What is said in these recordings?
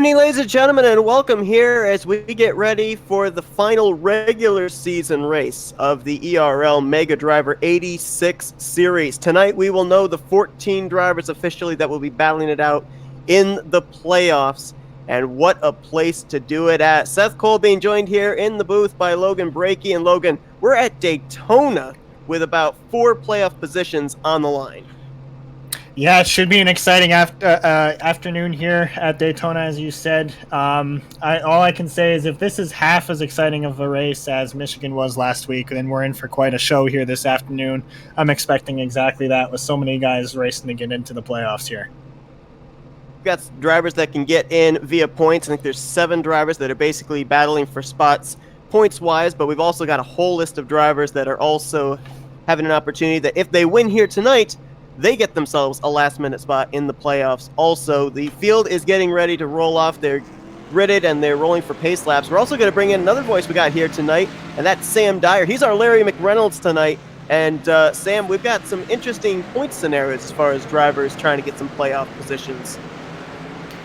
evening, ladies and gentlemen, and welcome here as we get ready for the final regular season race of the ERL MegaDriver86 series. Tonight, we will know the 14 drivers officially that will be battling it out in the playoffs, and what a place to do it at. Seth Cole being joined here in the booth by Logan Brakey. And Logan, we're at Daytona with about 4 playoff positions on the line. Yeah, it should be an exciting afternoon here at Daytona, as you said. All I can say is if this is half as exciting of a race as Michigan was last week, then we're in for quite a show here this afternoon. I'm expecting exactly that with so many guys racing to get into the playoffs here. We've got drivers that can get in via points. I think there's 7 drivers that are basically battling for spots points-wise, but we've also got a whole list of drivers that are also having an opportunity that if they win here tonight, they get themselves a last-minute spot in the playoffs. Also, the field is getting ready to roll off. They're gridded and they're rolling for pace laps. We're also going to bring in another voice we got here tonight, and that's Sam Dyer. He's our Larry McReynolds tonight. And Sam, we've got some interesting point scenarios as far as drivers trying to get some playoff positions.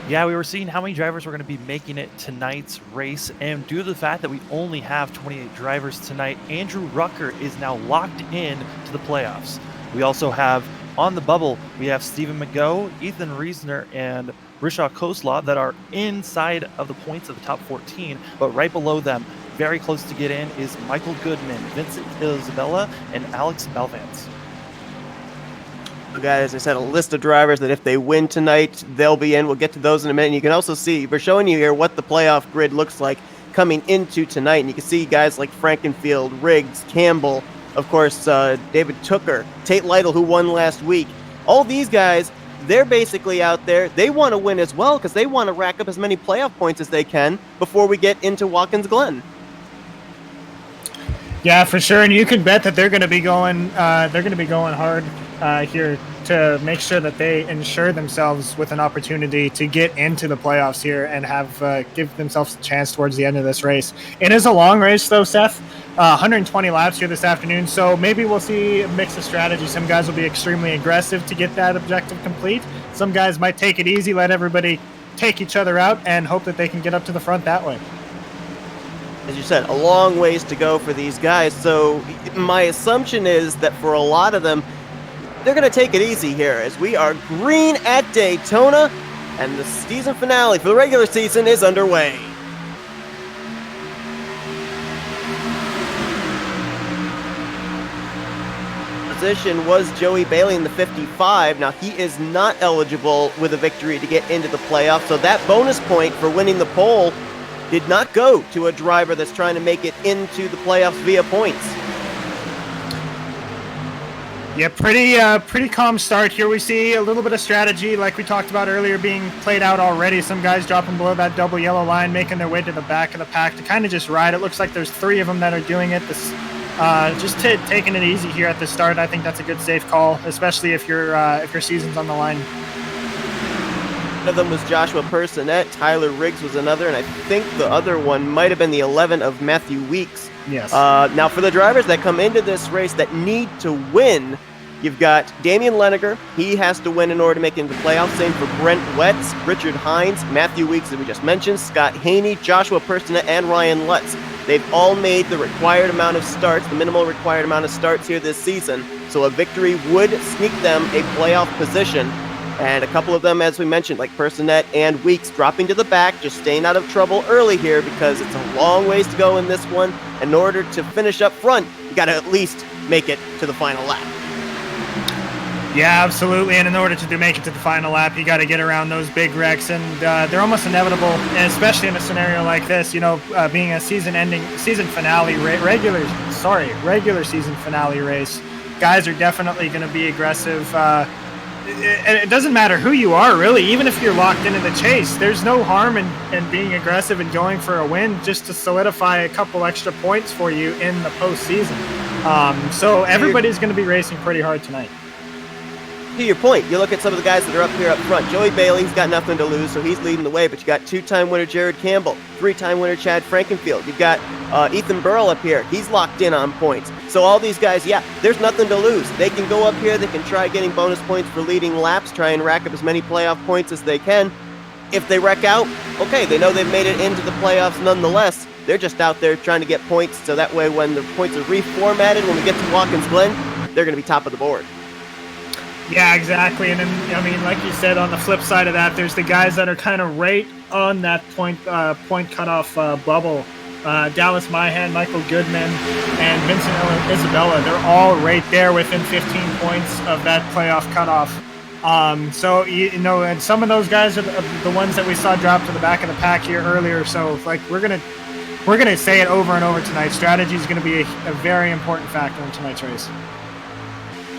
Yeah, we were seeing how many drivers were going to be making it tonight's race, and due to the fact that we only have 28 drivers tonight, Andrew Rucker is now locked in to the playoffs. We also have on the bubble, we have Stephen McGough, Ethan Reisner, and Rishaw Koslaw that are inside of the points of the top 14, but right below them, very close to get in, is Michael Goodman, Vincent Isabella, and Alex Balvance. We got, as I said, a list of drivers that if they win tonight, they'll be in. We'll get to those in a minute. And you can also see, we're showing you here what the playoff grid looks like coming into tonight. And you can see guys like Frankenfield, Riggs, Campbell, of course, David Tooker, Tate Lytle, who won last week. All these guys, they're basically out there. They want to win as well because they want to rack up as many playoff points as they can before we get into Watkins Glen. Yeah, for sure, and you can bet that they're going to be going. Hard here to make sure that they ensure themselves with an opportunity to get into the playoffs here and have give themselves a chance towards the end of this race. It is a long race, though, Seth. 120 laps here this afternoon, so maybe we'll see a mix of strategy. Some guys will be extremely aggressive to get that objective complete. Some guys might take it easy, let everybody take each other out, and hope that they can get up to the front that way. As you said, a long ways to go for these guys, so my assumption is that for a lot of them, they're going to take it easy here as we are green at Daytona, and the season finale for the regular season is underway. Position was Joey Bailey in the 55. Now, he is not eligible with a victory to get into the playoffs, so that bonus point for winning the pole did not go to a driver that's trying to make it into the playoffs via points. Yeah, pretty calm start here. We see a little bit of strategy, like we talked about earlier, being played out already. Some guys dropping below that double yellow line, making their way to the back of the pack to kind of just ride. It looks like there's 3 of them that are doing it. Taking it easy here at the start. I think that's a good safe call, especially if your season's on the line. One of them was Joshua Personette. Tyler Riggs was another, and I think the other one might have been the 11 of Matthew Weeks. Yes. Now, for the drivers that come into this race that need to win, you've got Damian Leniger. He has to win in order to make it into the playoffs. Same for Brent Wetz, Richard Hines, Matthew Weeks, that we just mentioned, Scott Haney, Joshua Personette, and Ryan Lutz. They've all made the required amount of starts, the minimal required amount of starts here this season, so a victory would sneak them a playoff position. And a couple of them, as we mentioned, like Personette and Weeks, dropping to the back, just staying out of trouble early here because it's a long ways to go in this one. In order to finish up front, you got to at least make it to the final lap. Yeah, absolutely. And in order to make it to the final lap, you got to get around those big wrecks, and they're almost inevitable. And especially in a scenario like this, being a season finale, regular season finale race, guys are definitely going to be aggressive. It doesn't matter who you are, really. Even if you're locked into the chase, there's no harm in being aggressive and going for a win just to solidify a couple extra points for you in the postseason. So everybody's going to be racing pretty hard tonight. To your point, you look at some of the guys that are up here up front. Joey Bailey's got nothing to lose, so he's leading the way, but you got 2-time winner Jared Campbell, 3-time winner Chad Frankenfield. You've got Ethan Burrell up here. He's locked in on points. So all these guys, yeah, there's nothing to lose. They can go up here. They can try getting bonus points for leading laps, try and rack up as many playoff points as they can. if they wreck out, okay, they know they've made it into the playoffs nonetheless. They're just out there trying to get points, so that way when the points are reformatted, when we get to Watkins Glen, they're going to be top of the board. Yeah, exactly. And then, I mean, like you said, on the flip side of that, there's the guys that are kind of right on that point cutoff bubble. Dallas Myhan, Michael Goodman, and Vincent Isabella. They're all right there within 15 points of that playoff cutoff. So, you know, and some of those guys are the ones that we saw drop to the back of the pack here earlier. So, like, we're gonna say it over and over tonight. Strategy is going to be a very important factor in tonight's race.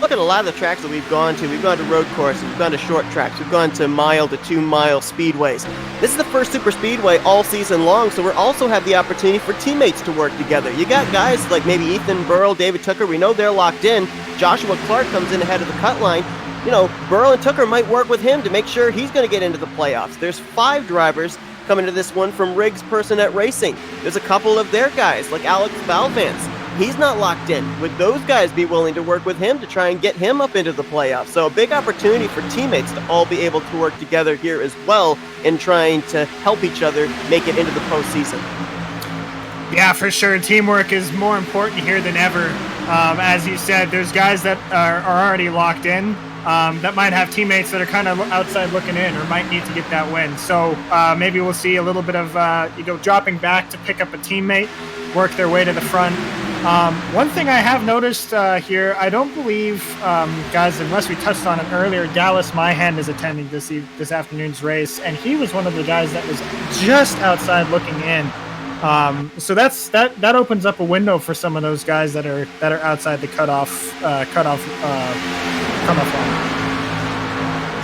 Look at a lot of the tracks that we've gone to. We've gone to road courses, we've gone to short tracks, we've gone to 1 to 2 mile speedways. This is the first super speedway all season long, so we also have the opportunity for teammates to work together. You got guys like maybe Ethan Burl, David Tucker, we know they're locked in. Joshua Clark comes in ahead of the cut line. You know, Burl and Tucker might work with him to make sure he's going to get into the playoffs. There's 5 drivers coming to this one from Riggs Personet Racing. There's a couple of their guys like Alex Valvance. He's not locked in. Would those guys be willing to work with him to try and get him up into the playoffs? So a big opportunity for teammates to all be able to work together here as well in trying to help each other make it into the postseason. Yeah, for sure. Teamwork is more important here than ever. As you said, there's guys that are already locked in that might have teammates that are kind of outside looking in or might need to get that win. So maybe we'll see a little bit of dropping back to pick up a teammate, work their way to the front. One thing I have noticed here, I don't believe, guys, unless we touched on it earlier, Dallas Myhan is attending this afternoon's race, and he was one of the guys that was just outside looking in. So that opens up a window for some of those guys that are outside the cutoff line.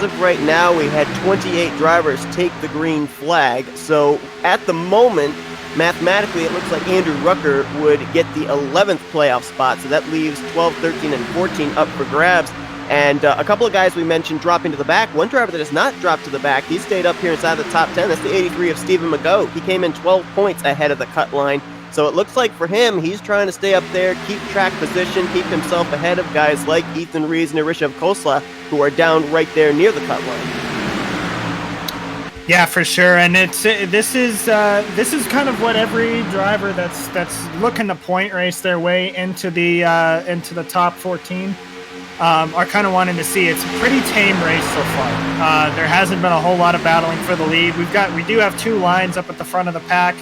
As of right now, we had 28 drivers take the green flag. So at the moment, mathematically, it looks like Andrew Rucker would get the 11th playoff spot. So that leaves 12, 13, and 14 up for grabs. And a couple of guys we mentioned dropping to the back. One driver that has not dropped to the back, he stayed up here inside the top 10. That's the 83 of Stephen Mago. He came in 12 points ahead of the cut line. So it looks like for him, he's trying to stay up there, keep track position, keep himself ahead of guys like Ethan Rees and Rishabh Khosla, who are down right there near the cut line. Yeah, for sure, and this is kind of what every driver that's looking to point race their way into the top 14 are kind of wanting to see. It's a pretty tame race so far. There hasn't been a whole lot of battling for the lead. We do have 2 lines up at the front of the pack.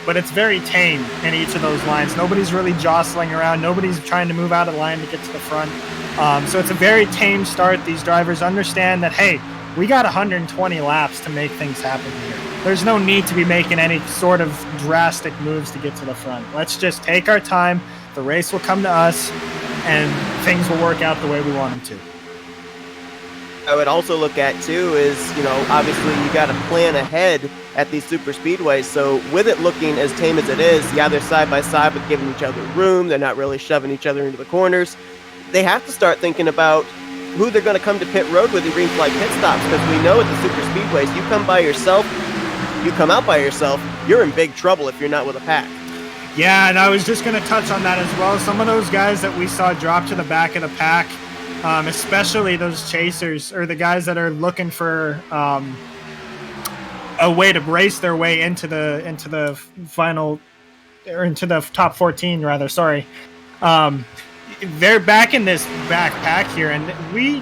But it's very tame in each of those lines. Nobody's really jostling around. Nobody's trying to move out of line to get to the front. So it's a very tame start. These drivers understand that, hey, we got 120 laps to make things happen here. There's no need to be making any sort of drastic moves to get to the front. Let's just take our time. The race will come to us, and things will work out the way we want them to. I would also look at, too, is, obviously you got to plan ahead at these super speedways. So with it looking as tame as it is, yeah, they're side by side but giving each other room. They're not really shoving each other into the corners. They have to start thinking about who they're going to come to pit road with in green flag pit stops, because we know at the super speedways, you come out by yourself, you're in big trouble if you're not with a pack. Yeah, and I was just going to touch on that as well. Some of those guys that we saw drop to the back of the pack, especially those chasers or the guys that are looking for a way to race their way into the final, or into the top 14 rather. Sorry, they're back in this back pack here, and we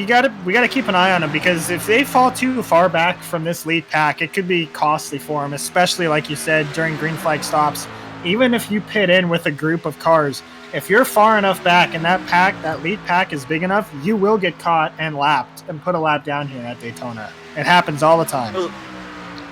gotta keep an eye on them, because if they fall too far back from this lead pack, it could be costly for them, especially like you said during green flag stops. Even if you pit in with a group of cars, if you're far enough back and that lead pack is big enough, you will get caught and lapped and put a lap down here at Daytona. It happens all the time.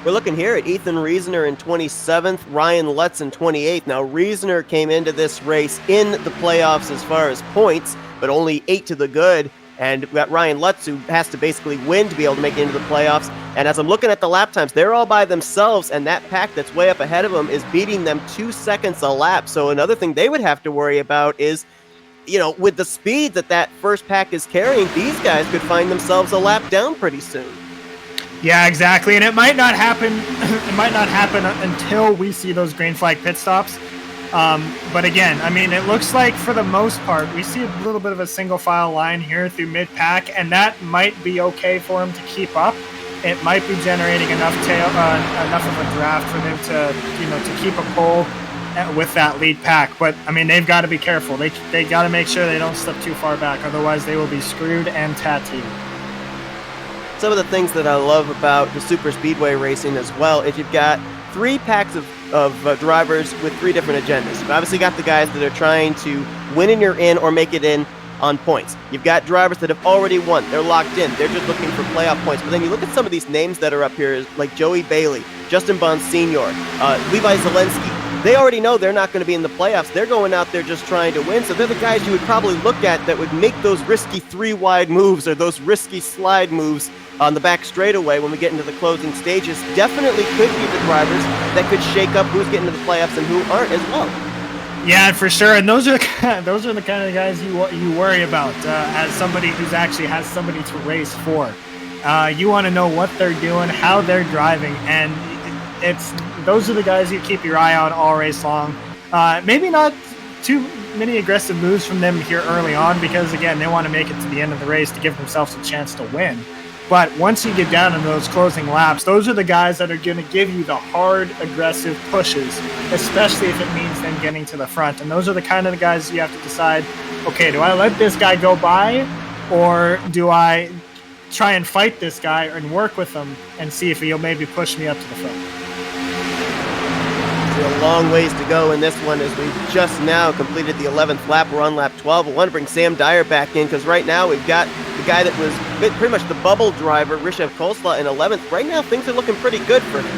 We're looking here at Ethan Reisner in 27th, Ryan Lutz in 28th. Now, Reisner came into this race in the playoffs as far as points, but only 8 to the good. And we've got Ryan Lutz, who has to basically win to be able to make it into the playoffs. And as I'm looking at the lap times, they're all by themselves, and that pack that's way up ahead of them is beating them 2 seconds a lap. So another thing they would have to worry about is, with the speed that first pack is carrying, these guys could find themselves a lap down pretty soon. Yeah, exactly. And it might not happen. It might not happen until we see those green flag pit stops. But again, I mean, it looks like for the most part, we see a little bit of a single file line here through mid pack, and that might be okay for him to keep up. it might be generating enough of a draft for them to keep a pole with that lead pack. But I mean, they've got to be careful. They got to make sure they don't slip too far back, otherwise they will be screwed and tattooed. Some of the things that I love about the super speedway racing as well is you've got 3 packs of drivers with 3 different agendas. You've obviously got the guys that are trying to win in your in or make it in on points. You've got drivers that have already won. They're locked in. They're just looking for playoff points. But then you look at some of these names that are up here, like Joey Bailey, Justin Bond Sr., Levi Zelensky. They already know they're not going to be in the playoffs. They're going out there just trying to win. So they're the guys you would probably look at that would make those risky 3-wide moves or those risky slide moves on the back straightaway when we get into the closing stages. Definitely could be the drivers that could shake up who's getting to the playoffs and who aren't as well. Yeah, for sure. And those are the kind of guys you worry about as somebody who's actually has somebody to race for. You want to know what they're doing, how they're driving, and those are the guys you keep your eye on all race long. Maybe not too many aggressive moves from them here early on because, again, they want to make it to the end of the race to give themselves a chance to win. But once you get down into those closing laps, those are the guys that are going to give you the hard, aggressive pushes, especially if it means them getting to the front. And those are the kind of the guys you have to decide, okay, do I let this guy go by or do I try and fight this guy and work with him and see if he'll maybe push me up to the front? A long ways to go in this one as we've just now completed the 11th lap. We're on lap 12. I want to bring Sam Dyer back in because right now we've got the guy that was pretty much the bubble driver, Rishev Kolsla, in 11th. Right now things are looking pretty good for him.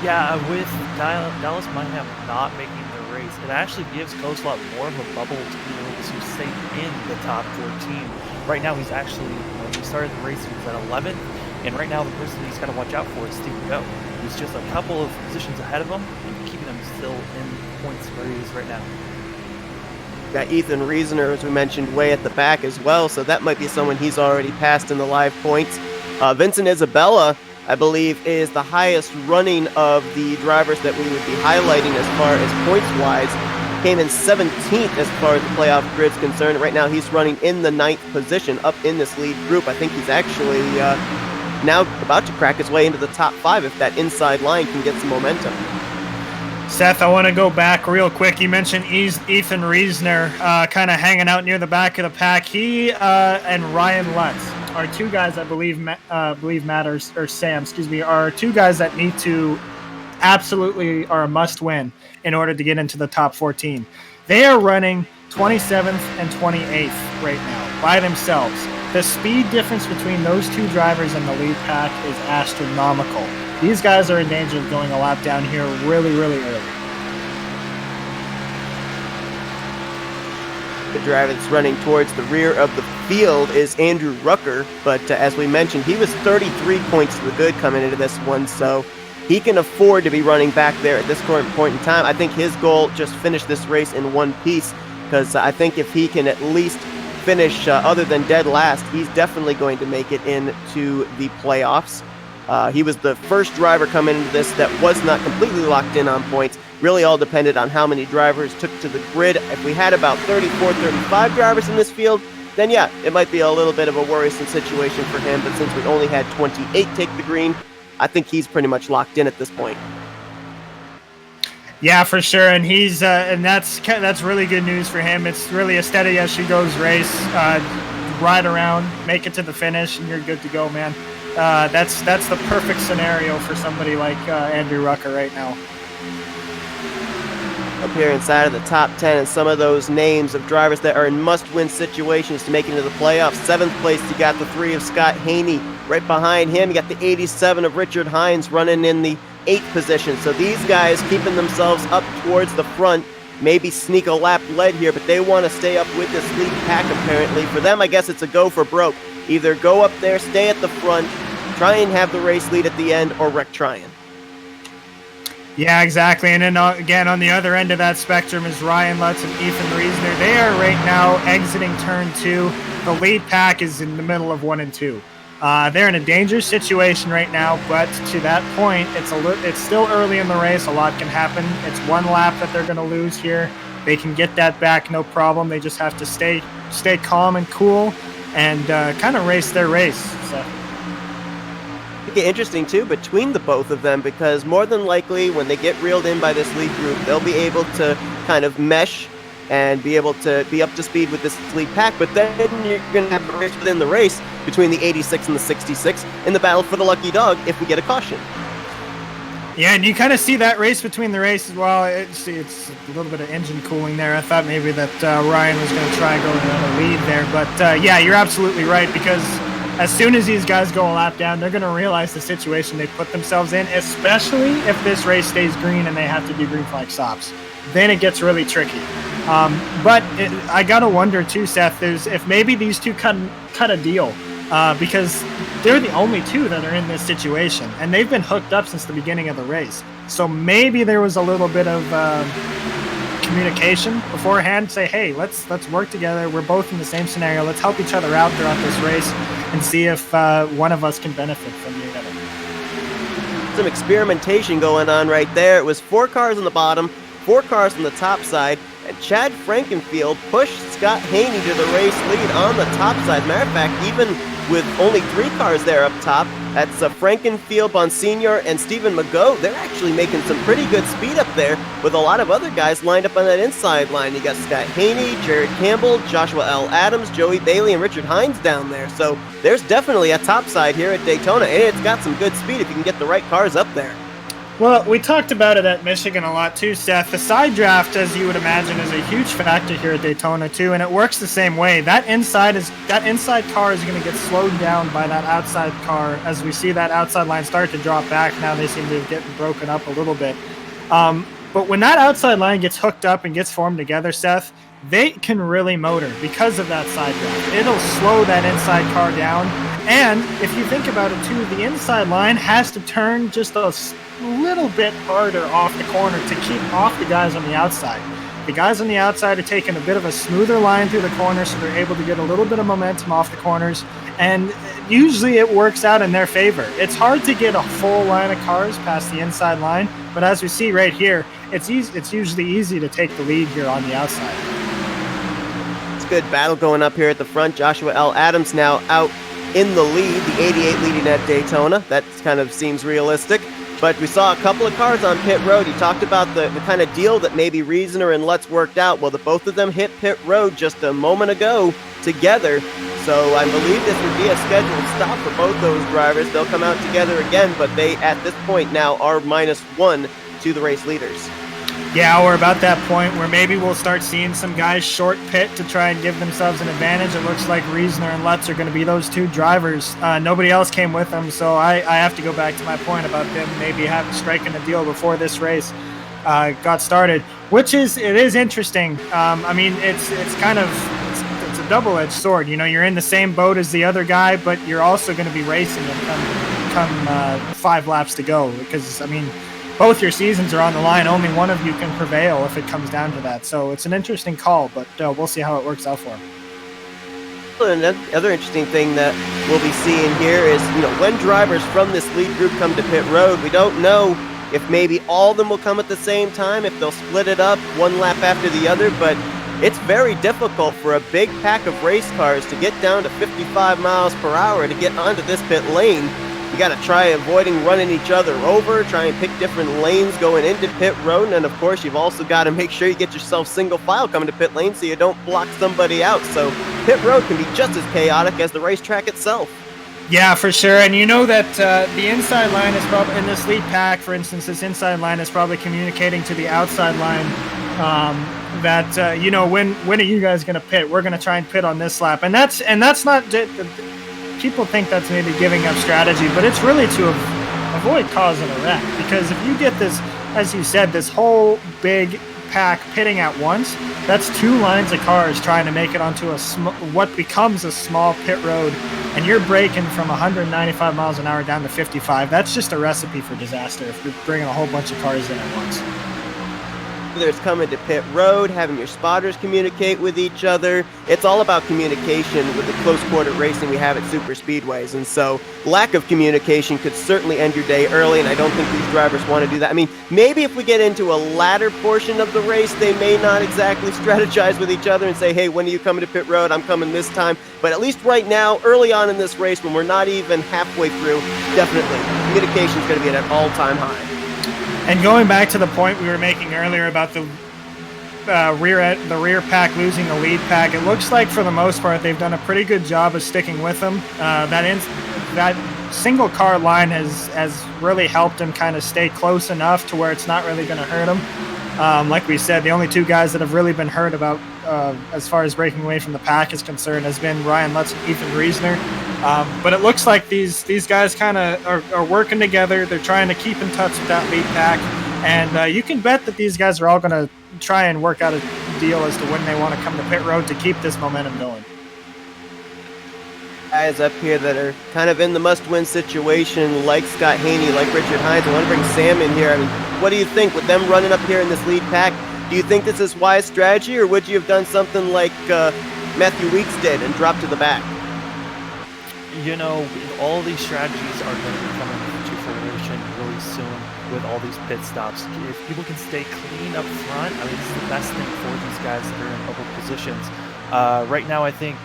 Yeah, with Dallas Mineham not making the race, it actually gives Kolsla more of a bubble to be able to stay in the top 14. Right now he's actually, when he started the race, he was at 11th, and right now the person he's got to watch out for is Stephen Go. He's just a couple of positions ahead of him and keeping him still in points where he is right now. Got Ethan Reasoner, as we mentioned, way at the back as well, so that might be someone he's already passed in the live points. Vincent Isabella, I believe, is the highest running of the drivers that we would be highlighting as far as points-wise. Came in 17th as far as the playoff grid's concerned. Right now he's running in the 9th position up in this lead group. I think he's actually now about to crack his way into the top 5 if that inside line can get some momentum. Seth, I want to go back real quick. You mentioned Ethan Reasoner kind of hanging out near the back of the pack. He and Ryan Lutz are 2 guys I believe matters, or Sam, excuse me, are 2 guys that need to absolutely are a must win in order to get into the top 14. They are running 27th and 28th right now by themselves. The speed difference between those 2 drivers in the lead pack is astronomical. These guys are in danger of going a lap down here really, really early. The driver that's running towards the rear of the field is Andrew Rucker, but as we mentioned, he was 33 points to the good coming into this one, so he can afford to be running back there at this current point in time. I think his goal, just finish this race in one piece, because I think if he can at least finish other than dead last, he's definitely going to make it into the playoffs. He was the first driver coming into this that was not completely locked in on points. Really all depended on how many drivers took to the grid. If we had about 34, 35 drivers in this field, then yeah, it might be a little bit of a worrisome situation for him. But since we only had 28 take the green, I think he's pretty much locked in at this point. Yeah, for sure, and he's and that's really good news for him. It's really a steady as she goes race, ride around, make it to the finish, and you're good to go, man. That's the perfect scenario for somebody like Andrew Rucker right now. Up here inside of the top 10, and some of those names of drivers that are in must-win situations to make it into the playoffs. 7th place, you got the 3 of Scott Haney. Right behind him, you got the 87 of Richard Hines running in the 8th position. So these guys keeping themselves up towards the front, maybe sneak a lap lead here, but they want to stay up with this lead pack apparently. For them, I guess it's a go for broke. Either go up there, stay at the front, try and have the race lead at the end, or wreck trying. Yeah, exactly. And then again, on the other end of that spectrum is Ryan Lutz and Ethan Reasoner. They are right now exiting turn 2. The lead pack is in the middle of 1 and 2. They're in a dangerous situation right now, but to that point, it's still early in the race. A lot can happen. It's 1 lap that they're going to lose here. They can get that back, no problem. They just have to stay calm and cool and kind of race their race. So. make it interesting too between the both of them, because more than likely when they get reeled in by this lead group, they'll be able to kind of mesh and be able to be up to speed with this lead pack. But then you're going to have a race within the race between the 86 and the 66 in the battle for the lucky dog if we get a caution. Yeah, and you kind of see that race between the races. Well, it's a little bit of engine cooling there. I thought maybe that Ryan was going to try going on a lead there. But yeah, you're absolutely right, because as soon as these guys go a lap down, they're going to realize the situation they put themselves in, especially if this race stays green and they have to do green flag stops. Then it gets really tricky. But I got to wonder too, Seth, if maybe these two cut a deal, because they're the only two that are in this situation, and they've been hooked up since the beginning of the race. So maybe there was a little bit of communication beforehand. Say, hey, let's work together. We're both in the same scenario. Let's help each other out throughout this race and see if one of us can benefit from the other. Some experimentation going on right there. It was 4 cars on the bottom, 4 cars on the top side, and Chad Frankenfield pushed Scott Haney to the race lead on the top side. Matter of fact, even with only 3 cars there up top, that's Frankenfield, Bonsignor, and Stephen Magot. They're actually making some pretty good speed up there with a lot of other guys lined up on that inside line. You got Scott Haney, Jared Campbell, Joshua L. Adams, Joey Bailey, and Richard Hines down there. So there's definitely a top side here at Daytona, and it's got some good speed if you can get the right cars up there. Well, we talked about it at Michigan a lot too, Seth. The side draft, as you would imagine, is a huge factor here at Daytona too, and it works the same way. That inside car is going to get slowed down by that outside car as we see that outside line start to drop back. Now they seem to be getting broken up a little bit. But when that outside line gets hooked up and gets formed together, Seth, they can really motor because of that side draft. It'll slow that inside car down. And if you think about it too, the inside line has to turn just a little bit harder off the corner to keep off the guys on the outside. The guys on the outside are taking a bit of a smoother line through the corner, so they're able to get a little bit of momentum off the corners, and usually it works out in their favor. It's hard to get a full line of cars past the inside line, but as we see right here, it's usually easy to take the lead here on the outside. It's a good battle going up here at the front. Joshua L. Adams now out in the lead, the 88 leading at Daytona. That kind of seems realistic. But we saw a couple of cars on pit road. You talked about the kind of deal that maybe Reasoner and Lutz worked out. Well, both of them hit pit road just a moment ago together. So I believe this would be a scheduled stop for both those drivers. They'll come out together again, but they, at this point now, are -1 to the race leaders. Yeah, we're about that point where maybe we'll start seeing some guys short pit to try and give themselves an advantage. It looks like Reasoner and Lutz are going to be those two drivers. Nobody else came with them, so I have to go back to my point about them maybe striking a deal before this race got started, which is interesting. I mean, it's a double-edged sword. You know, you're in the same boat as the other guy, but you're also going to be racing them come 5 laps to go, because I mean, both your seasons are on the line. Only one of you can prevail if it comes down to that. So it's an interesting call, but we'll see how it works out for him. Another interesting thing that we'll be seeing here is, you know, when drivers from this lead group come to pit road, we don't know if maybe all of them will come at the same time, if they'll split it up one lap after the other, but it's very difficult for a big pack of race cars to get down to 55 miles per hour to get onto this pit lane. You got to try avoiding running each other over, try and pick different lanes going into pit road, and of course you've also got to make sure you get yourself single file coming to pit lane so you don't block somebody out. So pit road can be just as chaotic as the racetrack itself. Yeah, for sure. And you know that the inside line is probably, in this lead pack, for instance, this inside line is probably communicating to the outside line that, you know, when are you guys going to pit? We're going to try and pit on this lap. And that's not... People think that's maybe giving up strategy, but it's really to avoid causing a wreck. Because if you get this, as you said, this whole big pack pitting at once, that's 2 lines of cars trying to make it onto what becomes a small pit road, and you're braking from 195 miles an hour down to 55. That's just a recipe for disaster if you're bringing a whole bunch of cars in at once. whether it's coming to pit road, having your spotters communicate with each other. It's all about communication with the close quarter racing we have at super speedways. And so lack of communication could certainly end your day early, and I don't think these drivers want to do that. I mean, maybe if we get into a latter portion of the race, they may not exactly strategize with each other and say, hey, when are you coming to pit road? I'm coming this time. But at least right now, early on in this race, when we're not even halfway through, definitely communication is going to be at an all-time high. And going back to the point we were making earlier about the rear pack losing the lead pack, it looks like for the most part they've done a pretty good job of sticking with them. That single car line has really helped him kind of stay close enough to where it's not really going to hurt him. Like we said, the only two guys that have really been hurt about as far as breaking away from the pack is concerned has been Ryan Lutz and Ethan Reisner. But it looks like these guys kind of are working together. They're trying to keep in touch with that lead pack. And you can bet that these guys are all going to try and work out a deal as to when they want to come to pit road to keep this momentum going. Guys up here that are kind of in the must-win situation, like Scott Haney, like Richard Hines. I want to bring Sam in here. I mean, what do you think with them running up here in this lead pack? Do you think this is wise strategy, or would you have done something like Matthew Weeks did and dropped to the back? You know, all these strategies are going to be coming to fruition really soon with all these pit stops. If people can stay clean up front, I mean, it's the best thing for these guys that are in public positions. Right now, I think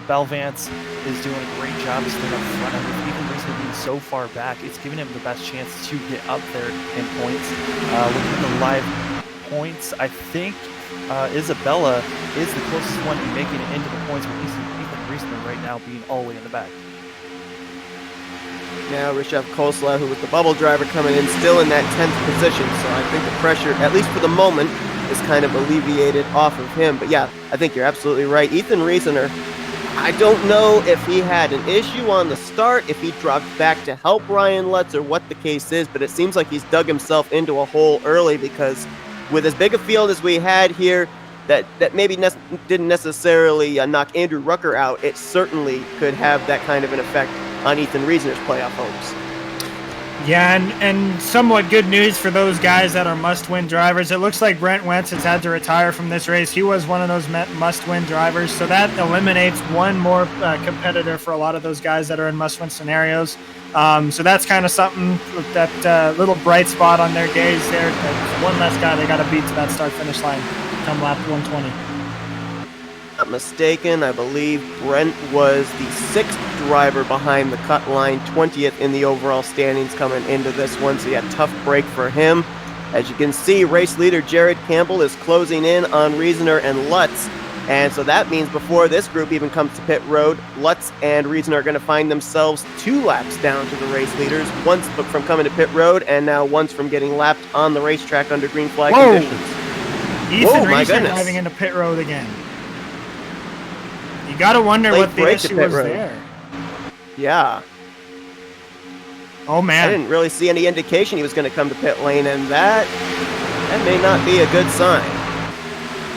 Belvance is doing a great job of staying up front. I mean, even recently being so far back, it's giving him the best chance to get up there in points. Looking at the live points, I think Isabella is the closest one to making it into the points, with Ethan Reisner right now being all the way in the back. Now Rishav Kosla, who was the bubble driver coming in, still in that 10th position. So I think the pressure, at least for the moment, is kind of alleviated off of him. But yeah, I think you're absolutely right. Ethan Reisner, I don't know if he had an issue on the start, if he dropped back to help Ryan Lutz, or what the case is, but it seems like he's dug himself into a hole early, because with as big a field as we had here, that maybe didn't necessarily knock Andrew Rucker out, it certainly could have that kind of an effect on Ethan Reisner's playoff hopes. Yeah, and somewhat good news for those guys that are must-win drivers. It looks like Brent Wentz has had to retire from this race. He was one of those must-win drivers, so that eliminates one more competitor for a lot of those guys that are in must-win scenarios. So that's kind of something, that little bright spot on their days there. That's one less guy they got to beat to that start-finish line come lap 120. Not mistaken, I believe Brent was the 6th driver behind the cut line, 20th in the overall standings coming into this one, so yeah, tough break for him. As you can see, race leader Jared Campbell is closing in on Reisner and Lutz, and so that means before this group even comes to pit road, Lutz and Reisner are going to find themselves 2 laps down to the race leaders, once from coming to pit road and now once from getting lapped on the racetrack under green flag conditions. Ethan Reisner driving into pit road again. You got to wonder what the issue was there. Yeah. Oh, man. I didn't really see any indication he was going to come to pit lane, and that may not be a good sign.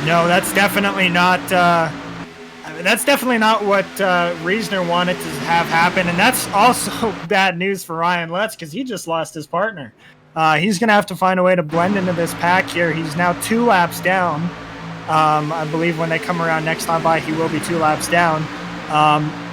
No, that's definitely not what Reisner wanted to have happen, and that's also bad news for Ryan Lutz, because he just lost his partner. He's going to have to find a way to blend into this pack here. He's now 2 laps down. I believe when they come around next time by, he will be 2 laps down.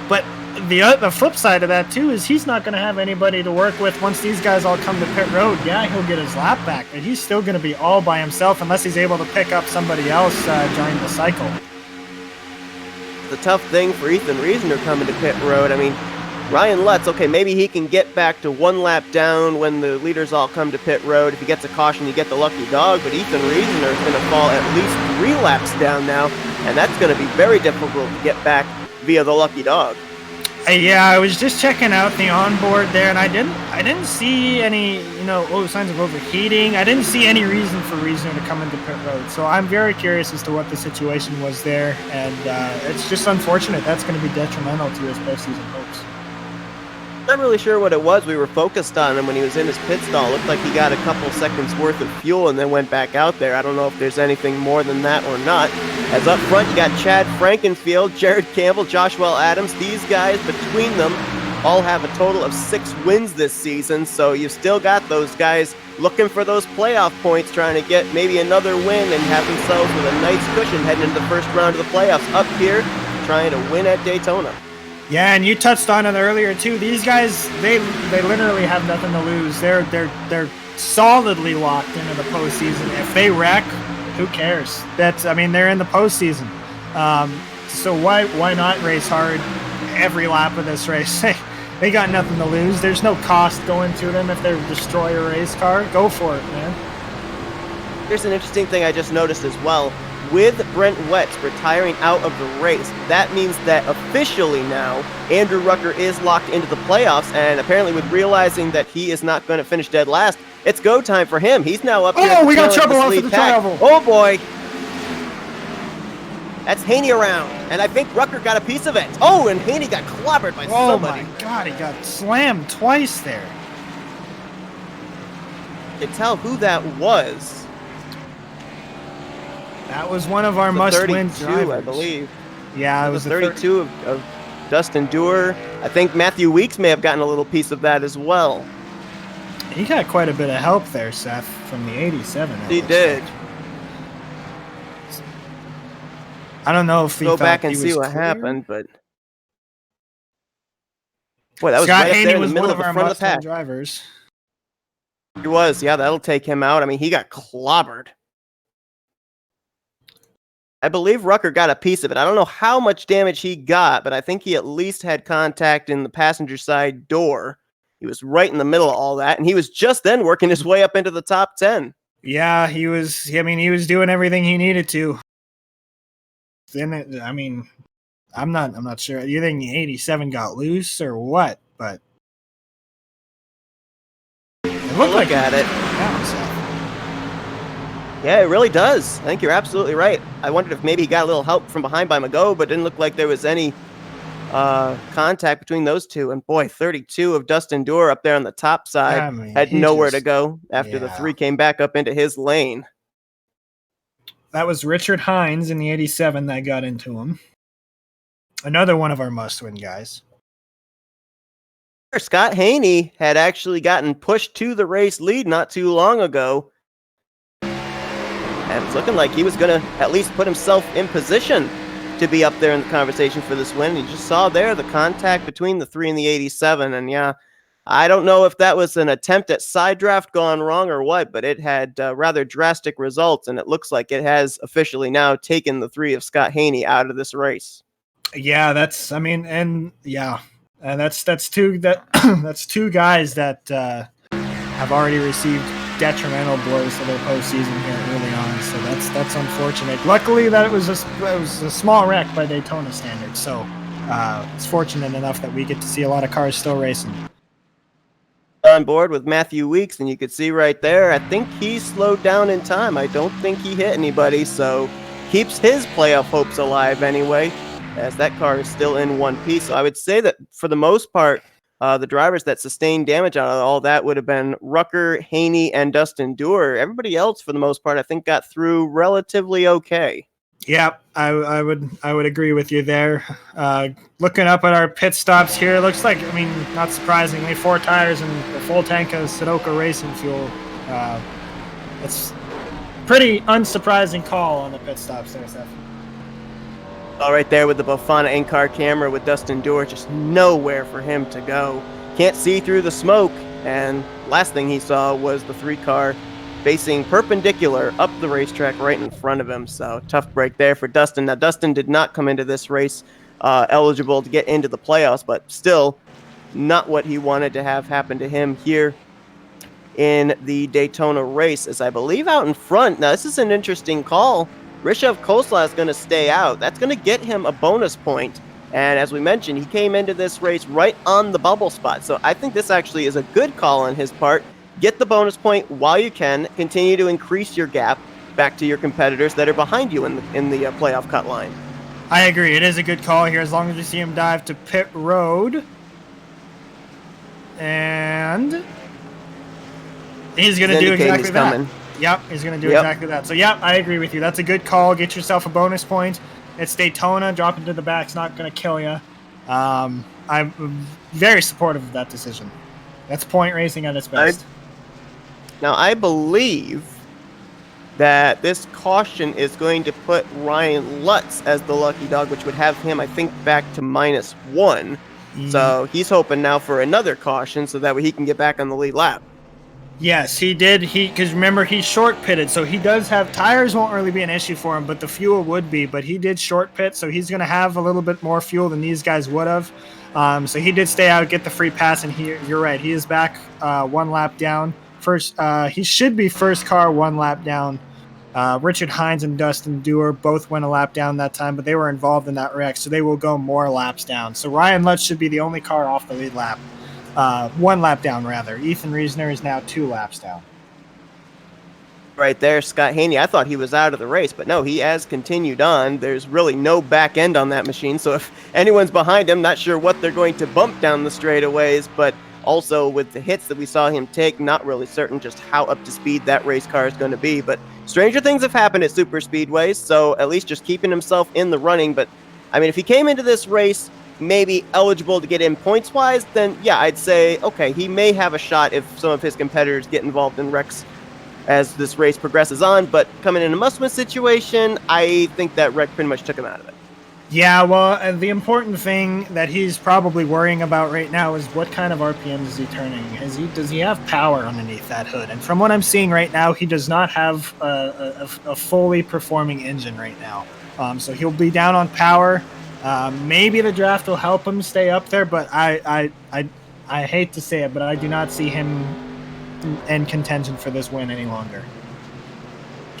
But the flip side of that, too, is he's not going to have anybody to work with once these guys all come to pit road. Yeah, he'll get his lap back, but he's still going to be all by himself unless he's able to pick up somebody else during the cycle. The tough thing for Ethan Reisner coming to pit road, I mean, Ryan Lutz, okay, maybe he can get back to 1 lap down when the leaders all come to pit road. If he gets a caution, you get the lucky dog, but Ethan Reisner is going to fall at least 3 laps down now, and that's going to be very difficult to get back via the lucky dog. Yeah, I was just checking out the onboard there, and I didn't see any, signs of overheating. I didn't see any reason for Reisner to come into pit road, so I'm very curious as to what the situation was there, and it's just unfortunate. That's going to be detrimental to his postseason hopes. Not really sure what it was. We were focused on him when he was in his pit stall. Looked like he got a couple seconds worth of fuel and then went back out there. I don't know if there's anything more than that or not. As up front, you got Chad Frankenfield, Jared Campbell, Joshua Adams. These guys, between them, all have a total of 6 wins this season. So you've still got those guys looking for those playoff points, trying to get maybe another win and have themselves with a nice cushion heading into the first round of the playoffs up here, trying to win at Daytona. Yeah, and you touched on it earlier too. These guys, they literally have nothing to lose. They're solidly locked into the postseason. If they wreck, who cares? They're in the postseason. So why not race hard every lap of this race? They got nothing to lose. There's no cost going to them if they destroy a race car. Go for it, man. Here's an interesting thing I just noticed as well. With Brent Wetz retiring out of the race, that means that officially now Andrew Rucker is locked into the playoffs, and apparently with realizing that he is not going to finish dead last, it's go time for him. He's now up here. Oh, we got trouble off of the travel. Oh boy. That's Haney around, and I think Rucker got a piece of it. Oh, and Haney got clobbered by somebody. Oh my God, he got slammed twice there. You can tell who that was. That was one of our must-win drivers, I believe. Yeah, it was the 32 of Dustin Dewar. I think Matthew Weeks may have gotten a little piece of that as well. He got quite a bit of help there, Seth, from the 87. He did. I don't know if he go back and see what happened, but boy, that was Scott right Haney up there in was the middle one of of the our front of the pack. must-win drivers. He was, yeah, that'll take him out. I mean, he got clobbered. I believe Rucker got a piece of it. I don't know how much damage he got, but I think he at least had contact in the passenger side door. He was right in the middle of all that, and he was just then working his way up into the top 10. Yeah, he was. I mean, he was doing everything he needed to. Then, I mean, I'm not sure. You think 87 got loose or what? But it looked like at it. Yeah, it really does. I think you're absolutely right. I wondered if maybe he got a little help from behind by Mago, but it didn't look like there was any contact between those two. And boy, 32 of Dustin Dewar up there on the top side had nowhere to go after the three came back up into his lane. That was Richard Hines in the 87 that got into him. Another one of our must-win guys. Scott Haney had actually gotten pushed to the race lead not too long ago. And it's looking like he was going to at least put himself in position to be up there in the conversation for this win. You just saw there the contact between the 3 and the 87. And yeah, I don't know if that was an attempt at side draft gone wrong or what, but it had rather drastic results. And it looks like it has officially now taken the 3 of Scott Haney out of this race. Yeah, that's two that's two guys that have already received detrimental blows to their postseason here early on, so that's unfortunate. Luckily, that it was a small wreck by Daytona standards, so it's fortunate enough that we get to see a lot of cars still racing. On board with Matthew Weeks, and you could see right there, I think he slowed down in time. I don't think he hit anybody, so keeps his playoff hopes alive anyway, as that car is still in one piece. So I would say that for the most part, the drivers that sustained damage out of all that would have been Rucker, Haney, and Dustin Dewar. Everybody else, for the most part, I think got through relatively okay. Yeah, I would agree with you there. Looking up at our pit stops here, it looks like, I mean, not surprisingly, 4 tires and a full tank of Sunoco racing fuel. It's pretty unsurprising call on the pit stops there, Seth. All right there with the Bafana in-car camera with Dustin Dewar, just nowhere for him to go. Can't see through the smoke, and last thing he saw was the 3-car facing perpendicular up the racetrack right in front of him. So tough break there for Dustin. Now, Dustin did not come into this race eligible to get into the playoffs, but still not what he wanted to have happen to him here in the Daytona race, as I believe out in front. Now, this is an interesting call. Rishav Khosla is going to stay out. That's going to get him a bonus point. And as we mentioned, he came into this race right on the bubble spot. So I think this actually is a good call on his part. Get the bonus point while you can. Continue to increase your gap back to your competitors that are behind you in the playoff cut line. I agree. It is a good call here as long as you see him dive to pit road. And he's going to do exactly that. Coming. Yep, he's going to do exactly that. So, yeah, I agree with you. That's a good call. Get yourself a bonus point. It's Daytona. Dropping to the back is not going to kill you. I'm very supportive of that decision. That's point racing at its best. Now, I believe that this caution is going to put Ryan Lutz as the lucky dog, which would have him, I think, back to -1. So he's hoping now for another caution so that way he can get back on the lead lap. Yes, he did. Because remember, he short pitted, so he does have tires. Won't really be an issue for him, but the fuel would be. But he did short pit, so he's going to have a little bit more fuel than these guys would have. So he did stay out, get the free pass, and you're right. He is back 1 lap down. First, he should be first car 1 lap down. Richard Hines and Dustin Dewar both went a lap down that time, but they were involved in that wreck, so they will go more laps down. So Ryan Lutz should be the only car off the lead lap. 1 lap down, rather. Ethan Reisner is now 2 laps down. Right there, Scott Haney. I thought he was out of the race, but no, he has continued on. There's really no back end on that machine, so if anyone's behind him, not sure what they're going to bump down the straightaways, but also with the hits that we saw him take, not really certain just how up to speed that race car is going to be. But stranger things have happened at super speedways, so at least just keeping himself in the running. But, I mean, if he came into this race maybe eligible to get in points-wise, then, yeah, I'd say, okay, he may have a shot if some of his competitors get involved in wrecks as this race progresses on. But coming in a must-win situation, I think that wreck pretty much took him out of it. Yeah, well, the thing that he's probably worrying about right now is what kind of RPMs is he turning? Does he have power underneath that hood? And from what I'm seeing right now, he does not have a fully performing engine right now. So he'll be down on power. Maybe the draft will help him stay up there, but I hate to say it, but I do not see him in contention for this win any longer.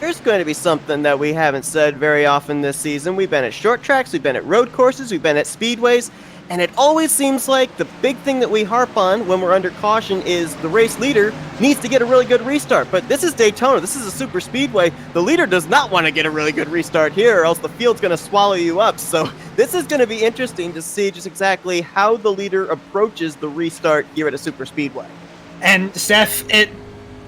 There's going to be something that we haven't said very often this season. We've been at short tracks, we've been at road courses, we've been at speedways, and it always seems like the big thing that we harp on when we're under caution is the race leader needs to get a really good restart. But this is Daytona, this is a super speedway. The leader does not want to get a really good restart here, or else the field's going to swallow you up. So this is going to be interesting to see just exactly how the leader approaches the restart here at a super speedway. And Seth,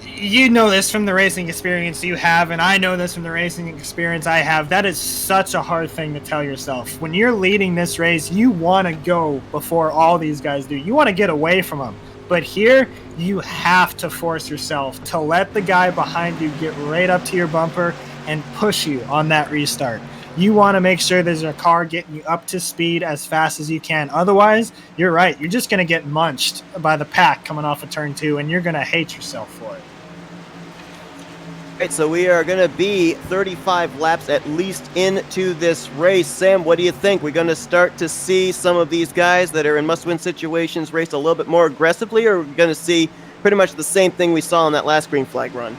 you know this from the racing experience you have, and I know this from the racing experience I have. That is such a hard thing to tell yourself. When you're leading this race, you want to go before all these guys do. You want to get away from them. But here, you have to force yourself to let the guy behind you get right up to your bumper and push you on that restart. You want to make sure there's a car getting you up to speed as fast as you can. Otherwise, you're right. You're just going to get munched by the pack coming off of turn 2, and you're going to hate yourself for it. Right, so we are going to be 35 laps at least into this race. Sam, what do you think? We're going to start to see some of these guys that are in must-win situations race a little bit more aggressively, or are we going to see pretty much the same thing we saw on that last green flag run?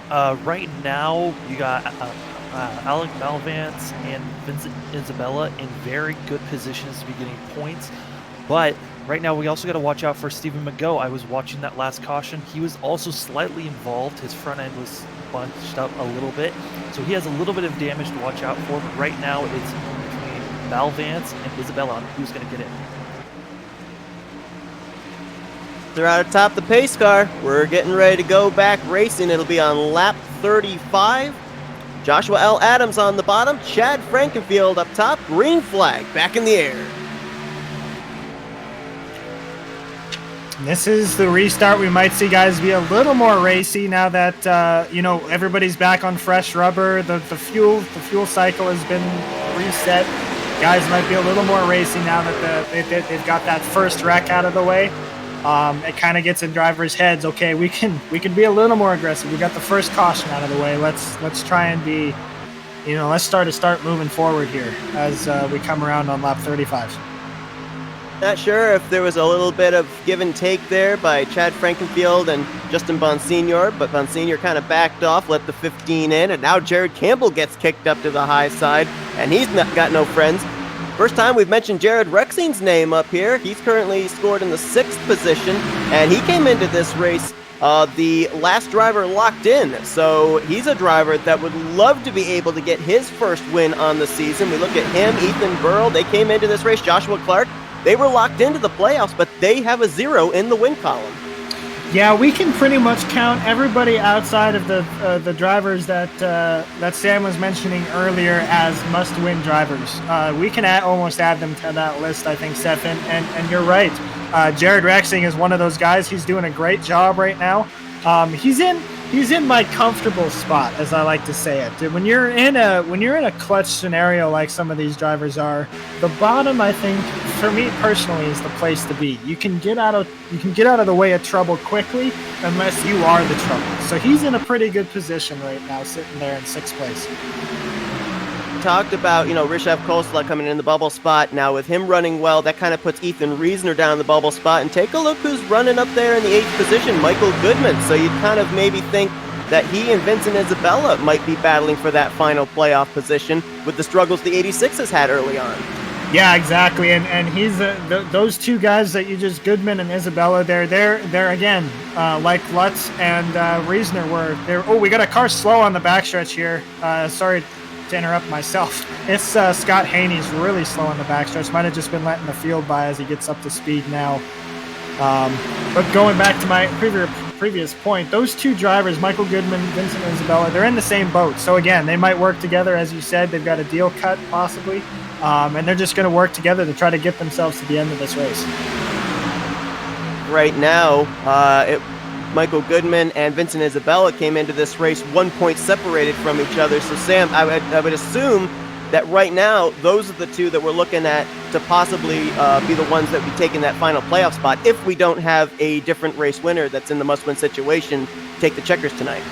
Right now, you got Alec Malvance and Vincent Isabella in very good positions to be getting points, but right now, we also got to watch out for Stephen McGough. I was watching that last caution. He was also slightly involved. His front end was bunched up a little bit. So he has a little bit of damage to watch out for. But right now, it's between Malvance and Isabella on who's going to get it. They're out atop the pace car. We're getting ready to go back racing. It'll be on lap 35. Joshua L. Adams on the bottom. Chad Frankenfield up top. Green flag back in the air. This is the restart. We might see guys be a little more racy now that everybody's back on fresh rubber. The fuel cycle has been reset. Guys might be a little more racy now that they've got that first wreck out of the way. It kind of gets in drivers' heads. Okay, we can be a little more aggressive. We got the first caution out of the way. Let's try and be, let's start moving forward here as we come around on lap 35. Not sure if there was a little bit of give and take there by Chad Frankenfield and Justin Bonsignor, but Bonsignor kind of backed off, let the 15 in, and now Jared Campbell gets kicked up to the high side, and he's got no friends. First time we've mentioned Jared Rexing's name up here. He's currently scored in the 6th position, and he came into this race the last driver locked in. So he's a driver that would love to be able to get his first win on the season. We look at him, Ethan Burrell. They came into this race, Joshua Clark. They were locked into the playoffs, but they have a 0 in the win column. Yeah, we can pretty much count everybody outside of the drivers that Sam was mentioning earlier as must-win drivers. We can almost add them to that list, I think, Seth. And you're right. Jared Rexing is one of those guys. He's doing a great job right now. He's in my comfortable spot, as I like to say it. When you're in a clutch scenario like some of these drivers are, the bottom, I think, for me personally, is the place to be. You can get out of the way of trouble quickly, unless you are the trouble. So he's in a pretty good position right now, sitting there in 6th place. Talked about, Rishav Kosla coming in the bubble spot. Now with him running well, that kind of puts Ethan Reisner down in the bubble spot. And take a look who's running up there in the 8th position, Michael Goodman. So you'd kind of maybe think that he and Vincent Isabella might be battling for that final playoff position with the struggles the 86 has had early on. Yeah, exactly. And he's those two guys that you just, Goodman and Isabella, they're again, like Lutz and Reisner were. We got a car slow on the backstretch here. Sorry to interrupt myself. It's Scott Haney's really slow on the backstretch. Might have just been letting the field by as he gets up to speed now. But going back to my previous point, those two drivers, Michael Goodman, Vincent Isabella, they're in the same boat. So again, they might work together. As you said, they've got a deal cut possibly. And they're just going to work together to try to get themselves to the end of this race. Right now, Michael Goodman and Vincent Isabella came into this race 1 point separated from each other. So, Sam, I would assume that right now, those are the two that we're looking at to possibly be the ones that be taking that final playoff spot if we don't have a different race winner that's in the must-win situation take the checkers tonight.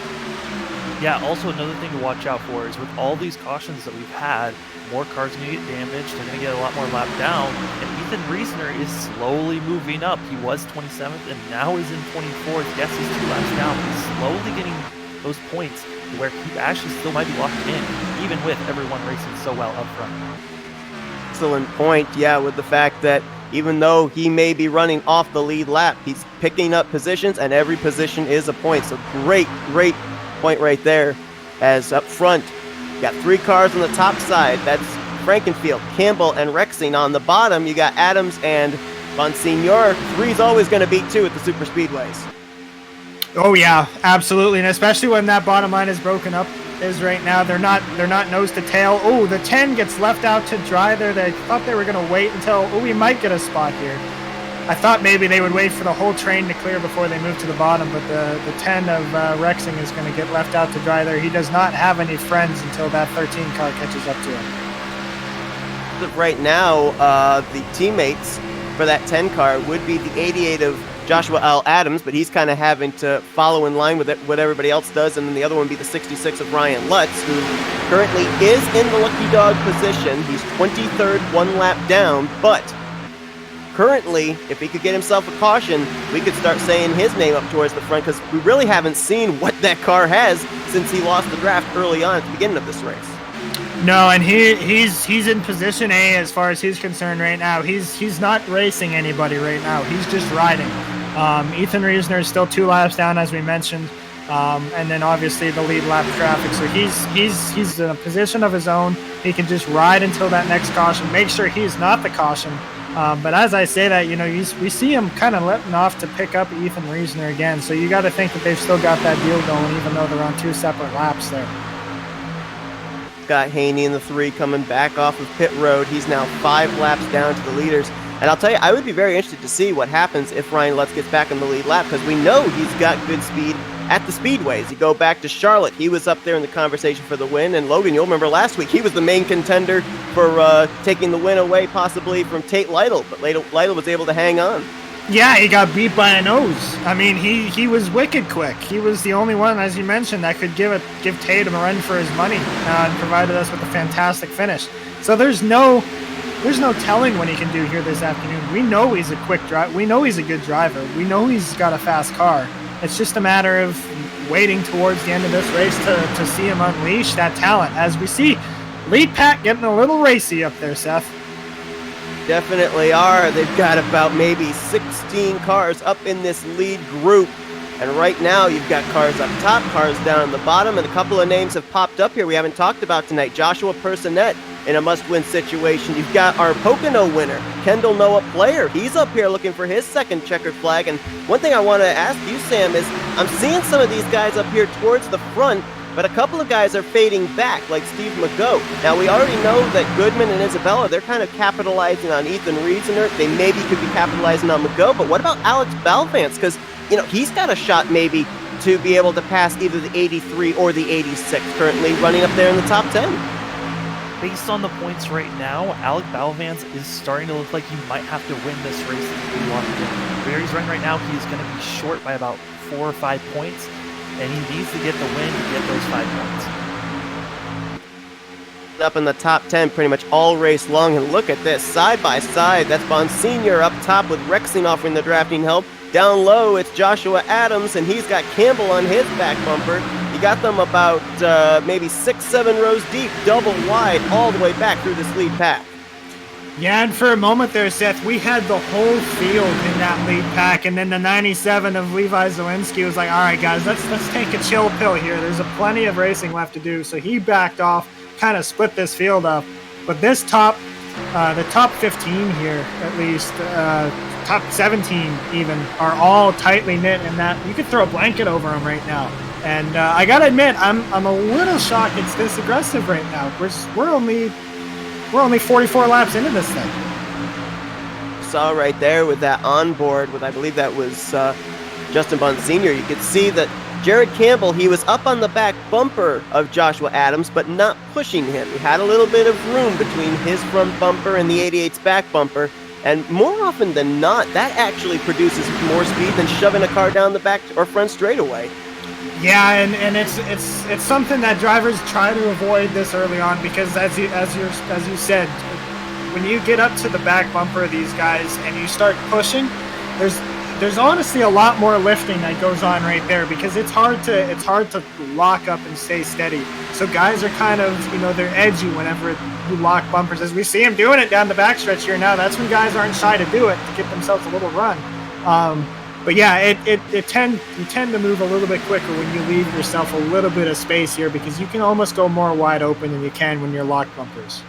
Yeah, also another thing to watch out for is with all these cautions that we've had, more cars are going to get damaged, they're going to get a lot more lap down, and Ethan Reisner is slowly moving up. He was 27th and now is in 24th. Yes, he's 2 laps down, but he's slowly getting those points where he actually still might be locked in, even with everyone racing so well up front. Excellent point, yeah, with the fact that even though he may be running off the lead lap, he's picking up positions, and every position is a point. So great point right there. As up front, you got 3 cars on the top side. That's Frankenfield, Campbell, and Rexing. On the bottom, you got Adams and Bonsignor. 3's always going to beat 2 at the super speedways. Oh yeah, absolutely, and especially when that bottom line is broken up is right now. They're not nose to tail. Oh, the 10 gets left out to dry there. They thought they were going to wait until, we might get a spot here. I thought maybe they would wait for the whole train to clear before they move to the bottom, but the 10 of Rexing is going to get left out to dry there. He does not have any friends until that 13 car catches up to him. Right now, the teammates for that 10 car would be the 88 of Joshua L. Adams, but he's kind of having to follow in line with it, what everybody else does, and then the other one would be the 66 of Ryan Lutz, who currently is in the lucky dog position. He's 23rd, 1 lap down, but currently, if he could get himself a caution, we could start saying his name up towards the front, because we really haven't seen what that car has since he lost the draft early on at the beginning of this race. No, and he's in position A as far as he's concerned right now. He's not racing anybody right now. He's just riding. Ethan Reisner is still 2 laps down, as we mentioned, and then obviously the lead lap traffic. So he's in a position of his own. He can just ride until that next caution. Make sure he's not the caution. But as I say that, we see him kind of letting off to pick up Ethan Reisner again. So you got to think that they've still got that deal going, even though they're on 2 separate laps there. Scott Haney in the 3 coming back off of pit road. He's now 5 laps down to the leaders. And I'll tell you, I would be very interested to see what happens if Ryan Lutz gets back in the lead lap, because we know he's got good speed at the speedways. You go back to Charlotte, he was up there in the conversation for the win. And Logan, you'll remember last week, he was the main contender for taking the win away possibly from Tate Lytle, but Lytle was able to hang on. Yeah, he got beat by a nose. I mean, he was wicked quick. He was the only one, as you mentioned, that could give Tatum a run for his money and provided us with a fantastic finish. So there's no telling what he can do here this afternoon. We know he's a quick driver. We know he's a good driver. We know he's got a fast car. It's just a matter of waiting towards the end of this race to see him unleash that talent. As we see, lead pack getting a little racy up there, Seth. Definitely are. They've got about maybe 16 cars up in this lead group. And right now, you've got cars up top, cars down on the bottom, and a couple of names have popped up here we haven't talked about tonight. Joshua Personette in a must-win situation. You've got our Pocono winner, Kendall Noah Player. He's up here looking for his second checkered flag. And one thing I want to ask you, Sam, is I'm seeing some of these guys up here towards the front, but a couple of guys are fading back, like Steve McGough. Now, we already know that Goodman and Isabella, they're kind of capitalizing on Ethan Reisner. They maybe could be capitalizing on McGough, but what about Alex Balvance? Because, he's got a shot maybe to be able to pass either the 83 or the 86, currently running up there in the top 10. Based on the points right now, Alec Balvans is starting to look like he might have to win this race to be locked in. Where he's running right now, he's going to be short by about 4 or 5 points, and he needs to get the win to get those 5 points. Up in the top 10 pretty much all race long, and look at this, side by side, that's Bonsignor up top with Rexing offering the drafting help. Down low, it's Joshua Adams, and he's got Campbell on his back bumper. You got them about maybe 6-7 rows deep, double wide, all the way back through this lead pack. Yeah, and for a moment there, Seth, we had the whole field in that lead pack, and then the 97 of Levi Zielinski was like, all right, guys, let's take a chill pill here. There's plenty of racing left to do, so he backed off, kind of split this field up. But this the top 15 here, at least, top 17 even, are all tightly knit, and that you could throw a blanket over them right now. And I gotta admit, I'm a little shocked it's this aggressive right now. We're only 44 laps into this thing. Saw right there with that onboard, with I believe that was Justin Bonsignor. You could see that Jared Campbell, he was up on the back bumper of Joshua Adams, but not pushing him. He had a little bit of room between his front bumper and the 88's back bumper. And more often than not, that actually produces more speed than shoving a car down the back or front straightaway. Yeah, and it's something that drivers try to avoid this early on, because as you said, when you get up to the back bumper of these guys and you start pushing, there's honestly a lot more lifting that goes on right there, because it's hard to lock up and stay steady. So guys are kind of, they're edgy whenever you lock bumpers, as we see them doing it down the backstretch here now. That's when guys aren't shy to do it, to give themselves a little run. But yeah, you tend to move a little bit quicker when you leave yourself a little bit of space here, because you can almost go more wide open than you can when you're locked bumpers.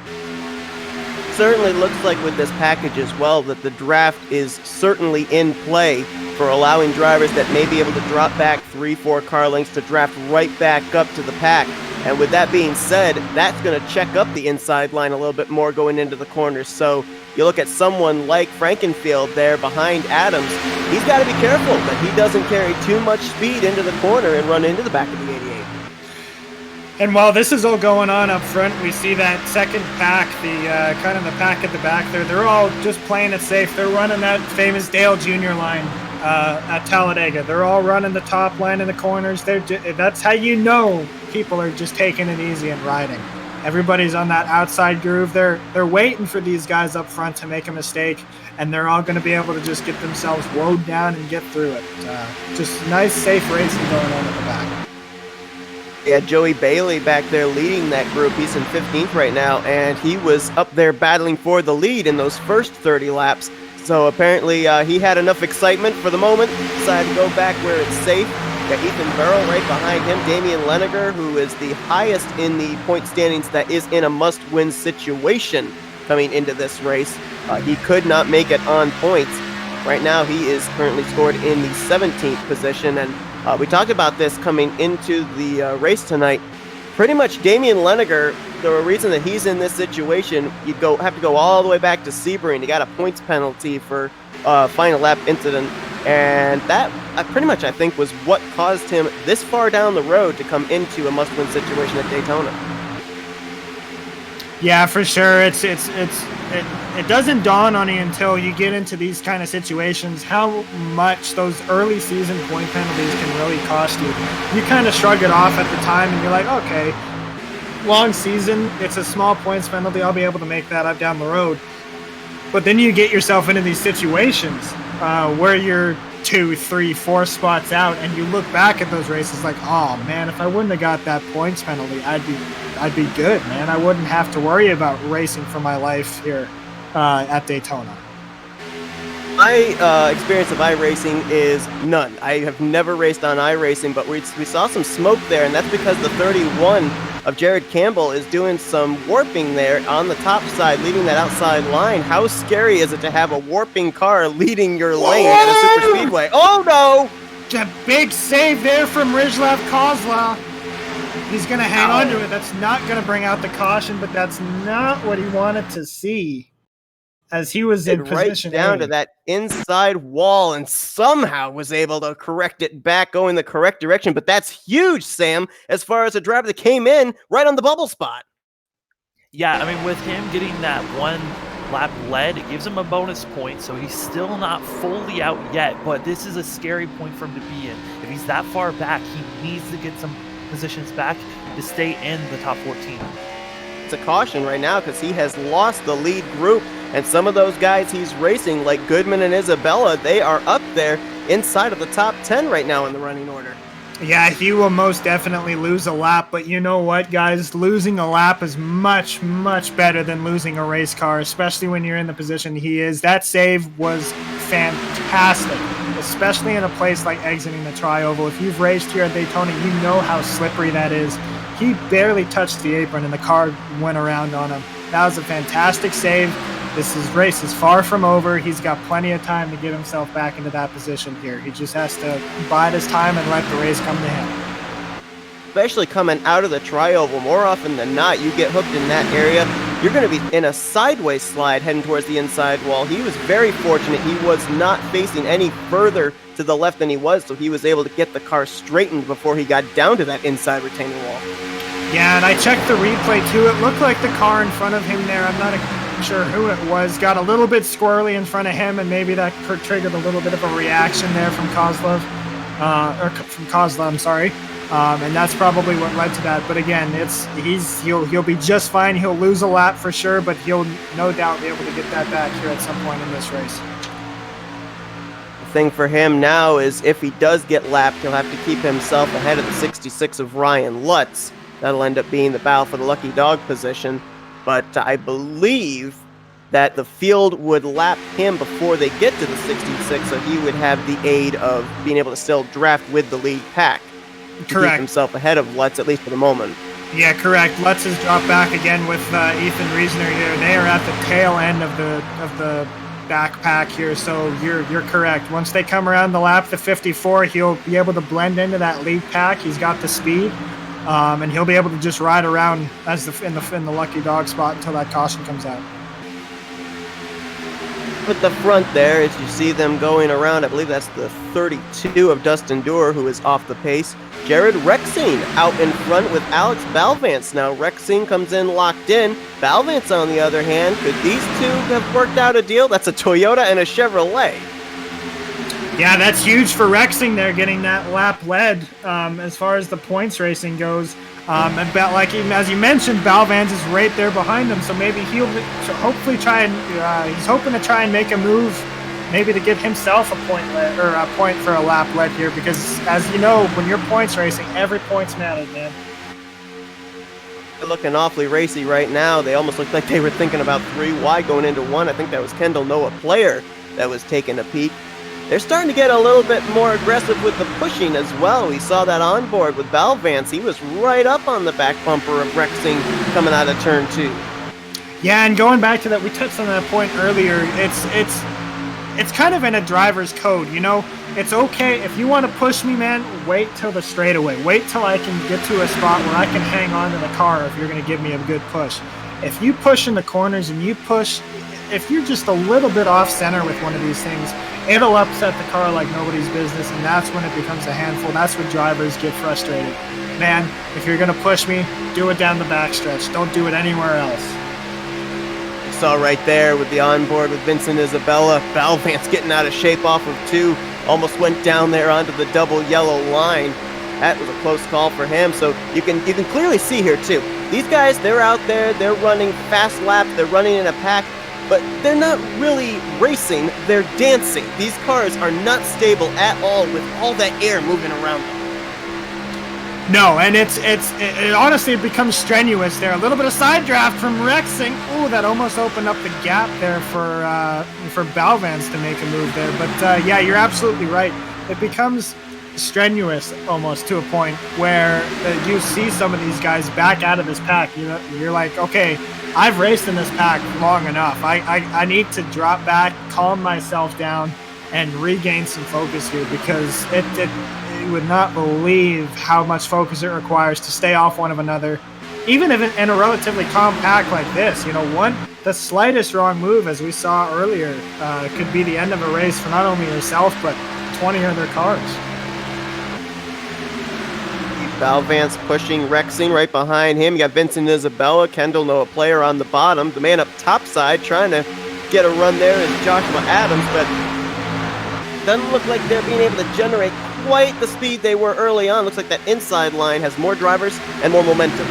Certainly looks like with this package as well that the draft is certainly in play for allowing drivers that may be able to drop back 3-4 car lengths to draft right back up to the pack. And with that being said, that's going to check up the inside line a little bit more going into the corners. So you look at someone like Frankenfield there behind Adams, he's got to be careful that he doesn't carry too much speed into the corner and run into the back of the 88. And while this is all going on up front, we see that second pack, the kind of the pack at the back there, they're all just playing it safe. They're running that famous Dale Jr. line at Talladega. They're all running the top line in the corners. That's how you know people are just taking it easy and riding. Everybody's on that outside groove. They're waiting for these guys up front to make a mistake, and they're all going to be able to just get themselves woed down and get through it. Just nice, safe racing going on at the back. Yeah, Joey Bailey back there leading that group. He's in 15th right now, and he was up there battling for the lead in those first 30 laps. So apparently he had enough excitement for the moment, decided to go back where it's safe. Got Ethan Burrow right behind him. Damian Leniger, who is the highest in the point standings that is in a must-win situation coming into this race. He could not make it on points. Right now he is currently scored in the 17th position, and we talked about this coming into the race tonight. Pretty much Damian Leniger, the reason that he's in this situation, you'd have to go all the way back to Sebring. He got a points penalty for final lap incident, and that pretty much, I think, was what caused him this far down the road to come into a must-win situation at Daytona. Yeah, for sure. It doesn't dawn on you until you get into these kind of situations how much those early season point penalties can really cost you. You kind of shrug it off at the time and you're like, okay, long season, it's a small points penalty. I'll be able to make that up down the road. But then you get yourself into these situations where you're 2, 3, 4 spots out, and you look back at those races like, oh man, if I wouldn't have got that points penalty, I'd be good, man. I wouldn't have to worry about racing for my life here at Daytona. My experience of iRacing is none. I have never raced on iRacing, but we saw some smoke there, and that's because the 31 of Jared Campbell is doing some warping there on the top side, leading that outside line. How scary is it to have a warping car leading your lane at a super speedway? Oh no! A big save there from Rizlav Kozla. He's going to hang on to it. That's not going to bring out the caution, but that's not what he wanted to see. as he was in right position down early. to that inside wall and somehow was able to correct it back, going the correct direction. But that's huge, Sam, as far as a driver that came in right on the bubble spot. Yeah, I mean, with him getting that one lap lead, it gives him a bonus point, so he's still not fully out yet, but this is a scary point for him to be in. If he's that far back, he needs to get some positions back to stay in the top 14. It's a caution right now because he has lost the lead group, and some of those guys he's racing, like Goodman and Isabella, they are up there inside of the top 10 right now in the running order. Yeah, he will most definitely lose a lap, but you know what, guys? Losing a lap is much, much better than losing a race car, especially when you're in the position he is. That save was fantastic, especially in a place like exiting the tri-oval. If you've raced here at Daytona, you know how slippery that is. He barely touched the apron, and the car went around on him. That was a fantastic save. This race is far from over. He's got plenty of time to get himself back into that position here. He just has to bide his time and let the race come to him. Especially coming out of the tri-oval, more often than not, you get hooked in that area. You're going to be in a sideways slide heading towards the inside wall. He was very fortunate. He was not facing any further to the left than he was, so he was able to get the car straightened before he got down to that inside retaining wall. Yeah, and I checked the replay too. It looked like the car in front of him there, I'm not sure who it was, got a little bit squirrely in front of him, and maybe that triggered a little bit of a reaction there from Kozlov, I'm sorry. And that's probably what led to that. But again, he'll be just fine. He'll lose a lap for sure, but he'll no doubt be able to get that back here at some point in this race. The thing for him now is if he does get lapped, he'll have to keep himself ahead of the 66 of Ryan Lutz. That'll end up being the battle for the lucky dog position. But I believe that the field would lap him before they get to the 66, so he would have the aid of being able to still draft with the lead pack. Correct. Keep himself ahead of Lutz, at least for the moment. Yeah, correct. Lutz has dropped back again with Ethan Reasoner here. They are at the tail end of the backpack here, so you're correct. Once they come around the lap, the 54, he'll be able to blend into that lead pack. He's got the speed. And he'll be able to just ride around as in the lucky dog spot until that caution comes out. With the front there, as you see them going around, I believe that's the 32 of Dustin Doer, who is off the pace. Jared Rexine out in front with Alex Balvance. Now Rexine comes in locked in. Balvance, on the other hand, could these two have worked out a deal? That's a Toyota and a Chevrolet. Yeah, that's huge for Rexing there, getting that lap led as far as the points racing goes. And like as you mentioned, Balvans is right there behind him, so maybe he'll hopefully try and he's hoping to try and make a move, maybe to get himself a point led, or a point for a lap led here, because as you know, when you're points racing, every point's matters, man. They're looking awfully racy right now. They almost look like they were thinking about 3 wide going into 1. I think that was Kendall Noah Player that was taking a peek. They're starting to get a little bit more aggressive with the pushing as well. We saw that on board with Balvance. He was right up on the back bumper of Rexing coming out of turn 2. Yeah, and going back to that, we touched on that point earlier. It's kind of in a driver's code, you know? It's okay. If you want to push me, man, wait till the straightaway. Wait till I can get to a spot where I can hang on to the car if you're going to give me a good push. If you push in the corners and you push, if you're just a little bit off center with one of these things, it'll upset the car like nobody's business, and that's when it becomes a handful. That's when drivers get frustrated. Man, if you're going to push me, do it down the backstretch. Don't do it anywhere else. You saw right there with the onboard with Vincent Isabella. Balvance getting out of shape off of 2. Almost went down there onto the double yellow line. That was a close call for him. So you can clearly see here too. These guys, they're out there. They're running fast laps. They're running in a pack. But they're not really racing, they're dancing. These cars are not stable at all with all that air moving around them. No, and it honestly becomes strenuous there. A little bit of side draft from Rexing. Ooh, that almost opened up the gap there for Balvance to make a move there. But yeah, you're absolutely right. It becomes strenuous almost to a point where you see some of these guys back out of this pack. You're like, okay, I've raced in this pack long enough. I need to drop back, calm myself down, and regain some focus here, because you would not believe how much focus it requires to stay off one of another, even if in a relatively calm pack like this. You know, the slightest wrong move, as we saw earlier, could be the end of a race for not only yourself, but 20 other cars. Val Vance pushing Rexing right behind him. You got Vincent Isabella, Kendall Noah Player on the bottom. The man up top side trying to get a run there is Joshua Adams, but doesn't look like they're being able to generate quite the speed they were early on. Looks like that inside line has more drivers and more momentum.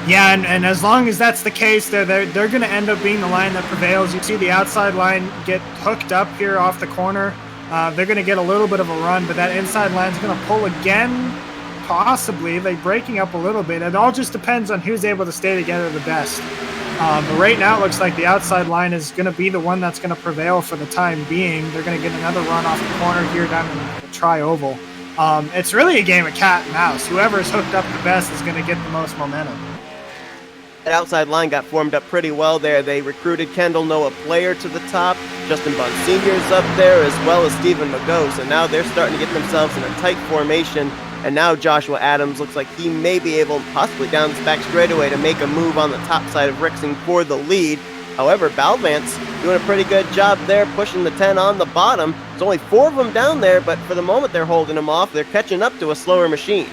Yeah, and as long as that's the case, they're going to end up being the line that prevails. You see the outside line get hooked up here off the corner. They're going to get a little bit of a run, but that inside line's going to pull again, possibly. They're breaking up a little bit. It all just depends on who's able to stay together the best. But right now it looks like the outside line is going to be the one that's going to prevail for the time being. They're going to get another run off the corner here down in the tri-oval. It's really a game of cat and mouse. Whoever's hooked up the best is going to get the most momentum. That outside line got formed up pretty well there. They recruited Kendall Noah Player to the top. Justin Bunn Sr.'s up there, as well as Stephen McGough. So now they're starting to get themselves in a tight formation. And now Joshua Adams looks like he may be able, possibly down this back straightaway, to make a move on the top side of Rexing for the lead. However, Balvance doing a pretty good job there, pushing the 10 on the bottom. There's only 4 of them down there, but for the moment they're holding them off. They're catching up to a slower machine.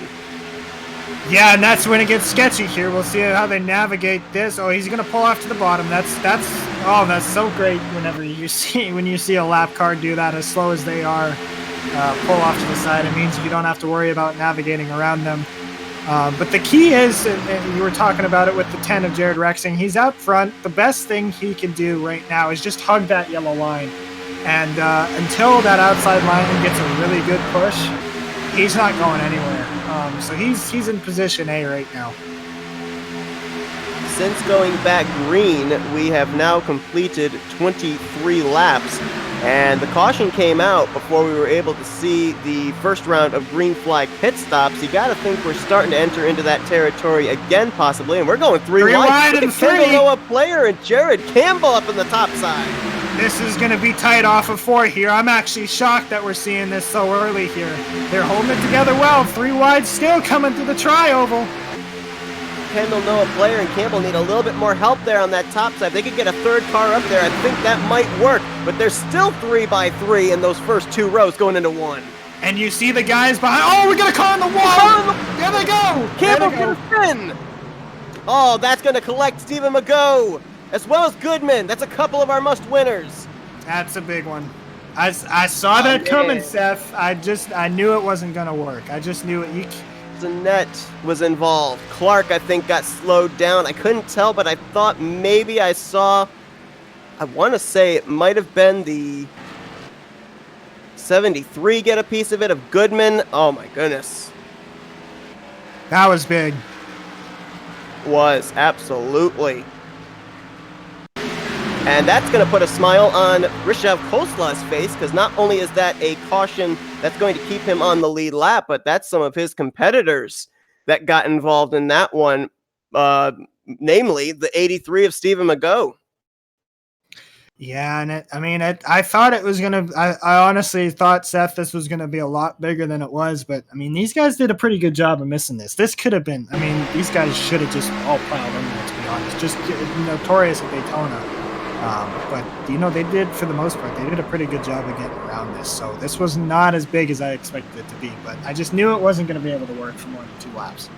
Yeah, and that's when it gets sketchy here. We'll see how they navigate this. Oh, he's going to pull off to the bottom. That's so great when you see a lap car do that as slow as they are. Pull off to the side. It means you don't have to worry about navigating around them. But the key is, and you were talking about it with the 10 of Jared Rexing, he's out front. The best thing he can do right now is just hug that yellow line. And until that outside line gets a really good push, he's not going anywhere. So he's in position A right now. Since going back green, we have now completed 23 laps. And the caution came out before we were able to see the first round of green flag pit stops. You got to think we're starting to enter into that territory again, possibly. And we're going three wide and Kendall Noah Player and Jared Campbell up on the top side. This is going to be tight off of 4 here. I'm actually shocked that we're seeing this so early here. They're holding it together well. 3 wide still coming through the tri-oval. Kendall Noah Player and Campbell need a little bit more help there on that top side. If they could get a third car up there, I think that might work. But there's still 3 by 3 in those first 2 rows going into 1. And you see the guys behind. Oh, we got a car on the wall. There they go. Campbell's going to spin. Oh, that's going to collect Stephen McGough, as well as Goodman. That's a couple of our must-winners. That's a big one. I saw that coming, Seth. I knew it wasn't going to work. I just knew it. Zanette was involved. Clark, I think, got slowed down. I couldn't tell, but I thought maybe I saw, I want to say it might have been the 73 get a piece of it of Goodman. Oh my goodness. That was big. Was, absolutely. And that's going to put a smile on Rishav Kosla's face, because not only is that a caution that's going to keep him on the lead lap, but that's some of his competitors that got involved in that one, namely the 83 of Stephen McGough. Yeah, and I thought it was going to, I honestly thought, Seth, this was going to be a lot bigger than it was, but, I mean, these guys did a pretty good job of missing this. This could have been, these guys should have just all piled in there, to be honest. Just notorious at Daytona. But, they did, for the most part, they did a pretty good job of getting around this. So this was not as big as I expected it to be. But I just knew it wasn't going to be able to work for more than 2 laps.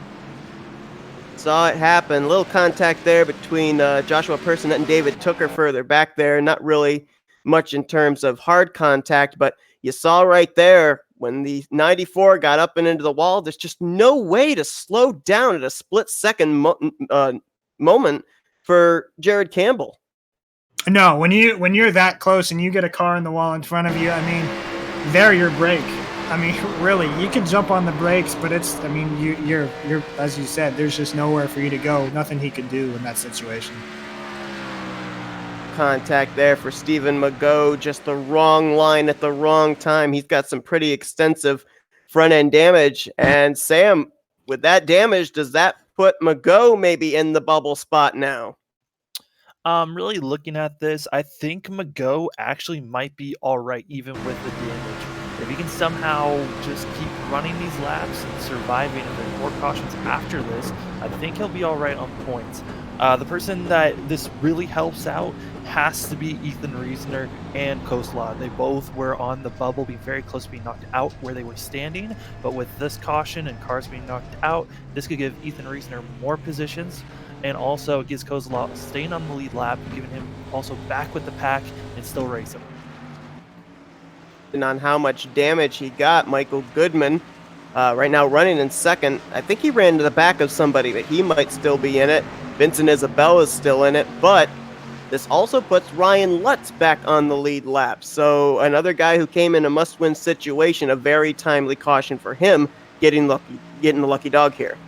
Saw it happen. A little contact there between Joshua Personette and David Tooker further back there. Not really much in terms of hard contact, but you saw right there when the 94 got up and into the wall, there's just no way to slow down at a split-second moment for Jared Campbell. No, when you're that close and you get a car in the wall in front of you, they're your brake. Really, you can jump on the brakes, but it's, you're as you said, there's just nowhere for you to go. Nothing he can do in that situation. Contact there for Stephen McGough, just the wrong line at the wrong time. He's got some pretty extensive front end damage. And Sam, with that damage, does that put McGough maybe in the bubble spot now? Really looking at this, I think McGough actually might be all right, even with the damage. If he can somehow just keep running these laps and surviving and then more cautions after this, I think he'll be all right on points. The person that this really helps out has to be Ethan Reisner and Kostla. They both were on the bubble, being very close to being knocked out where they were standing. But with this caution and cars being knocked out, this could give Ethan Reisner more positions. And also it gives Kostla staying on the lead lap, giving him also back with the pack and still racing. And on how much damage he got, Michael Goodman, right now running in second. I think he ran to the back of somebody, but he might still be in it. Vincent Isabella is still in it, but this also puts Ryan Lutz back on the lead lap. So another guy who came in a must-win situation, a very timely caution for him, getting the lucky dog here.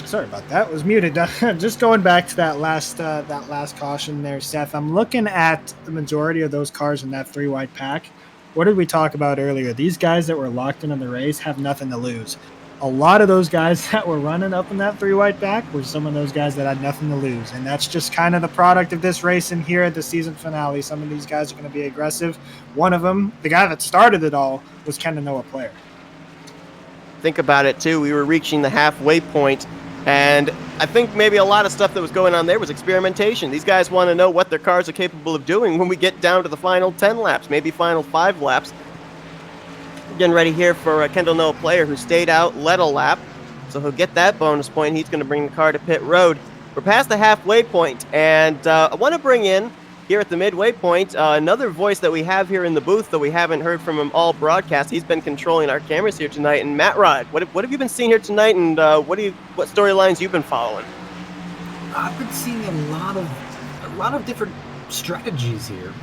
Sorry about that. Was muted. Just going back to that last caution there, Seth. I'm looking at the majority of those cars in that 3-wide pack. What did we talk about earlier? These guys that were locked into the race have nothing to lose. A lot of those guys that were running up in that 3-wide pack were some of those guys that had nothing to lose. And that's just kind of the product of this race in here at the season finale. Some of these guys are going to be aggressive. One of them, the guy that started it all, was Ken Noah player. Think about it, too. We were reaching the halfway point. And I think maybe a lot of stuff that was going on there was experimentation. These guys want to know what their cars are capable of doing when we get down to the final 10 laps, maybe final 5 laps. Getting ready here for Kendall Noah player who stayed out, led a lap. So he'll get that bonus point. He's going to bring the car to pit road. We're past the halfway point, and I want to bring in, here at the midway point, another voice that we have here in the booth that we haven't heard from him all broadcast. He's been controlling our cameras here tonight. And Matt Rod, what have you been seeing here tonight, and what storylines you've been following? I've been seeing a lot of different strategies here.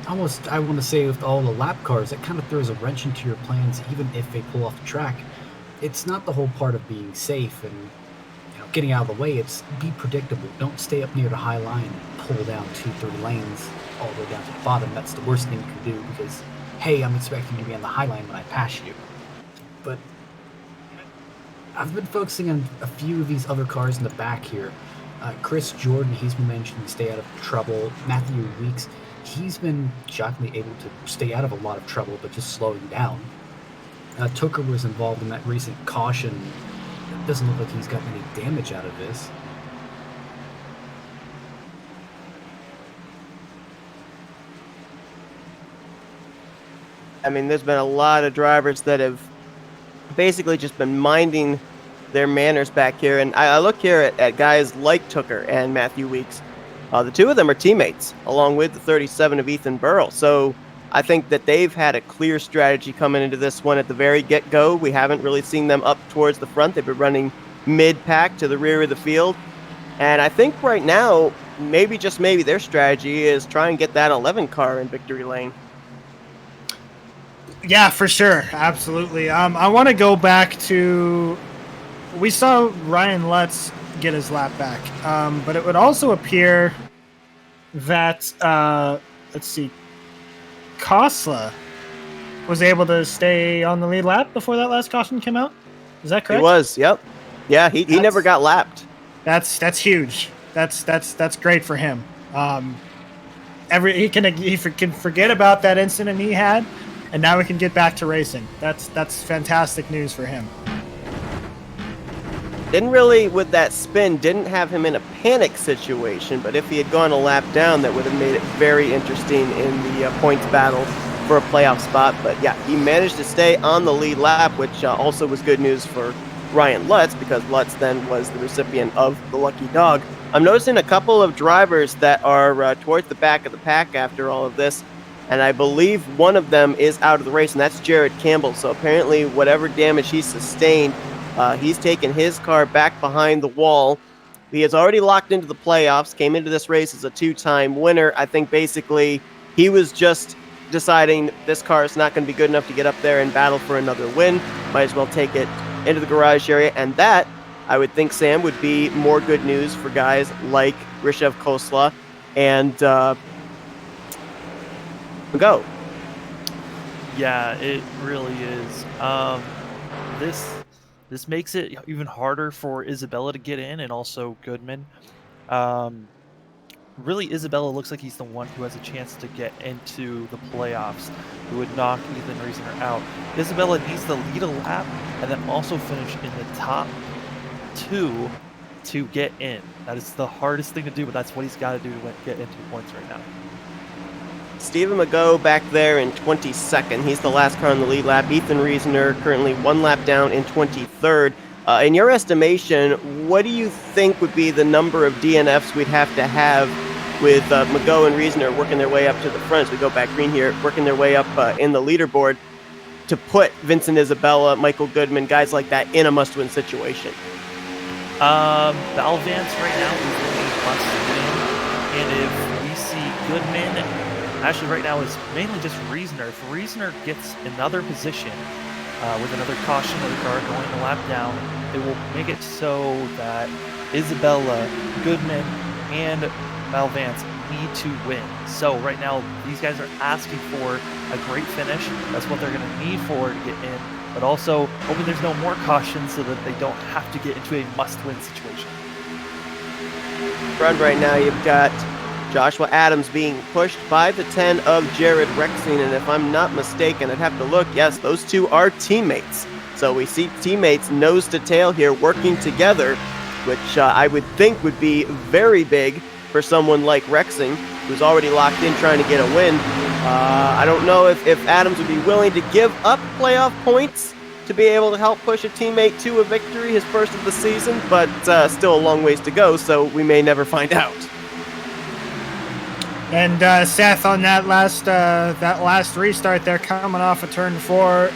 Almost, I want to say, with all the lap cars, it kind of throws a wrench into your plans, even if they pull off the track. It's not the whole part of being safe and getting out of the way. It's be predictable. Don't stay up near the high line and pull down 2-3 lanes all the way down to the bottom. That's the worst thing you can do because, hey, I'm expecting you to be on the high line when I pass you. But I've been focusing on a few of these other cars in the back here. Chris Jordan, he's been mentioned to stay out of trouble. Matthew Weeks, he's been shockingly able to stay out of a lot of trouble, but just slowing down. Tucker was involved in that recent caution. It doesn't look like he's gotten any damage out of this. I mean, there's been a lot of drivers that have basically just been minding their manners back here. And I look here at guys like Tucker and Matthew Weeks. The two of them are teammates, along with the 37 of Ethan Burrell. So I think that they've had a clear strategy coming into this one at the very get-go. We haven't really seen them up towards the front. They've been running mid-pack to the rear of the field. And I think right now, maybe, just maybe, their strategy is try and get that 11 car in victory lane. Yeah, for sure. Absolutely. I want to go back to... We saw Ryan Lutz get his lap back. But it would also appear that... let's see... Kostla was able to stay on the lead lap before that last caution came out. Is that correct? He was, yep. Yeah, he never got lapped. That's huge. That's great for him. He can forget about that incident he had, and now we can get back to racing. That's fantastic news for him. Didn't really, with that spin, didn't have him in a panic situation, but if he had gone a lap down, that would have made it very interesting in the points battle for a playoff spot. But yeah, he managed to stay on the lead lap, which also was good news for Ryan Lutz, because Lutz then was the recipient of the lucky dog. I'm noticing a couple of drivers that are towards the back of the pack after all of this, and I believe one of them is out of the race, and that's Jared Campbell. So apparently whatever damage he sustained, he's taken his car back behind the wall. He has already locked into the playoffs, came into this race as a 2-time winner. I think basically he was just deciding this car is not going to be good enough to get up there and battle for another win. Might as well take it into the garage area. And that, I would think, Sam, would be more good news for guys like Rishev Kostla and go. Yeah, it really is. This makes it even harder for Isabella to get in, and also Goodman. really Isabella looks like he's the one who has a chance to get into the playoffs, who would knock Ethan Reasoner out. Isabella needs to lead a lap and then also finish in the top 2 to get in. That is the hardest thing to do, but that's what he's got to do to get into the points right now. Stephen McGough back there in 22nd. He's the last car on the lead lap. Ethan Reasoner currently 1 lap down in 23rd. In your estimation, what do you think would be the number of DNFs we'd have to have with McGough and Reasoner working their way up to the front as we go back green here, working their way up in the leaderboard to put Vincent Isabella, Michael Goodman, guys like that in a must-win situation? Val Vance right now is really must win, and if we see Goodman, actually right now is mainly just Reasoner. If Reasoner gets another position with another caution, another car going a lap down, it will make it so that Isabella, Goodman, and Val Vance need to win. So right now, these guys are asking for a great finish. That's what they're going to need for to get in, but also hoping there's no more cautions so that they don't have to get into a must-win situation. Front right now, you've got Joshua Adams being pushed by the 10 of Jared Rexing, and if I'm not mistaken, I'd have to look. Yes, those two are teammates. So we see teammates nose to tail here working together, which I would think would be very big for someone like Rexing, who's already locked in trying to get a win. I don't know if Adams would be willing to give up playoff points to be able to help push a teammate to a victory, his first of the season, but still a long ways to go, so we may never find out. And Seth, on that last restart there, coming off of turn 4,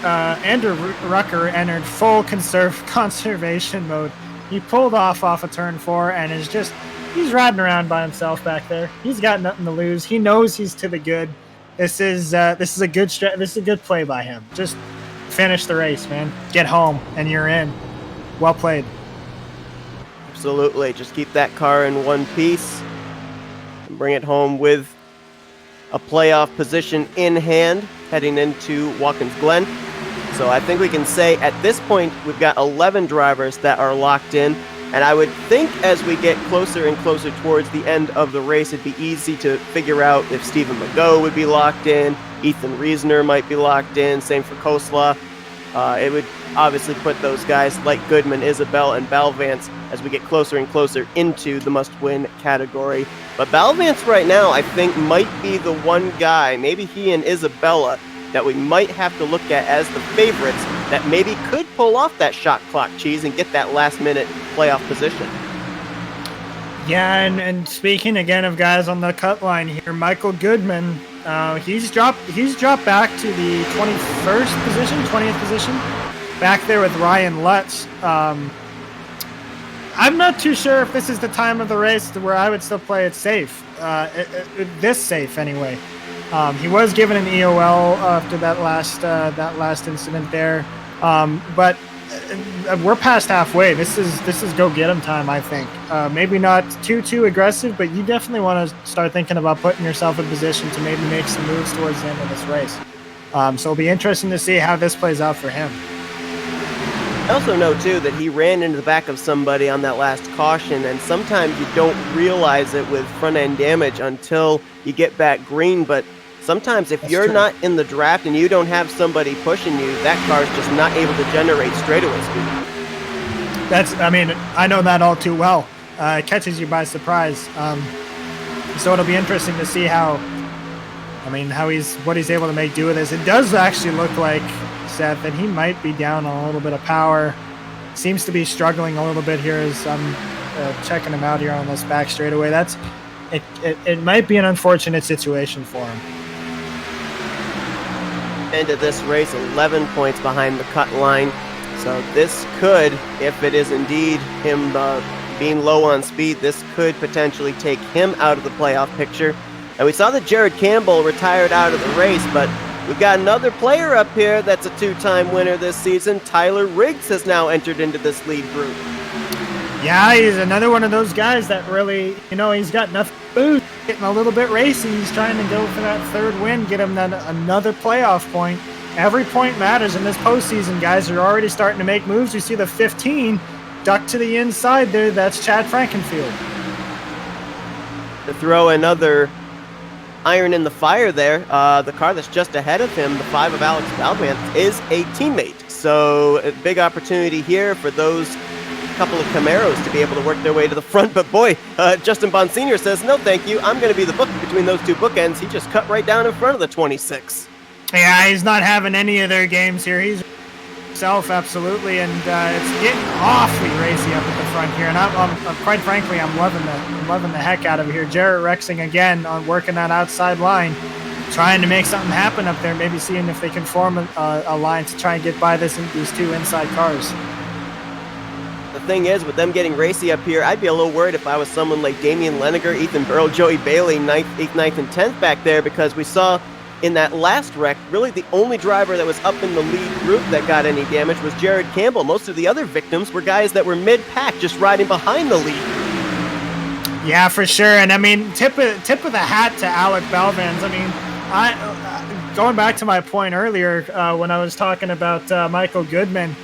Andrew Rucker entered full conservation mode. He pulled off of turn 4 and he's riding around by himself back there. He's got nothing to lose. He knows he's to the good. This is a good play by him. Just finish the race, man. Get home and you're in. Well played. Absolutely. Just keep that car in one piece. Bring it home with a playoff position in hand heading into Watkins Glen. So I think we can say at this point we've got 11 drivers that are locked in, and I would think as we get closer and closer towards the end of the race, it'd be easy to figure out if Stephen McGough would be locked in, Ethan Reasoner might be locked in, same for Kosla. It would obviously put those guys like Goodman, Isabel, and Balvance as we get closer and closer into the must-win category. But Balvance right now, I think, might be the one guy, maybe he and Isabella, that we might have to look at as the favorites that maybe could pull off that shot clock cheese and get that last-minute playoff position. Yeah, and speaking again of guys on the cut line here, Michael Goodman, he's dropped back to the 20th position, back there with Ryan Lutz. I'm not too sure if this is the time of the race where I would still play it safe, this safe anyway. He was given an EOL after that last incident there, but we're past halfway. This is go get him time, I think. Maybe not too aggressive, but you definitely want to start thinking about putting yourself in position to maybe make some moves towards the end of this race. So it'll be interesting to see how this plays out for him. I also know, too, that he ran into the back of somebody on that last caution, and sometimes you don't realize it with front-end damage until you get back green, but sometimes if you're not in the draft and you don't have somebody pushing you, that car's just not able to generate straightaway speed. I know that all too well. It catches you by surprise. So it'll be interesting to see what he's able to make do with this. It does actually look like, Seth, that he might be down on a little bit of power. Seems to be struggling a little bit here as I'm checking him out here on this back straightaway. It might be an unfortunate situation for him. End of this race, 11 points behind the cut line. So this could, if it is indeed him being low on speed, this could potentially take him out of the playoff picture. And we saw that Jared Campbell retired out of the race, but we've got another player up here that's a two-time winner this season. Tyler Riggs has now entered into this lead group. Yeah, he's another one of those guys that really, he's got enough boost, getting a little bit racy. He's trying to go for that third win, get him another playoff point. Every point matters in this postseason, guys. They're already starting to make moves. We see the 15 duck to the inside there. That's Chad Frankenfield. To throw another iron in the fire there, the car that's just ahead of him, the 5 of Alex Valvance, is a teammate. So a big opportunity here for those couple of Camaros to be able to work their way to the front. But boy, Justin Bond Sr. says, no thank you, I'm going to be the book between those two bookends. He just cut right down in front of the 26. Yeah, he's not having any of their games here. He's himself, absolutely, and it's getting awfully racy up at the front here. And I'm quite frankly, I'm loving the heck out of it here. Jarrett Rexing again on working that outside line, trying to make something happen up there. Maybe seeing if they can form a line to try and get by these two inside cars. The thing is, with them getting racy up here, I'd be a little worried if I was someone like Damian Leninger, Ethan Burrow, Joey Bailey, 8th, 9th, and 10th back there, because we saw in that last wreck, really the only driver that was up in the lead group that got any damage was Jared Campbell. Most of the other victims were guys that were mid-pack, just riding behind the lead. Yeah, for sure. And I mean, tip of the hat to Alec Balvans. I mean, going back to my point earlier when I was talking about Michael Goodman,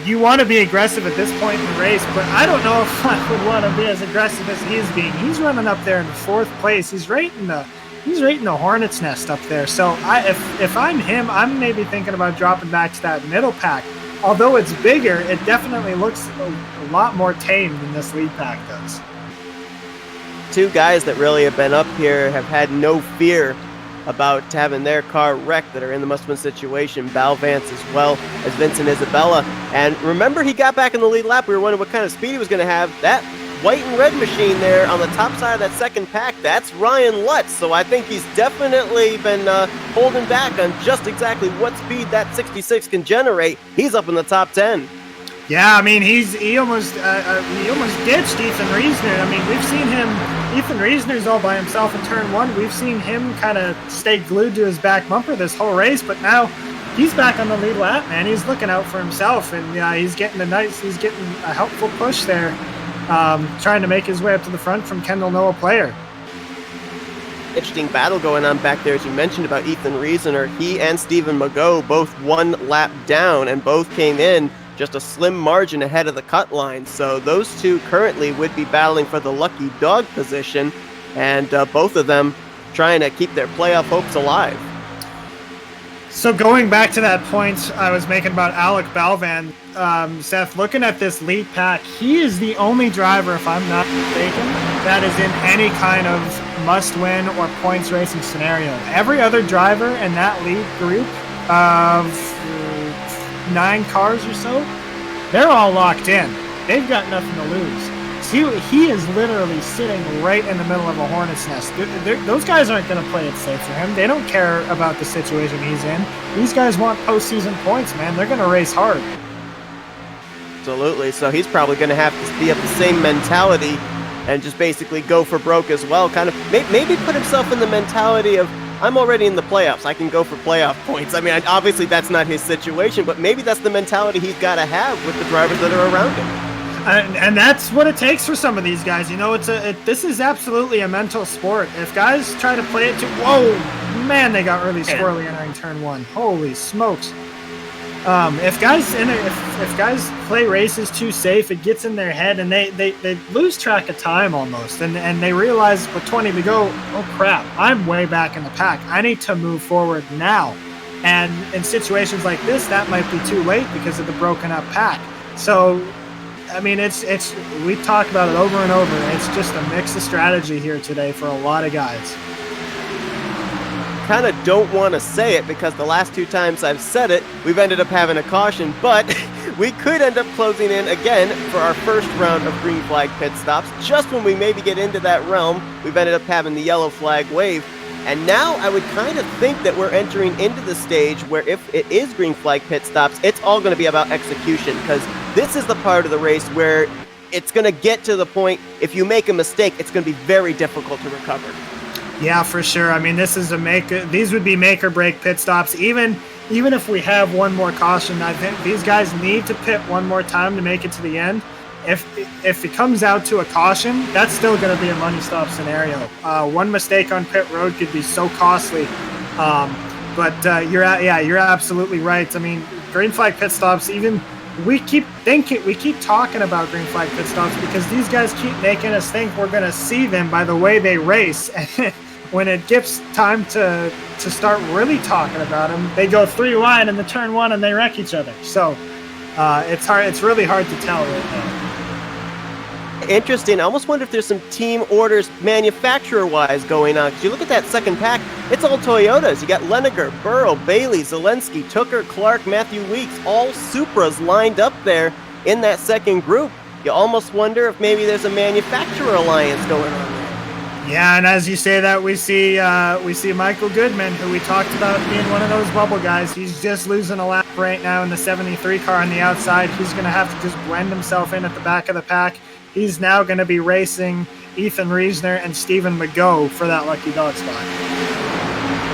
you want to be aggressive at this point in the race, but I don't know if I would want to be as aggressive as he is being. He's running up there in 4th place. He's right in the hornet's nest up there. So if I'm him, I'm maybe thinking about dropping back to that middle pack. Although it's bigger, it definitely looks a lot more tame than this lead pack does. Two guys that really have been up here have had no fear about having their car wrecked that are in the must-win situation. Balvance as well as Vincent Isabella. And remember, he got back in the lead lap. We were wondering what kind of speed he was going to have. That white and red machine there on the top side of that second pack, that's Ryan Lutz. So I think he's definitely been holding back on just exactly what speed that 66 can generate. He's up in the top 10. Yeah, I mean, he almost ditched Ethan Reisner. I mean, we've seen him. Ethan Reisner's all by himself in turn 1. We've seen him kind of stay glued to his back bumper this whole race, but now he's back on the lead lap, man. He's looking out for himself, and he's getting a helpful push there, trying to make his way up to the front from Kendall Noah Player. Interesting battle going on back there, as you mentioned about Ethan Reisner. He and Stephen Magot both 1 lap down, and both came in just a slim margin ahead of the cut line. So those two currently would be battling for the lucky dog position, and both of them trying to keep their playoff hopes alive. So going back to that point I was making about Alec Balvan, Seth, looking at this lead pack, he is the only driver, if I'm not mistaken, that is in any kind of must-win or points racing scenario. Every other driver in that lead group of 9 cars or so, they're all locked in. They've got nothing to lose. So he is literally sitting right in the middle of a hornet's nest. Those guys aren't going to play it safe for him. They don't care about the situation he's in. These guys want postseason points, man. They're going to race hard. Absolutely. So he's probably going to have to be of the same mentality and just basically go for broke as well. Kind of maybe put himself in the mentality of, I'm already in the playoffs. I can go for playoff points. I mean, obviously that's not his situation, but maybe that's the mentality he's got to have with the drivers that are around him. And that's what it takes for some of these guys. You know, this is absolutely a mental sport. If guys try to play it too, whoa, man, they got really squirrely entering turn 1. Holy smokes! If guys play races too safe, it gets in their head, and they lose track of time almost, and they realize with 20 to go, oh crap, I'm way back in the pack. I need to move forward now. And in situations like this, that might be too late because of the broken up pack. So, I mean, it's we talk about it over and over. It's just a mix of strategy here today for a lot of guys. Kind of don't want to say it because the last 2 times I've said it, we've ended up having a caution, but we could end up closing in again for our first round of green flag pit stops. Just when we maybe get into that realm, we've ended up having the yellow flag wave. And now I would kind of think that we're entering into the stage where if it is green flag pit stops, it's all going to be about execution, because this is the part of the race where it's going to get to the point, if you make a mistake, it's going to be very difficult to recover. Yeah, for sure. I mean, these would be make or break pit stops. Even if we have one more caution, I think these guys need to pit one more time to make it to the end. If it comes out to a caution, that's still going to be a money stop scenario. One mistake on pit road could be so costly. But you're absolutely right. I mean, green flag pit stops, even we keep talking about green flag pit stops because these guys keep making us think we're going to see them by the way they race. And when it gets time to start really talking about them, they go 3 wide in the turn 1 and they wreck each other. So it's hard. It's really hard to tell right now. Interesting. I almost wonder if there's some team orders manufacturer-wise going on. Because you look at that second pack, it's all Toyotas. You got Leniger, Burrow, Bailey, Zelensky, Tooker, Clark, Matthew Weeks, all Supras lined up there in that second group. You almost wonder if maybe there's a manufacturer alliance going on there. Yeah, and as you say that, we see Michael Goodman, who we talked about being one of those bubble guys. He's just losing a lap right now in the 73 car on the outside. He's going to have to just blend himself in at the back of the pack. He's now going to be racing Ethan Reisner and Stephen McGough for that lucky dog spot.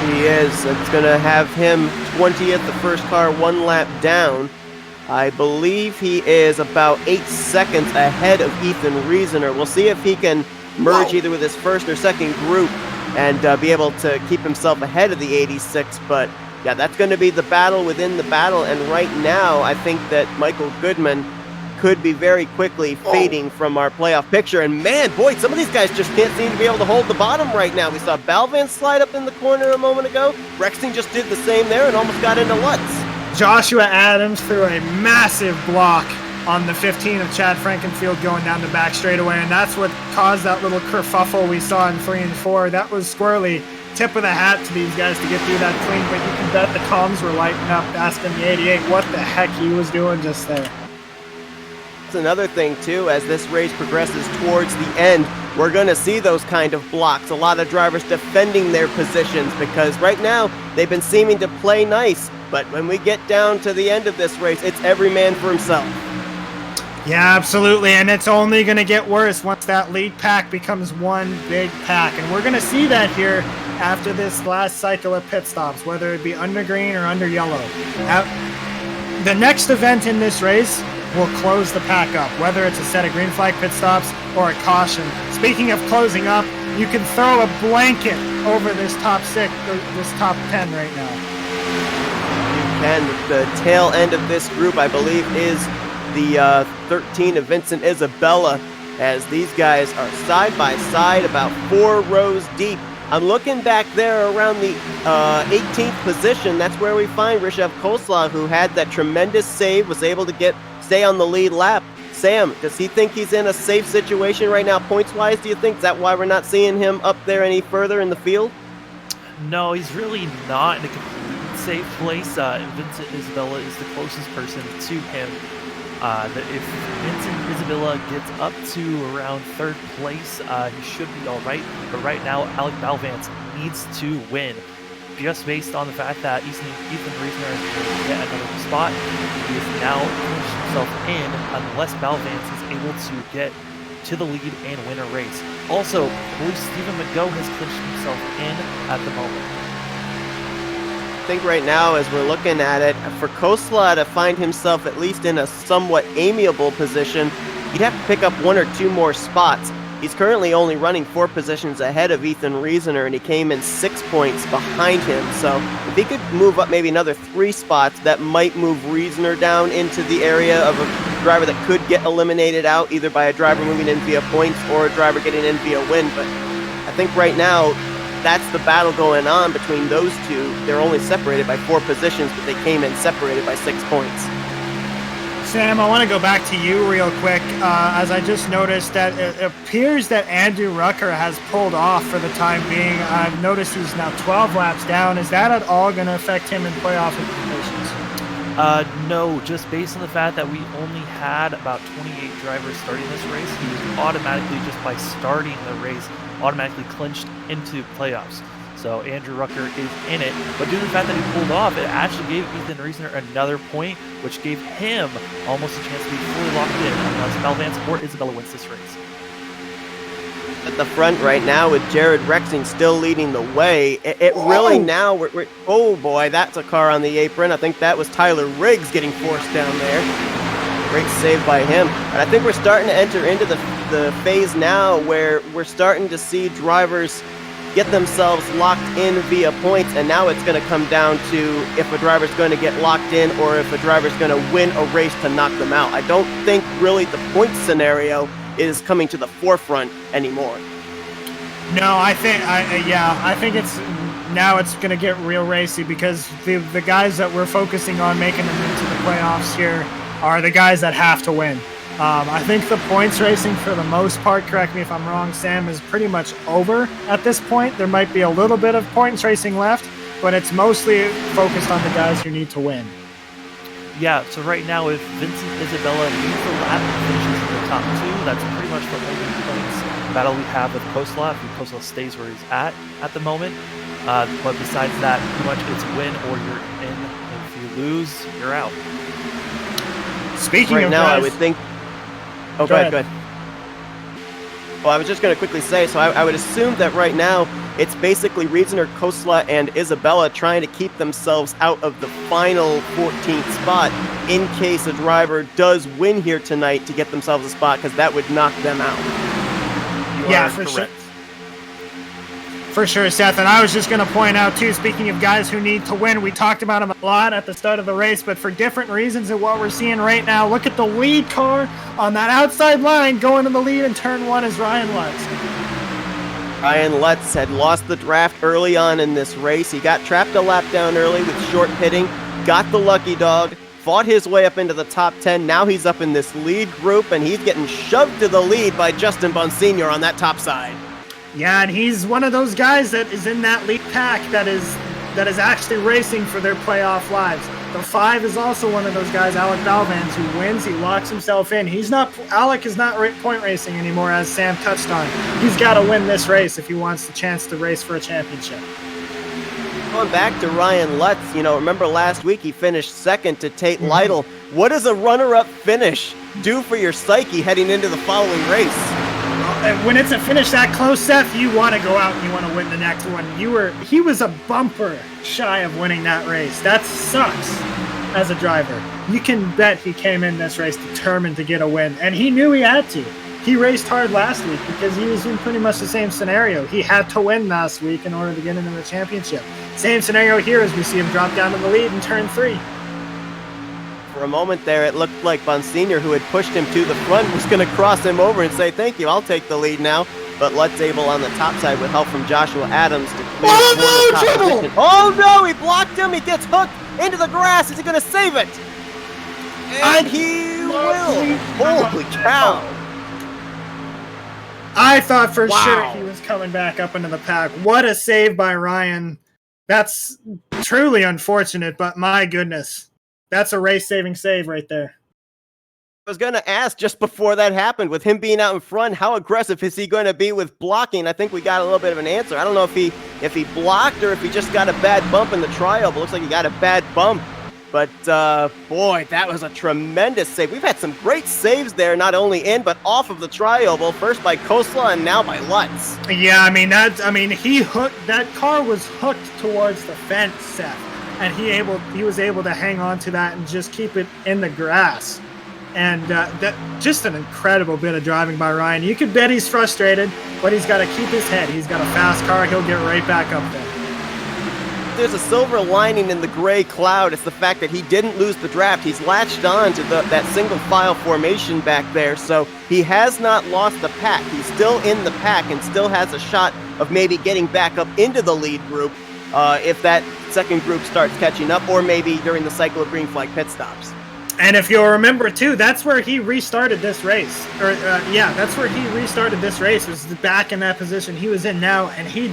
He is. It's going to have him 20th, the first car, 1 lap down. I believe he is about 8 seconds ahead of Ethan Reisner. We'll see if he can merge either with his first or second group and be able to keep himself ahead of the 86. But yeah, that's going to be the battle within the battle. And right now, I think that Michael Goodman could be very quickly fading from our playoff picture. And man, boy, some of these guys just can't seem to be able to hold the bottom right now. We saw Balvan slide up in the corner a moment ago. Rexing just did the same there and almost got into Lutz. Joshua Adams threw a massive block on the 15 of Chad Frankenfield going down the back straightaway, and that's what caused that little kerfuffle we saw in 3 and 4. That was squarely tip of the hat to these guys to get through that clean, but you can bet the comms were lighting up asking the 88 what the heck he was doing just there. Another thing too, as this race progresses towards the end, we're going to see those kind of blocks. A lot of drivers defending their positions because right now they've been seeming to play nice, but when we get down to the end of this race, it's every man for himself. Yeah, absolutely, and it's only going to get worse once that lead pack becomes one big pack, and we're going to see that here after this last cycle of pit stops, whether it be under green or under yellow. The next event in this race will close the pack up, whether it's a set of green flag pit stops or a caution. Speaking of closing up, you can throw a blanket over this top 6 or this top 10 right now. And the tail end of this group, I believe, is the 13 of Vincent Isabella, as these guys are side by side about 4 rows deep. I'm looking back there around the 18th position. That's where we find Rishav Koslav, who had that tremendous save, was able to stay on the lead lap. Sam, does he think he's in a safe situation right now, points-wise, do you think? Is that why we're not seeing him up there any further in the field? No, he's really not in a complete safe place. Vincent Isabella is the closest person to him. If Vincent Isabella gets up to around 3rd place, he should be all right. But right now, Alec Balvance needs to win. Just based on the fact that Ethan Reisner is going to get another spot, he is now pushed himself in unless Balvance is able to get to the lead and win a race. Also, I believe Stephen McGough has clinched himself in at the moment. I think right now, as we're looking at it, for Kosla to find himself at least in a somewhat amiable position, he'd have to pick up 1 or 2 more spots. He's currently only running 4 positions ahead of Ethan Reisner, and he came in 6 points behind him. So if he could move up maybe another 3 spots, that might move Reisner down into the area of a driver that could get eliminated out, either by a driver moving in via points or a driver getting in via win. But I think right now, that's the battle going on between those two. They're only separated by 4 positions, but they came in separated by 6 points. Sam, I want to go back to you real quick, as I just noticed that it appears that Andrew Rucker has pulled off for the time being. I've noticed he's now 12 laps down. Is that at all going to affect him in playoff implications? No, just based on the fact that we only had about 28 drivers starting this race, he was automatically, just by starting the race, automatically clinched into playoffs. So Andrew Rucker is in it, but due to the fact that he pulled off, it actually gave Ethan Reisner another point, which gave him almost a chance to be fully locked in unless Balvance or Isabella wins this race. At the front right now with Jared Rexing still leading the way, it really now, we're oh boy, that's a car on the apron. I think that was Tyler Riggs getting forced down there. Great save by him. But I think we're starting to enter into the phase now where we're starting to see drivers get themselves locked in via points, and now it's going to come down to if a driver's going to get locked in or if a driver's going to win a race to knock them out. I don't think really the point scenario is coming to the forefront anymore. No, I think it's now it's going to get real racy because the guys that we're focusing on making them into the playoffs here are the guys that have to win. I think the points racing, for the most part, correct me if I'm wrong, Sam, is pretty much over at this point. There might be a little bit of points racing left, but it's mostly focused on the guys who need to win. Yeah, so right now, if Vincent Isabella leads the lap and finishes in the top 2, that's pretty much the only points battle we have with Kosla. If Kosla stays where he's at the moment. But besides that, pretty much it's win or you're in. If you lose, you're out. Speaking right of now, guys, I would think. Oh, go ahead. Well, I was just going to quickly say, so I would assume that right now it's basically Riesener, Kosla, and Isabella trying to keep themselves out of the final 14th spot in case a driver does win here tonight to get themselves a spot, because that would knock them out. Yeah, for sure. For sure, Seth. And I was just going to point out, too, speaking of guys who need to win, we talked about them a lot at the start of the race, but for different reasons than what we're seeing right now. Look at the lead car on that outside line going to the lead in turn 1 is Ryan Lutz. Ryan Lutz had lost the draft early on in this race. He got trapped a lap down early with short pitting, got the lucky dog, fought his way up into the top 10. Now he's up in this lead group, and he's getting shoved to the lead by Justin Bonsignor on that top side. Yeah, and he's one of those guys that is in that lead pack that is actually racing for their playoff lives. The 5 is also one of those guys, Alec Balvans, who wins. He locks himself in. Alec is not point racing anymore, as Sam touched on. He's got to win this race if he wants the chance to race for a championship. Going back to Ryan Lutz, remember last week he finished second to Tate Lytle. What does a runner-up finish do for your psyche heading into the following race? When it's a finish that close, Seth, you want to go out and you want to win the next one. He was a bumper shy of winning that race. That sucks as a driver. You can bet he came in this race determined to get a win, and he knew he had to. He raced hard last week because he was in pretty much the same scenario. He had to win last week in order to get into the championship. Same scenario here as we see him drop down to the lead in turn 3. For a moment there, it looked like Bonsignor, who had pushed him to the front, was going to cross him over and say, "Thank you, I'll take the lead now." But Lutz able on the top side with help from Joshua Adams to clear the top position. Oh no, he blocked him. He gets hooked into the grass. Is he going to save it? And he will. Holy cow. I thought for sure he was coming back up into the pack. What a save by Ryan. That's truly unfortunate, but my goodness. That's a race-saving save right there. I was going to ask just before that happened, with him being out in front, how aggressive is he going to be with blocking? I think we got a little bit of an answer. I don't know if he blocked or if he just got a bad bump in the trial, but looks like he got a bad bump. But, boy, that was a tremendous save. We've had some great saves there, not only in, but off of the tri-oval, first by Kosla and now by Lutz. Yeah, that car was hooked towards the fence, Seth. And he was able to hang on to that and just keep it in the grass. And that just an incredible bit of driving by Ryan. You could bet he's frustrated, but he's got to keep his head. He's got a fast car. He'll get right back up there. There's a silver lining in the gray cloud. It's the fact that he didn't lose the draft. He's latched on to that single file formation back there, so he has not lost the pack. He's still in the pack and still has a shot of maybe getting back up into the lead group if that second group starts catching up, or maybe during the cycle of green flag pit stops. And if you'll remember, too, that's where he restarted this race. That's where he restarted this race, was back in that position he was in now, and he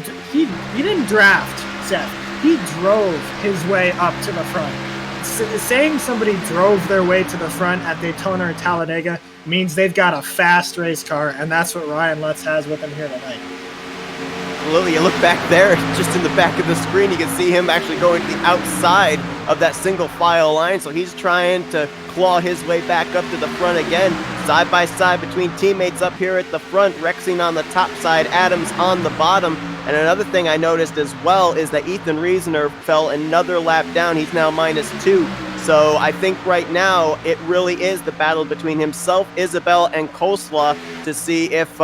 didn't draft, Seth. He drove his way up to the front. Saying somebody drove their way to the front at Daytona or Talladega means they've got a fast race car, and that's what Ryan Lutz has with him here tonight. Absolutely. You look back there, just in the back of the screen, you can see him actually going to the outside of that single file line. So he's trying to claw his way back up to the front again, side by side between teammates up here at the front, Rexing on the top side, Adams on the bottom. And another thing I noticed as well is that Ethan Riesener fell another lap down. He's now -2. So I think right now it really is the battle between himself, Isabel, and Kosla to see if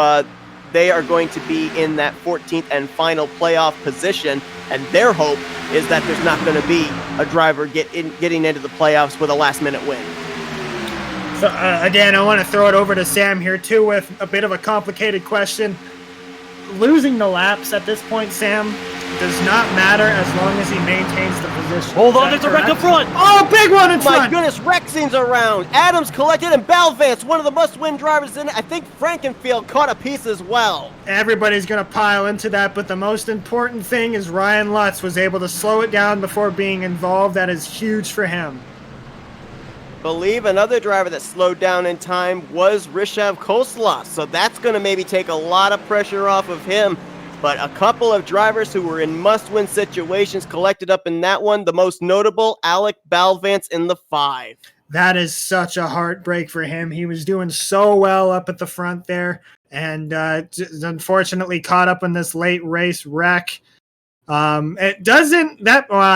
they are going to be in that 14th and final playoff position, and their hope is that there's not going to be a driver getting into the playoffs with a last-minute win. So, again, I want to throw it over to Sam here, too, with a bit of a complicated question. Losing the laps at this point, Sam, does not matter as long as he maintains the position. Hold on, there's a wreck up front. Oh, big one in front. My goodness, Rexing's around. Adams collected, and Balvance, one of the must-win drivers in it. I think Frankenfield caught a piece as well. Everybody's going to pile into that, but the most important thing is Ryan Lutz was able to slow it down before being involved. That is huge for him. Believe another driver that slowed down in time was Rishav Kosla, so that's going to maybe take a lot of pressure off of him. But a couple of drivers who were in must-win situations collected up in that one. The most notable, Alec Balvance in the 5. That is such a heartbreak for him. He was doing so well up at the front there, and unfortunately caught up in this late race wreck. It doesn't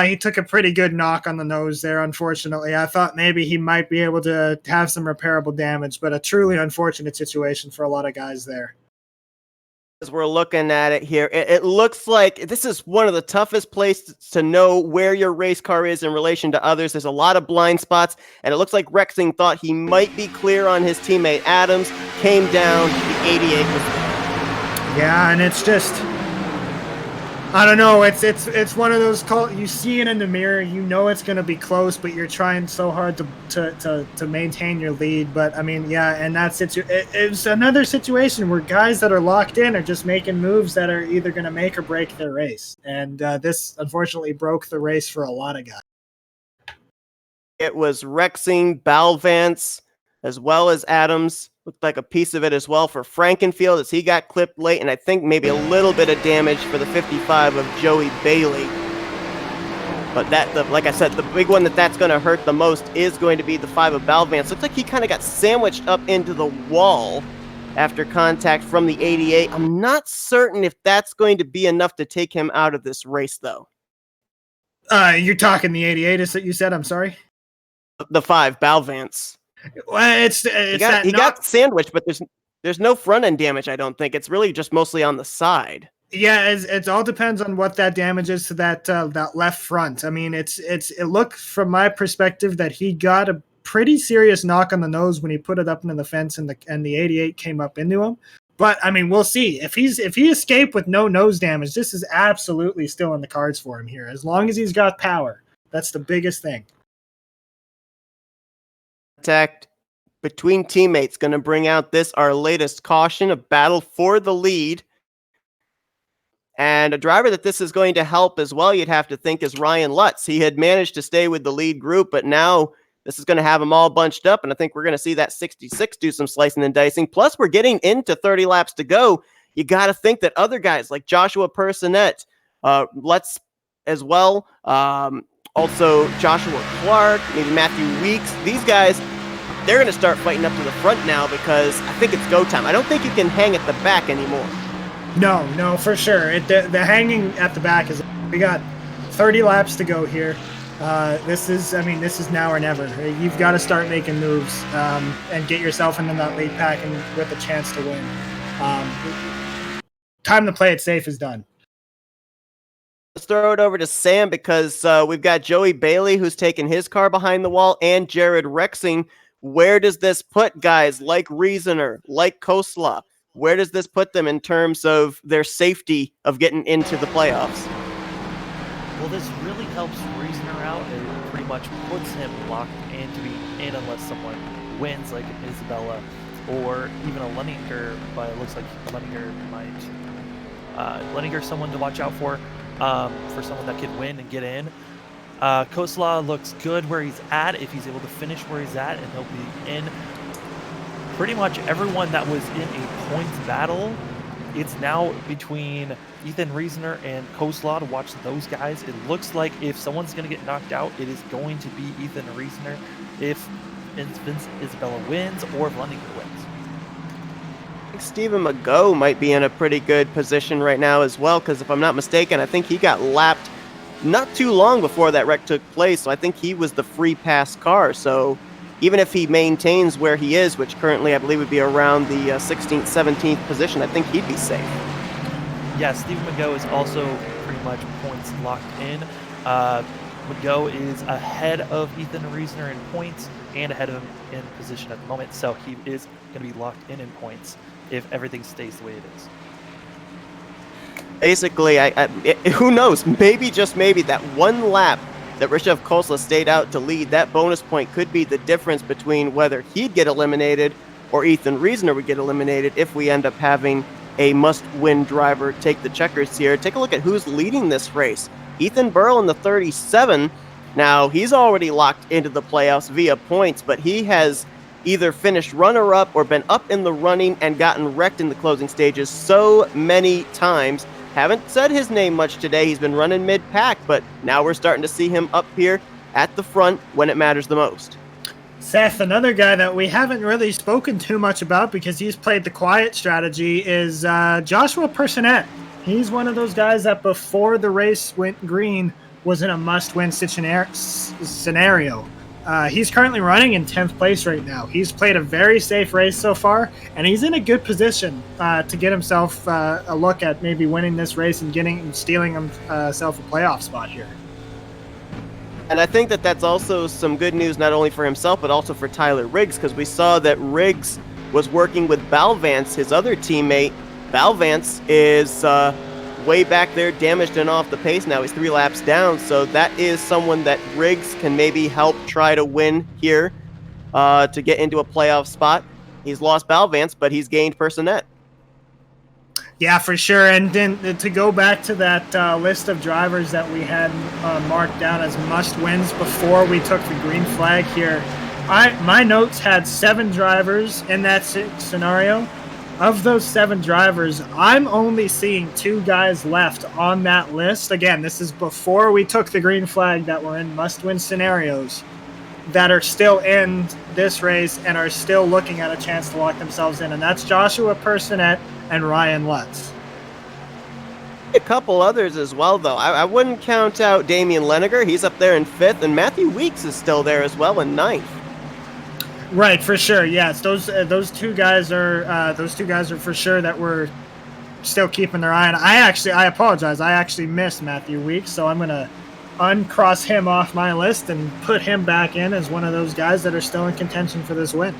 he took a pretty good knock on the nose there. Unfortunately, I thought maybe he might be able to have some repairable damage, but a truly unfortunate situation for a lot of guys there. As we're looking at it here, it looks like this is one of the toughest places to know where your race car is in relation to others. There's a lot of blind spots, and it looks like Rexing thought he might be clear on his teammate Adams, came down, the 88 was there. Yeah, and it's just, I don't know. It's one of those you see it in the mirror. You know it's going to be close, but you're trying so hard to maintain your lead. But I mean, yeah, and it's another situation where guys that are locked in are just making moves that are either going to make or break their race. And this unfortunately broke the race for a lot of guys. It was Rexing, Balvance, as well as Adams. Looked like a piece of it as well for Frankenfield as he got clipped late, and I think maybe a little bit of damage for the 55 of Joey Bailey. But like I said, the big one that's going to hurt the most is going to be the 5 of Balvance. Looks like he kind of got sandwiched up into the wall after contact from the 88. I'm not certain if that's going to be enough to take him out of this race, though. You're talking the 88, is that you said? I'm sorry? The 5, Balvance. Well, he got sandwiched, but there's no front end damage. I don't think it's really just mostly on the side. Yeah, it all depends on what that damage is to that left front. I mean, it looked from my perspective that he got a pretty serious knock on the nose when he put it up into the fence, and the 88 came up into him. But I mean, we'll see if he escaped with no nose damage. This is absolutely still in the cards for him here, as long as he's got power. That's the biggest thing. Contact between teammates going to bring out our latest caution, a battle for the lead. And a driver that this is going to help as well, you'd have to think, is Ryan Lutz. He had managed to stay with the lead group, but now this is going to have them all bunched up, and I think we're going to see that 66 do some slicing and dicing. Plus, we're getting into 30 laps to go. You got to think that other guys like Joshua Personette, Lutz as well, also Joshua Clark, maybe Matthew Weeks, these guys, they're going to start fighting up to the front now because I think it's go time. I don't think you can hang at the back anymore. No, for sure. The hanging at the back is, we got 30 laps to go here. This is now or never. You've got to start making moves and get yourself into that lead pack and with a chance to win. Time to play it safe is done. Let's throw it over to Sam because we've got Joey Bailey who's taken his car behind the wall and Jared Rexing. Where does this put guys like Riesener, like Kosla? Where does this put them in terms of their safety of getting into the playoffs? Well, this really helps Riesener out. It pretty much puts him locked in to be in unless someone wins, like Isabella or even a Lenninger. But it looks like Lenninger might. Lenninger, someone to watch out for someone that could win and get in. Kosla looks good where he's at. If he's able to finish where he's at, and he'll be in. Pretty much everyone that was in a points battle, it's now between Ethan Riesener and Kosla to watch those guys. It looks like if someone's going to get knocked out, it is going to be Ethan Riesener if Vince Isabella wins or if Lenninger wins. I think Stephen McGough might be in a pretty good position right now as well, because if I'm not mistaken, I think he got lapped not too long before that wreck took place, so I think he was the free pass car, so even if he maintains where he is, which currently I believe would be around the 16th, 17th position, I think he'd be safe. Yeah, Stephen McGough is also pretty much points locked in. McGough is ahead of Ethan Reasoner in points and ahead of him in position at the moment, so he is going to be locked in points if everything stays the way it is. Basically, who knows? Maybe, just maybe, that one lap that Rishev Kosla stayed out to lead, that bonus point could be the difference between whether he'd get eliminated or Ethan Reasoner would get eliminated if we end up having a must-win driver take the checkers here. Take a look at who's leading this race. Ethan Burrell in the 37. Now, he's already locked into the playoffs via points, but he has either finished runner-up or been up in the running and gotten wrecked in the closing stages so many times. Haven't said his name much today. He's been running mid-pack, but now we're starting to see him up here at the front when it matters the most. Seth, another guy that we haven't really spoken too much about because he's played the quiet strategy is Joshua Personette. He's one of those guys that before the race went green was in a must-win scenario. He's currently running in 10th place right now. He's played a very safe race so far, and he's in a good position to get himself a look at maybe winning this race and stealing himself a playoff spot here. And I think that that's also some good news not only for himself but also for Tyler Riggs, because we saw that Riggs was working with Balvance, his other teammate. Balvance is way back there, damaged and off the pace now. He's 3 laps down, so that is someone that Riggs can maybe help try to win here to get into a playoff spot. He's lost Balvance, but he's gained Personette. Yeah, for sure. And then to go back to that list of drivers that we had marked down as must-wins before we took the green flag here, my notes had 7 drivers in that scenario. Of those 7 drivers, I'm only seeing 2 guys left on that list. Again, this is before we took the green flag that were in must-win scenarios that are still in this race and are still looking at a chance to lock themselves in, and that's Joshua Personette and Ryan Lutz. A couple others as well, though. I wouldn't count out Damian Leniger. He's up there in 5th, and Matthew Weeks is still there as well in 9th. Right, for sure. Yes, those two guys are for sure that we're still keeping their eye on. I apologize. I actually missed Matthew Weeks, so I'm gonna uncross him off my list and put him back in as one of those guys that are still in contention for this win.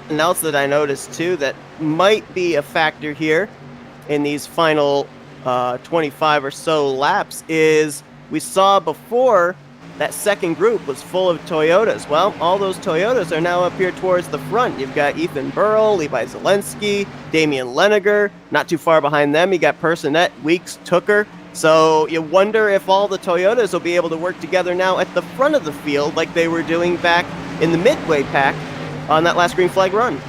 And else that I noticed too that might be a factor here in these final 25 or so laps is we saw before that second group was full of Toyotas. Well, all those Toyotas are now up here towards the front. You've got Ethan Burrell, Levi Zelensky, Damian Leniger. Not too far behind them, you got Personette, Weeks, Tooker. So you wonder if all the Toyotas will be able to work together now at the front of the field like they were doing back in the midway pack on that last green flag run.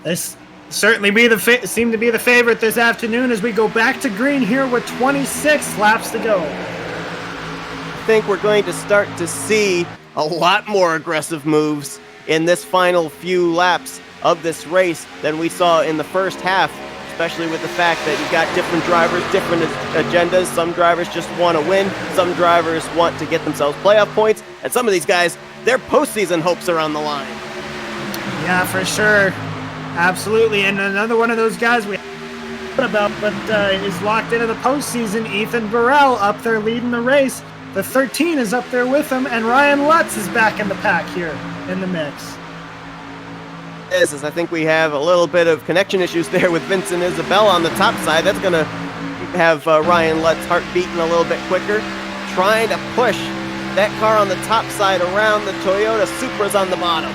This certainly seem to be the favorite this afternoon as we go back to green here with 26 laps to go. I think we're going to start to see a lot more aggressive moves in this final few laps of this race than we saw in the first half, especially with the fact that you've got different drivers, different agendas. Some drivers just want to win. Some drivers want to get themselves playoff points. And some of these guys, their postseason hopes are on the line. Yeah, for sure. Absolutely. And another one of those guys we about, but is locked into the postseason, Ethan Burrell up there leading the race. The 13 is up there with him, and Ryan Lutz is back in the pack here in the mix. Is I think we have a little bit of connection issues there with Vincent Isabella on the top side. That's going to have Ryan Lutz heart beating a little bit quicker. Trying to push that car on the top side around the Toyota Supras on the bottom.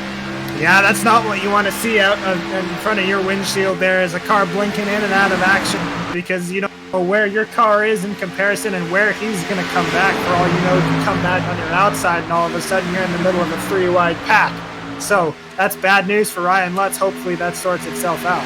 Yeah, that's not what you want to see out in front of your windshield there is a car blinking in and out of action because you don't know where your car is in comparison and where he's going to come back. For all you know, you can come back on your outside and all of a sudden you're in the middle of a 3-wide pack. So that's bad news for Ryan Lutz. Hopefully that sorts itself out.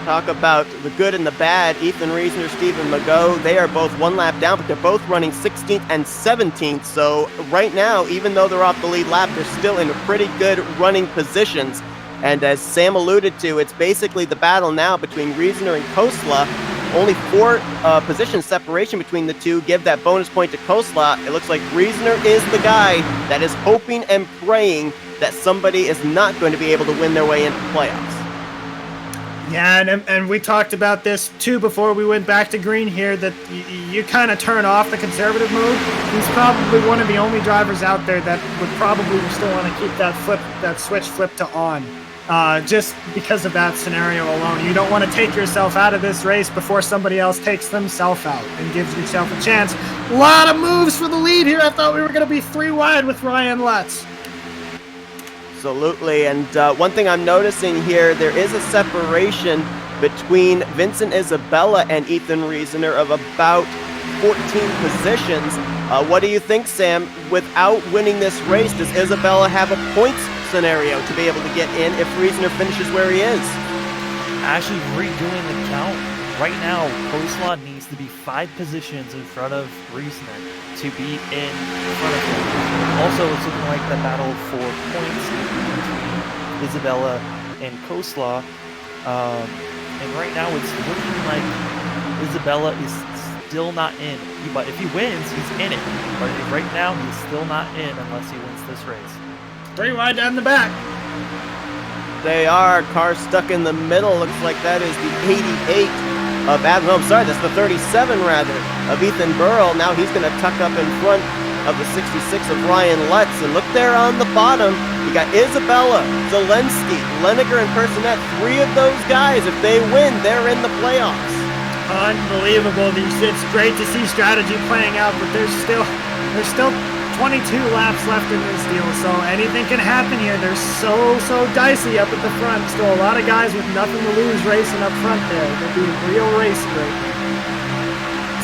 Talk about the good and the bad. Ethan Reasoner, Stephen McGough, they are both 1 lap down, but they're both running 16th and 17th. So right now, even though they're off the lead lap, they're still in pretty good running positions. And as Sam alluded to, it's basically the battle now between Reasoner and Kosla. only 4 position separation between the two. Give that bonus point to Kosla. It looks like Reasoner is the guy that is hoping and praying that somebody is not going to be able to win their way into the playoffs. Yeah, and we talked about this too before we went back to green here, that you kind of turn off the conservative mode. He's probably one of the only drivers out there that would probably still want to keep that switch flip to on, just because of that scenario alone. You don't want to take yourself out of this race before somebody else takes themselves out and gives yourself a chance. A lot of moves for the lead here. I thought we were going to be 3 wide with Ryan Lutz. Absolutely, and one thing I'm noticing here, there is a separation between Vincent Isabella and Ethan Reasoner of about 14 positions. What do you think, Sam? Without winning this race, does Isabella have a points scenario to be able to get in if Reasoner finishes where he is? Actually redoing the count, right now, Kosla needs to be 5 positions in front of Reasoner to be in front of him. Also, it's looking like the battle for points between Isabella and Kosla. And right now, it's looking like Isabella is still not in. But if he wins, he's in it. But right now, he's still not in unless he wins this race. 3 wide down the back. They are. Car stuck in the middle. Looks like that is the 88 of Adam. No, I'm sorry, that's the 37 rather of Ethan Burrell. Now he's going to tuck up in front of the 66 of Ryan Lutz. And look there on the bottom, you got Isabella, Zelensky, Leniger, and Personette. 3 of those guys, if they win, they're in the playoffs. Unbelievable. It's great to see strategy playing out, but there's still 22 laps left in this deal, so anything can happen here. They're so dicey up at the front. Still a lot of guys with nothing to lose racing up front there. They'll be real racing right now.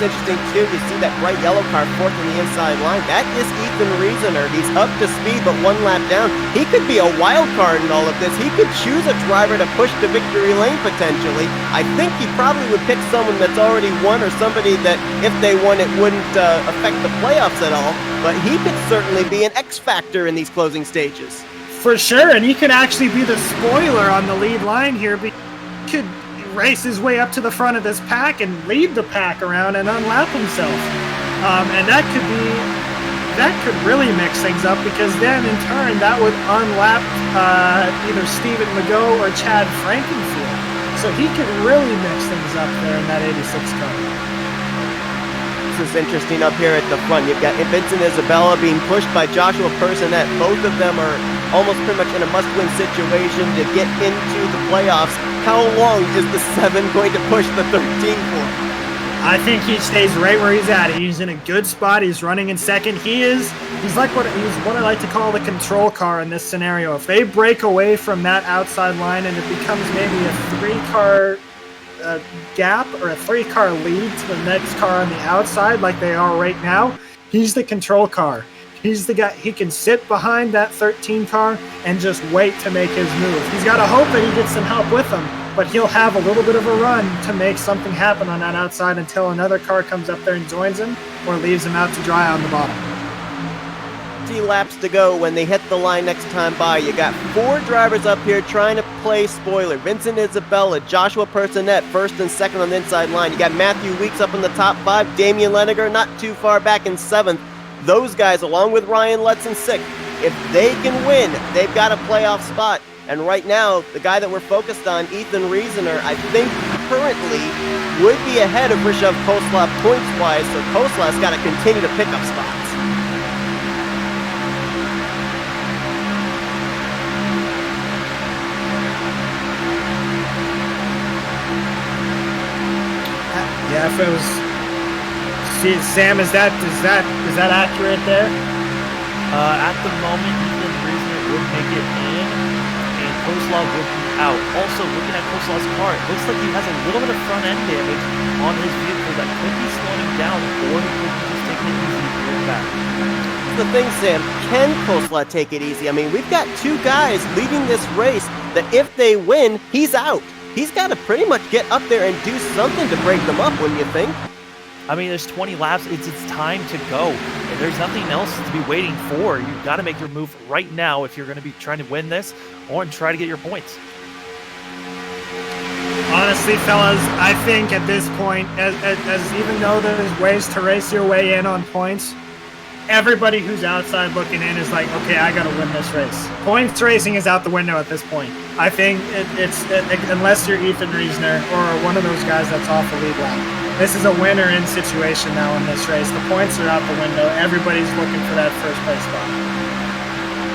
It's interesting too, you see that bright yellow car 4th on the inside line. That is Ethan Reasoner. He's up to speed but 1 lap down. He could be a wild card in all of this. He could choose a driver to push to victory lane potentially. I think he probably would pick someone that's already won, or somebody that if they won it wouldn't affect the playoffs at all. But he could certainly be an X factor in these closing stages. For sure, and he could actually be the spoiler on the lead line here. He could race his way up to the front of this pack and lead the pack around and unlap himself. And that could really mix things up, because then in turn that would unlap either Stephen Legault or Chad Frankenfield. So he could really mix things up there in that 86 car. This is interesting up here at the front. You've got Vincent Isabella being pushed by Joshua Personette. Both of them are almost pretty much in a must-win situation to get into the playoffs. How long is the 7 going to push the 13 for? I think he stays right where he's at. He's in a good spot. He's running in second. He's like what I like to call the control car in this scenario. If they break away from that outside line and it becomes maybe a 3-car gap or a 3-car lead to the next car on the outside like they are right now, he's the control car. He's the guy. He can sit behind that 13 car and just wait to make his move. He's got to hope that he gets some help with him, but he'll have a little bit of a run to make something happen on that outside until another car comes up there and joins him or leaves him out to dry on the bottom. 50 laps to go when they hit the line next time by. You got 4 drivers up here trying to play spoiler. Vincent Isabella, Joshua Personette, 1st and 2nd on the inside line. You got Matthew Weeks up in the top 5. Damian Leniger not too far back in 7th. Those guys, along with Ryan Lutz in 6th, if they can win, they've got a playoff spot. And right now, the guy that we're focused on, Ethan Reasoner, I think currently would be ahead of Rishabh Kosla points-wise, so Kosla's got to continue to pick up spots. Yeah, if it was... See, Sam, is that accurate there? At the moment, Ethan Reasoner would make it in, and Kosla would be out. Also, looking at Kosla's car, it looks like he has a little bit of front-end damage on his vehicle that could be slowing him down, or he could be just taking it easy to get back. The thing, Sam, can Kosla take it easy? I mean, we've got 2 guys leading this race that if they win, he's out. He's got to pretty much get up there and do something to break them up, wouldn't you think? I mean, there's 20 laps. It's time to go. And there's nothing else to be waiting for. You've got to make your move right now if you're going to be trying to win this or try to get your points. Honestly, fellas, I think at this point, as even though there's ways to race your way in on points, everybody who's outside looking in is like, okay, I got to win this race. Points racing is out the window at this point. I think unless you're Ethan Reisner or one of those guys that's off the lead lap. This is a winner-in situation now in this race. The points are out the window. Everybody's looking for that first place spot.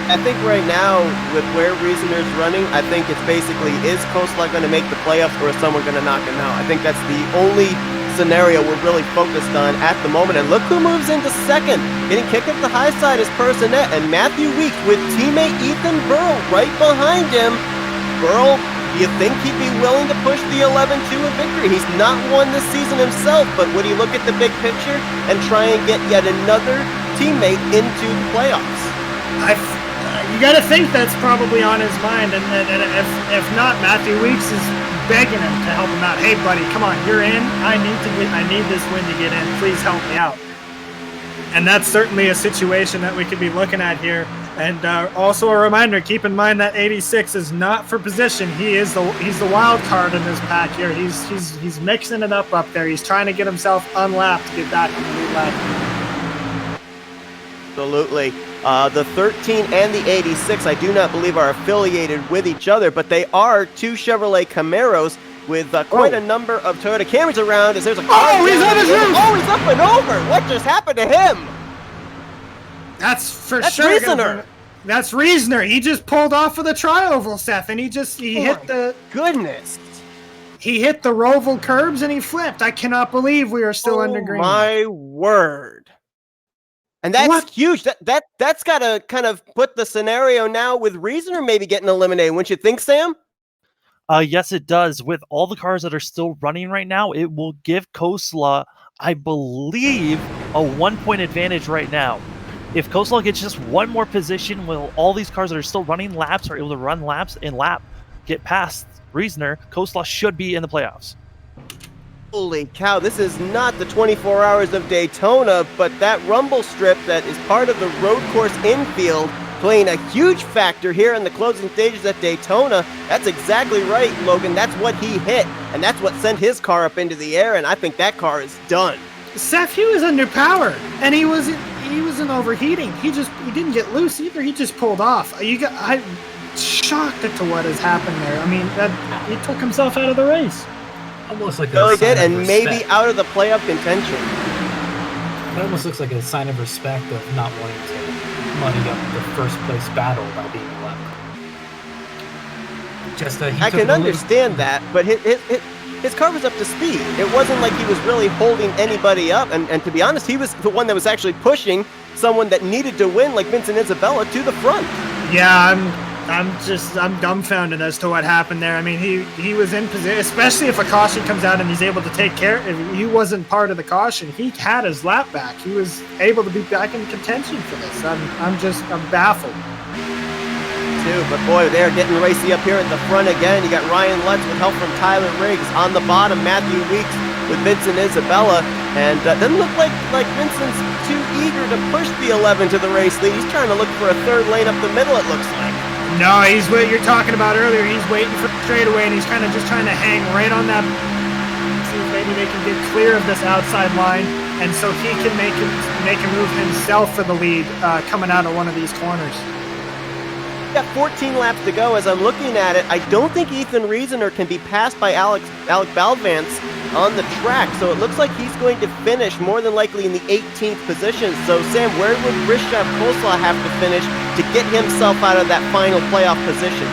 I think right now, with where Reasoner's running, I think it's basically, is Kosla going to make the playoffs or is someone going to knock him out? I think that's the only scenario we're really focused on at the moment. And look who moves into second. Getting kicked up the high side is Personette and Matthew Weeks with teammate Ethan Burl right behind him. Burl, do you think he'd be willing to push the 11-2 in victory? He's not won this season himself, but would he look at the big picture and try and get yet another teammate into the playoffs? You got to think that's probably on his mind, and if not, Matthew Weeks is begging him to help him out. Hey, buddy, come on, you're in. I need this win to get in. Please help me out. And that's certainly a situation that we could be looking at here. And also a reminder: keep in mind that 86 is not for position. He's the wild card in this pack here. He's mixing it up there. He's trying to get himself unlapped to get back on the lead lap. Absolutely. The 13 and the 86, I do not believe are affiliated with each other, but they are two Chevrolet Camaros with quite a number of Toyota Camrys around. As there's a car he's on his roof! Oh, he's up and over! What just happened to him? That's sure. Reasoner. That's Reisner. He just pulled off of the tri-oval, Seth, and he hit the goodness. He hit the roval curbs and he flipped. I cannot believe we are still under green. My word. And that's huge. That's got to kind of put the scenario now with Reasoner maybe getting eliminated. Wouldn't you think, Sam? Yes, it does. With all the cars that are still running right now, it will give Kosla, I believe, a 1-point advantage right now. If Kosla gets just one more position, will all these cars that are still running laps are able to run laps and get past Reasoner, Kosla should be in the playoffs. Holy cow, this is not the 24 hours of Daytona, but that rumble strip that is part of the road course infield playing a huge factor here in the closing stages at Daytona. That's exactly right, Logan. That's what he hit, and that's what sent his car up into the air, and I think that car is done. Seth, he was under power, and he wasn't overheating. He didn't get loose either. He just pulled off. I'm shocked at to what has happened there. I mean, he took himself out of the race. Almost like he did, and respect. maybe out of the playoff contention. It almost looks like a sign of respect of not wanting to muddy up the first place battle by being a lap car. I can understand that, but his car was up to speed. It wasn't like he was really holding anybody up, and to be honest, he was the one that was actually pushing someone that needed to win, like Vincent Isabella, to the front. Yeah, I'm dumbfounded as to what happened there. I mean, he was in position, especially if a caution comes out and he's able to take care. If he wasn't part of the caution, he had his lap back. He was able to be back in contention for this. I'm baffled. Too, but boy, they're getting racy up here at the front again. You got Ryan Lutz with help from Tyler Riggs. On the bottom, Matthew Weeks with Vincent Isabella. And doesn't look like Vincent's too eager to push the 11 to the race lead. He's trying to look for a third lane up the middle, it looks like. No, he's what you're talking about earlier. He's waiting for the straightaway, and he's kind of just trying to hang right on that. See if maybe they can get clear of this outside line, and so he can make a move himself for the lead coming out of one of these corners. Got 14 laps to go. As I'm looking at it, I don't think Ethan Reasoner can be passed by Alec Balvance on the track, so it looks like he's going to finish more than likely in the 18th position. So Sam, where would Ryszard Kosla have to finish to get himself out of that final playoff position?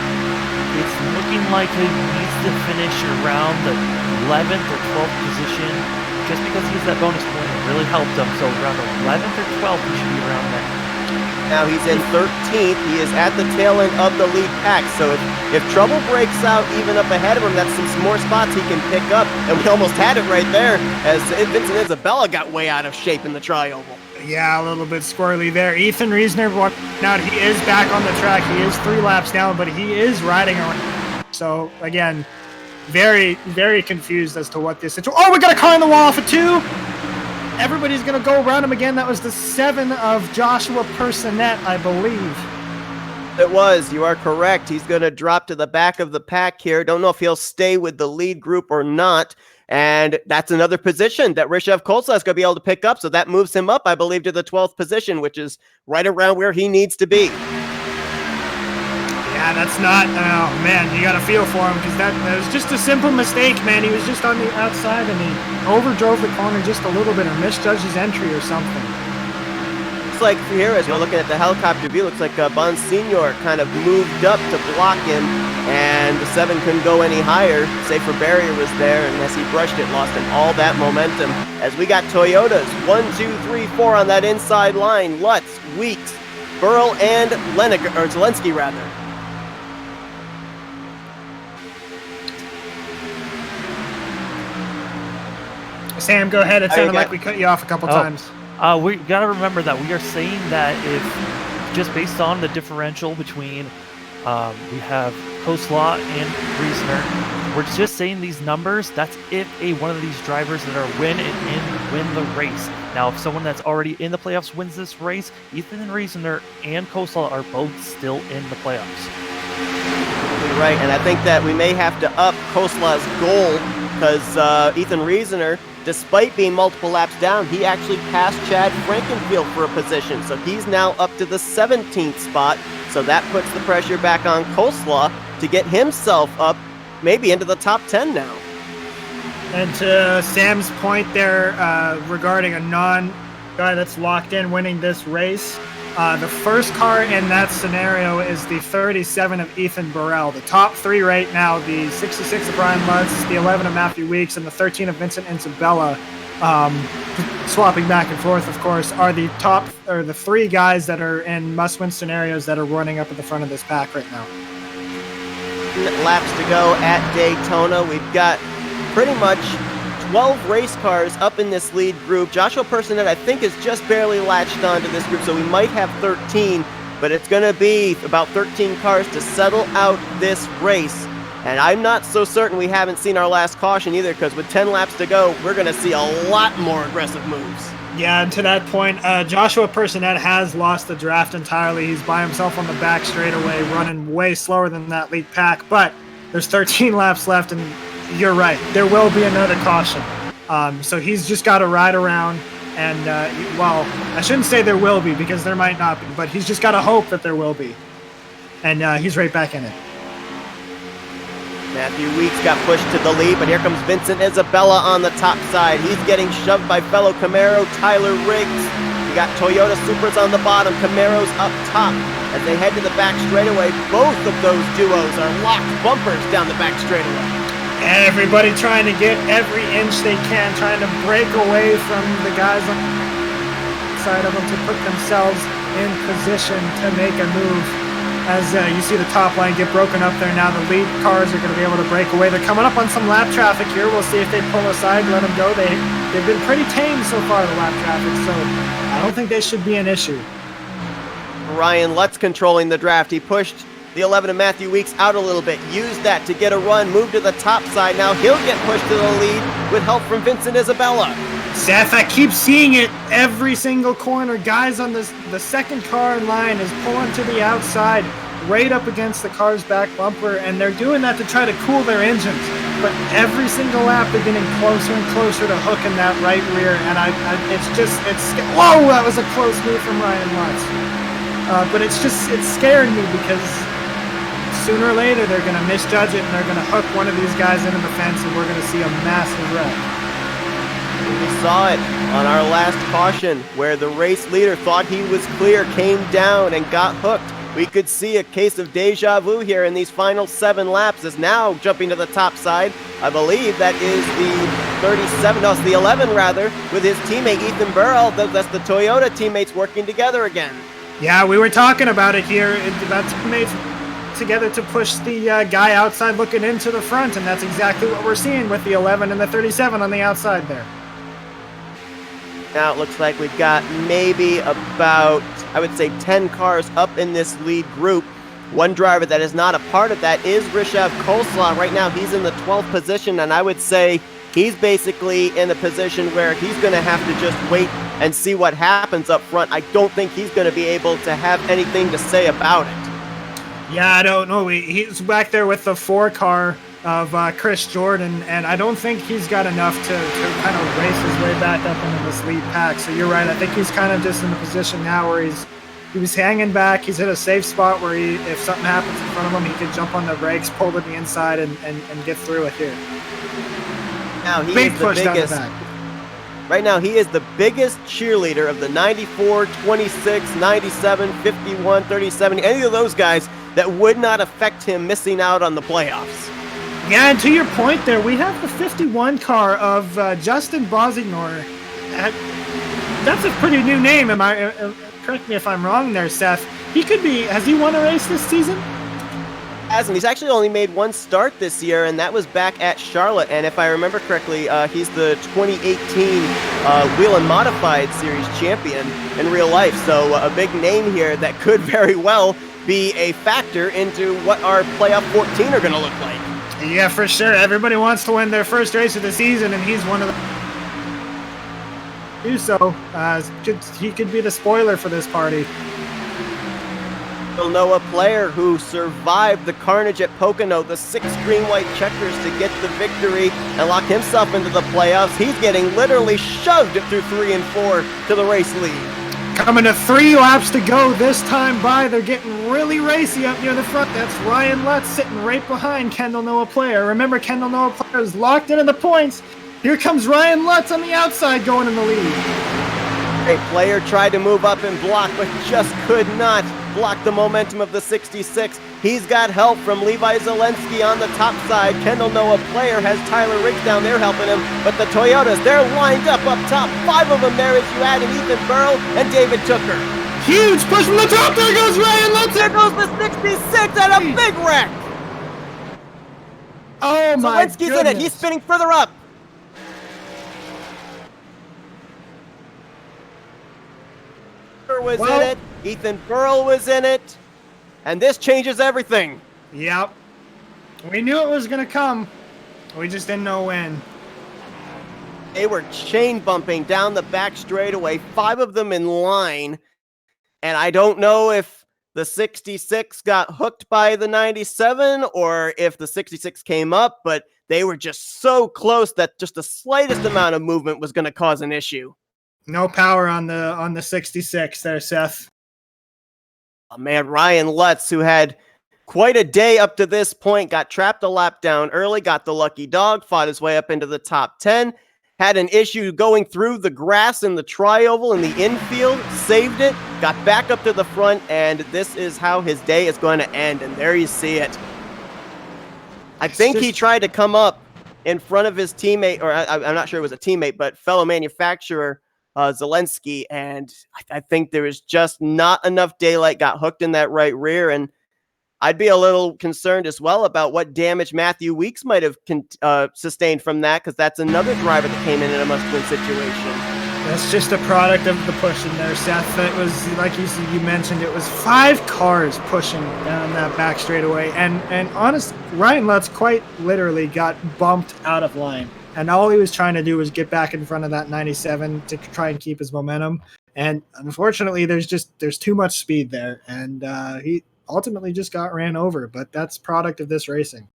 It's looking like he needs to finish around the 11th or 12th position, just because he has that bonus point. It really helped him. So around the 11th or 12th, he should be around there. Now he's in 13th. He is at the tail end of the lead pack. So if trouble breaks out even up ahead of him, that's some more spots he can pick up. And we almost had it right there as Vincent Isabella got way out of shape in the tri-oval. Yeah, a little bit squirrely there. Ethan Reasoner, now he is back on the track. He is 3 laps down, but he is riding around. So again, very, very confused as to what this situation. Oh, we got a car on the wall for 2. Everybody's going to go around him again. That was the 7 of Joshua Personette, I believe. It was. You are correct. He's going to drop to the back of the pack here. Don't know if he'll stay with the lead group or not. And that's another position that Rishav Kolsa is going to be able to pick up. So that moves him up, I believe, to the 12th position, which is right around where he needs to be. Yeah, that's not, oh man, you got to feel for him because that was just a simple mistake, man. He was just on the outside and he overdrove the corner just a little bit or misjudged his entry or something. Looks like here, as we're looking at the helicopter view, looks like Bonsignor kind of moved up to block him, and the 7 couldn't go any higher. Safer barrier was there, and as he brushed it, lost him all that momentum. As we got Toyotas, 1, 2, 3, 4 on that inside line. Lutz, Weeks, Burl, and Zelensky, rather. Sam, go ahead. It sounded like we cut you off a couple times. We got to remember that we are saying that if just based on the differential between we have Koslaw and Reasoner, we're just saying these numbers. That's if one of these drivers that are win the race. Now, if someone that's already in the playoffs wins this race, Ethan Reasoner and Koslaw are both still in the playoffs. You're right, and I think that we may have to up Koslaw's goal because Ethan Reasoner, despite being multiple laps down, he actually passed Chad Frankenfield for a position. So he's now up to the 17th spot. So that puts the pressure back on Koslaw to get himself up maybe into the top 10 now. And to Sam's point there regarding a non-guy that's locked in winning this race, the first car in that scenario is the 37 of Ethan Burrell. The top 3 right now, the 66 of Brian Lutz, the 11 of Matthew Weeks, and the 13 of Vincent Isabella, swapping back and forth, of course, are the top, or the 3 guys that are in must-win scenarios that are running up at the front of this pack right now. Laps to go at Daytona. We've got pretty much 12 race cars up in this lead group. Joshua Personet, I think, is just barely latched onto this group, so we might have 13, but it's going to be about 13 cars to settle out this race. And I'm not so certain we haven't seen our last caution either, because with 10 laps to go, we're going to see a lot more aggressive moves. Yeah, and to that point, Joshua Personet has lost the draft entirely. He's by himself on the back straightaway, running way slower than that lead pack, but there's 13 laps left, and you're right, there will be another caution. So he's just got to ride around, and, well, I shouldn't say there will be, because there might not be, but he's just got to hope that there will be. And he's right back in it. Matthew Weeks got pushed to the lead, but here comes Vincent Isabella on the top side. He's getting shoved by fellow Camaro Tyler Riggs. We got Toyota Supras on the bottom, Camaros up top. As they head to the back straightaway, both of those duos are locked bumpers down the back straightaway. Everybody trying to get every inch they can, trying to break away from the guys on the side of them to put themselves in position to make a move. As you see the top line get broken up there now, the lead cars are going to be able to break away. They're coming up on some lap traffic here. We'll see if they pull aside, let them go. They've been pretty tame so far, the lap traffic, so I don't think they should be an issue. Ryan Lutz controlling the draft. He pushed the 11 of Matthew Weeks out a little bit, used that to get a run, move to the top side. Now he'll get pushed to the lead with help from Vincent Isabella. Seth, I keep seeing it every single corner. Guys on the second car in line is pulling to the outside, right up against the car's back bumper, and they're doing that to try to cool their engines. But every single lap, they're getting closer and closer to hooking that right rear, and whoa, that was a close move from Ryan Lutz. But it scared me because sooner or later they're going to misjudge it and they're going to hook one of these guys into the fence, and we're going to see a massive wreck. We saw it on our last caution where the race leader thought he was clear, came down and got hooked. We could see a case of deja vu here in these final 7 laps. Is now jumping to the top side. I believe that is it's the 11 rather, with his teammate Ethan Burrell. That's the Toyota teammates working together again. Yeah, we were talking about it here. That's teammates together to push the guy outside looking into the front, and that's exactly what we're seeing with the 11 and the 37 on the outside there. Now it looks like we've got maybe about, I would say, 10 cars up in this lead group. One driver that is not a part of that is Rishav Kolslaw. Right now he's in the 12th position, and I would say he's basically in a position where he's going to have to just wait and see what happens up front. I don't think he's going to be able to have anything to say about it. Yeah, I don't know. He's back there with the 4 car of Chris Jordan, and I don't think he's got enough to kind of race his way back up into this lead pack. So you're right. I think he's kind of just in the position now where he was hanging back. He's hit a safe spot where if something happens in front of him, he can jump on the brakes, pull to the inside, and get through it here. Now he Big is the push down the biggest. back. Right now, he is the biggest cheerleader of the 94, 26, 97, 51, 37, any of those guys that would not affect him missing out on the playoffs. Yeah, and to your point there, we have the 51 car of Justin Bosignor. That's a pretty new name. Correct me if I'm wrong there, Seth. He could be. Has he won a race this season? Hasn't. He's actually only made one start this year, and that was back at Charlotte. And if I remember correctly, he's the 2018 Wheel and Modified Series champion in real life. So a big name here that could very well be a factor into what our playoff 14 are going to look like. Yeah, for sure. Everybody wants to win their first race of the season, and he's one of them. Do so. He could be the spoiler for this party. We'll know a player who survived the carnage at Pocono, the 6 green-white checkers to get the victory and lock himself into the playoffs. He's getting literally shoved through 3 and 4 to the race lead. Coming to 3 laps to go this time by. They're getting really racy up near the front. That's Ryan Lutz sitting right behind Kendall Noah Player. Remember, Kendall Noah Player is locked into the points. Here comes Ryan Lutz on the outside going in the lead. A player tried to move up and block, but just could not block the momentum of the 66. He's got help from Levi Zelensky on the top side. Kendall Noah Player has Tyler Riggs down there helping him, but the Toyotas, they're lined up top. 5 of them there as you add in Ethan Burrow and David Tooker. Huge push from the top. There goes Ryan Lutz. There goes the 66 and a big wreck. Oh my Zelensky's in it. He's spinning further up. Was in it. Ethan Burrell was in it. And this changes everything. Yep. We knew it was going to come. We just didn't know when. They were chain bumping down the back straightaway, 5 of them in line. And I don't know if the 66 got hooked by the 97 or if the 66 came up, but they were just so close that just the slightest amount of movement was going to cause an issue. No power on the 66 there, Seth. Oh, man, Ryan Lutz, who had quite a day up to this point, got trapped a lap down early, got the lucky dog, fought his way up into the top 10, had an issue going through the grass in the tri-oval in the infield, saved it, got back up to the front, and this is how his day is going to end, and there you see it. I think he tried to come up in front of his teammate, or I'm not sure it was a teammate, but fellow manufacturer, Zelensky, and I think there was just not enough daylight, got hooked in that right rear, and I'd be a little concerned as well about what damage Matthew Weeks might have sustained from that, because that's another driver that came in a must-win situation. That's just a product of the pushing there, Seth. It was, like you mentioned, it was 5 cars pushing down that back straightaway, and honest, Ryan Lutz quite literally got bumped out of line. And all he was trying to do was get back in front of that 97 to try and keep his momentum. And unfortunately, there's too much speed there. And he ultimately just got ran over. But that's product of this racing.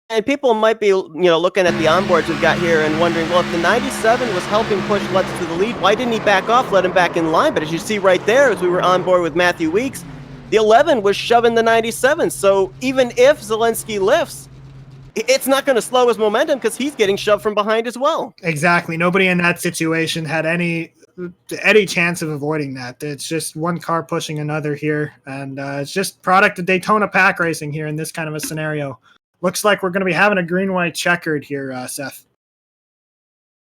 And people might be, looking at the onboards we've got here and wondering, well, if the 97 was helping push Lutz to the lead, why didn't he back off, let him back in line? But as you see right there, as we were on board with Matthew Weeks, the 11 was shoving the 97. So even if Zelensky lifts, it's not going to slow his momentum because he's getting shoved from behind as well. Exactly. Nobody in that situation had any chance of avoiding that. It's just one car pushing another here, and it's just product of Daytona pack racing here in this kind of a scenario. Looks like we're going to be having a green-white checkered here, Seth.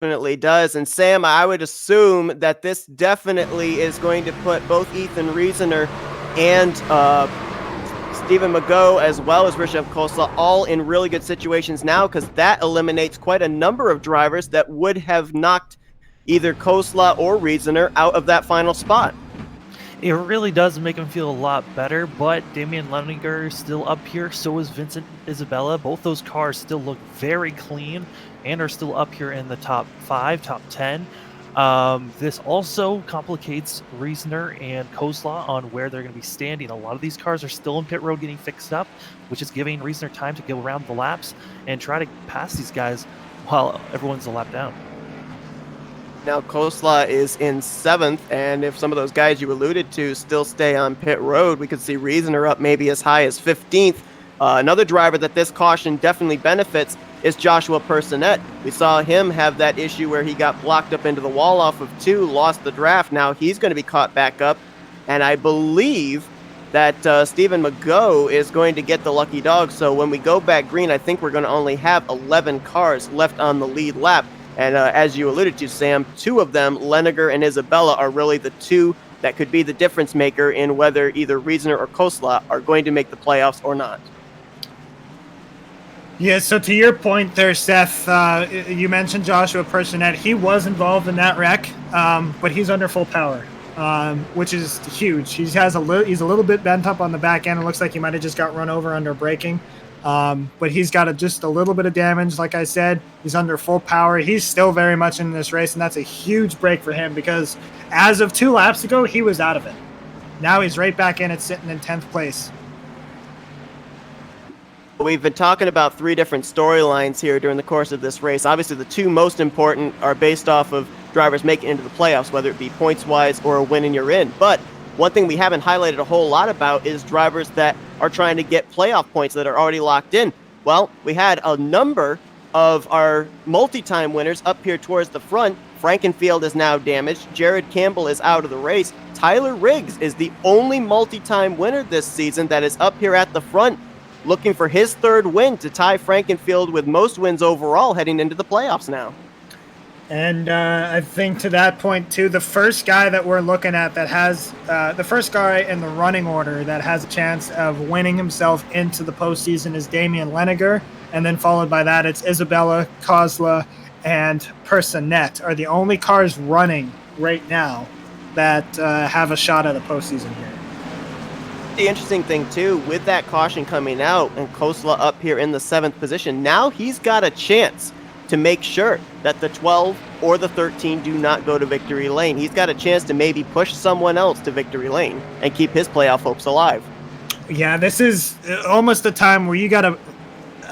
Definitely does. And Sam, I would assume that this definitely is going to put both Ethan Riesener and Stephen Mago, as well as Rishabh Khosla, all in really good situations now, because that eliminates quite a number of drivers that would have knocked either Khosla or Riesener out of that final spot. It really does make him feel a lot better, but Damian Leninger is still up here, so is Vincent Isabella. Both those cars still look very clean and are still up here in the top 5, top 10. This also complicates Reasoner and Kozla on where they're going to be standing. A lot of these cars are still in pit road getting fixed up, which is giving Reasoner time to go around the laps and try to pass these guys while everyone's a lap down. Now Kosla is in 7th, and if some of those guys you alluded to still stay on pit road, we could see Reasoner up maybe as high as 15th. Another driver that this caution definitely benefits is Joshua Personette. We saw him have that issue where he got blocked up into the wall off of 2, lost the draft. Now he's going to be caught back up, and I believe that Stephen McGough is going to get the lucky dog. So when we go back green, I think we're going to only have 11 cars left on the lead lap. And as you alluded to, Sam, 2 of them, Leniger and Isabella, are really the 2 that could be the difference maker in whether either Reasoner or Kosla are going to make the playoffs or not. Yeah, so to your point there, Seth, you mentioned Joshua Personette. He was involved in that wreck, but he's under full power, which is huge. He's a little bit bent up on the back end. It looks like he might have just got run over under braking. But he's got just a little bit of damage. Like I said, he's under full power. He's still very much in this race, and that's a huge break for him because as of 2 laps ago, he was out of it. Now he's right back in it, sitting in 10th place. We've been talking about 3 different storylines here during the course of this race. Obviously, the 2 most important are based off of drivers making it into the playoffs, whether it be points-wise or a win and you're in. But one thing we haven't highlighted a whole lot about is drivers that are trying to get playoff points that are already locked in. Well, we had a number of our multi-time winners up here towards the front. Frankenfield is now damaged. Jared Campbell is out of the race. Tyler Riggs is the only multi-time winner this season that is up here at the front, looking for his 3rd win to tie Frankenfield with most wins overall heading into the playoffs now. And I think to that point, too, the first guy that we're looking at that has the first guy in the running order that has a chance of winning himself into the postseason is Damian Leniger. And then followed by that, it's Isabella, Kozla, and Personette are the only cars running right now that have a shot at the postseason here. The interesting thing, too, with that caution coming out and Kosla up here in the 7th position, now he's got a chance to make sure that the 12 or the 13 do not go to victory lane. He's got a chance to maybe push someone else to victory lane and keep his playoff hopes alive. Yeah, this is almost a time where you got to,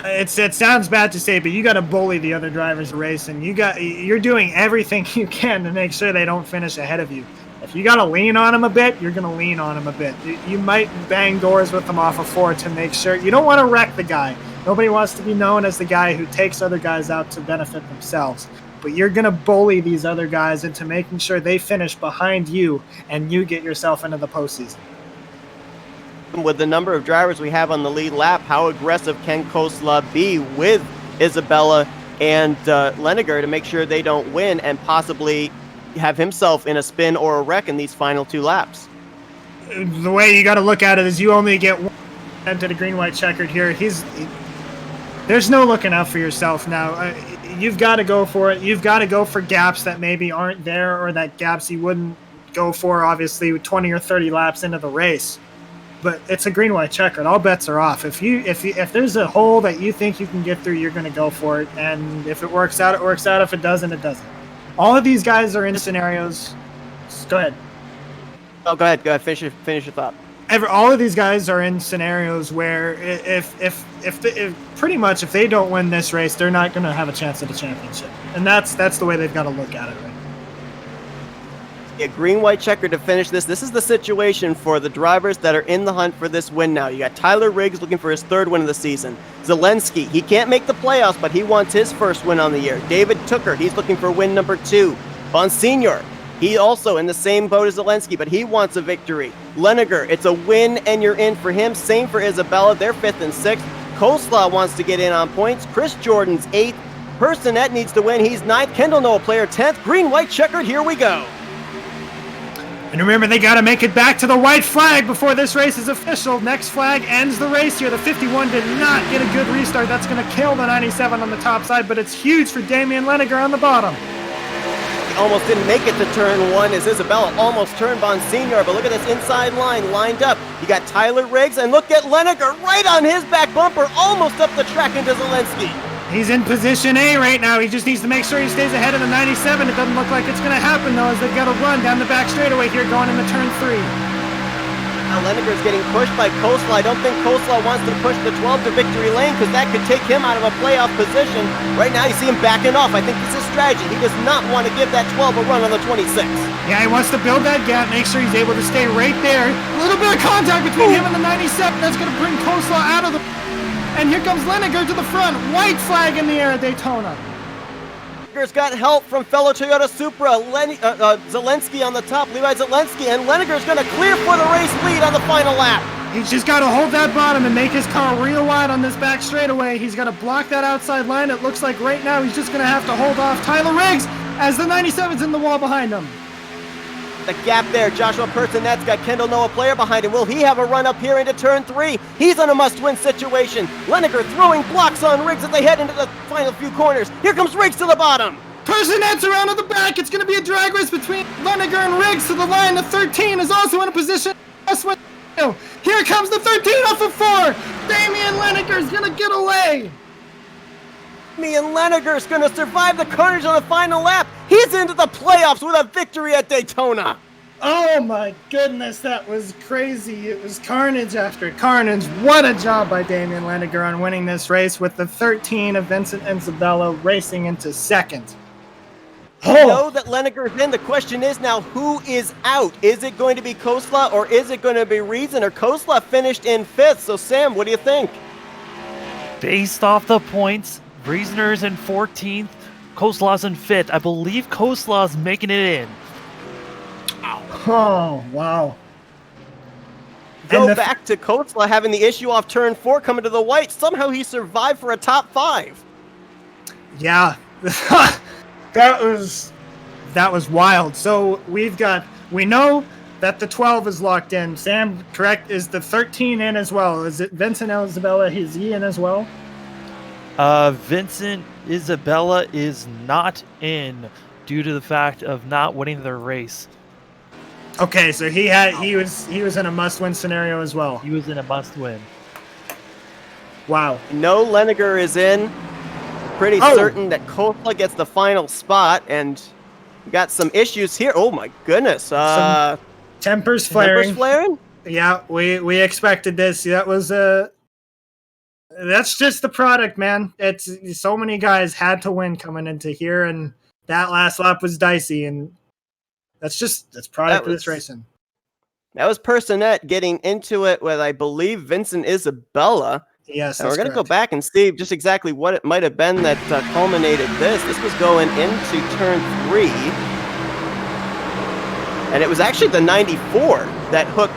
it sounds bad to say, but you got to bully the other drivers racing. You're doing everything you can to make sure they don't finish ahead of you. If you got to lean on them a bit, you're going to lean on them a bit. You might bang doors with them off of 4 to make sure. You don't want to wreck the guy. Nobody wants to be known as the guy who takes other guys out to benefit themselves. But you're going to bully these other guys into making sure they finish behind you and you get yourself into the postseason. With the number of drivers we have on the lead lap, how aggressive can Kosla be with Isabella and Leniger to make sure they don't win and possibly have himself in a spin or a wreck in these final 2 laps? The way you got to look at it is you only get one to the green-white checkered here. There's no looking out for yourself now. You've got to go for it. You've got to go for gaps that maybe aren't there or that gaps you wouldn't go for, obviously, with 20 or 30 laps into the race. But it's a green-white checkered. All bets are off. If there's a hole that you think you can get through, you're going to go for it. And if it works out, it works out. If it doesn't, it doesn't. All of these guys are in scenarios. Go ahead. Oh, go ahead. Finish your thought. All of these guys are in scenarios where if pretty much if they don't win this race, they're not going to have a chance at a championship, and that's the way they've got to look at it. Right? A green-white checker to finish this. This is the situation for the drivers that are in the hunt for this win now. You got Tyler Riggs looking for his 3rd win of the season. Zelensky, he can't make the playoffs, but he wants his 1st win on the year. David Tooker, he's looking for win number 2. Bonsignor, he also in the same boat as Zelensky, but he wants a victory. Leniger, it's a win and you're in for him. Same for Isabella, they're 5th and 6th. Kosla wants to get in on points. Chris Jordan's 8th. Personette needs to win, he's 9th. Kendall Noah Player 10th. Green-white checkered, here we go. And remember, they got to make it back to the white flag before this race is official. Next flag ends the race here. The 51 did not get a good restart. That's going to kill the 97 on the top side, but it's huge for Damian Leniger on the bottom. He almost didn't make it to turn 1 as Isabella almost turned Bonsignor, but look at this inside line lined up. You got Tyler Riggs, and look at Leniger right on his back bumper, almost up the track into Zelensky. He's in position A right now. He just needs to make sure he stays ahead of the 97. It doesn't look like it's going to happen, though, as they've got to run down the back straightaway here going into turn 3. Now Leniger's getting pushed by Coleslaw. I don't think Coleslaw wants to push the 12 to victory lane because that could take him out of a playoff position. Right now you see him backing off. I think this is strategy. He does not want to give that 12 a run on the 26. Yeah, he wants to build that gap, make sure he's able to stay right there. A little bit of contact between him and the 97. That's going to bring Coleslaw out of the... And here comes Leniger to the front. White flag in the air at Daytona. Leniger's got help from fellow Toyota Supra, Zelensky on the top, Levi Zelensky, and Leniger's going to clear for the race lead on the final lap. He's just got to hold that bottom and make his car real wide on this back straightaway. He's got to block that outside line. It looks like right now he's just going to have to hold off Tyler Riggs as the 97's in the wall behind him. The gap there, Joshua Personet's got Kendall Noah Player behind him. Will he have a run up here into turn 3? He's in a must-win situation. Leniger throwing blocks on Riggs as they head into the final few corners. Here comes Riggs to the bottom. Personet's around at the back. It's going to be a drag race between Leniger and Riggs to the line. The 13 is also in a position. Here comes the 13 off of 4. Damian Leniger's going to get away. Damian Leniger's going to survive the carnage on the final lap. He's into the playoffs with a victory at Daytona. Oh my goodness, that was crazy. It was carnage after carnage. What a job by Damian Leniger on winning this race with the 13 of Vincent Isabella racing into second. We know that Leniger's in. The question is now, who is out? Is it going to be Coleslaw or is it going to be Reason? Or Coleslaw finished in 5th. So Sam, what do you think? Based off the points, Reasoner's in 14th, Coleslaw's in 5th. I believe Coleslaw's making it in. Oh, wow. Go back to Coleslaw having the issue off turn 4 coming to the white. Somehow he survived for a top 5. Yeah. That was wild. So we know that the 12 is locked in. Sam, correct? Is the 13 in as well? Is it Vincent Isabella? Is he in as well? Vincent Isabella is not in due to the fact of not winning their race. Okay, so he was in a must-win scenario as well. He was in a must-win. Wow. No, Leniger is in. Pretty certain that Coleslaw gets the final spot, and we got some issues here. Oh my goodness. Some tempers flaring. Tempers flaring? Yeah, we expected this. That was that's just the product, man. It's so many guys had to win coming into here, and that last lap was dicey, and that's product of this racing. That was Personet getting into it with, I believe, Vincent Isabella. Yes, and we're going to go back and see just exactly what it might have been that culminated this. This was going into turn 3. And it was actually the 94 that hooked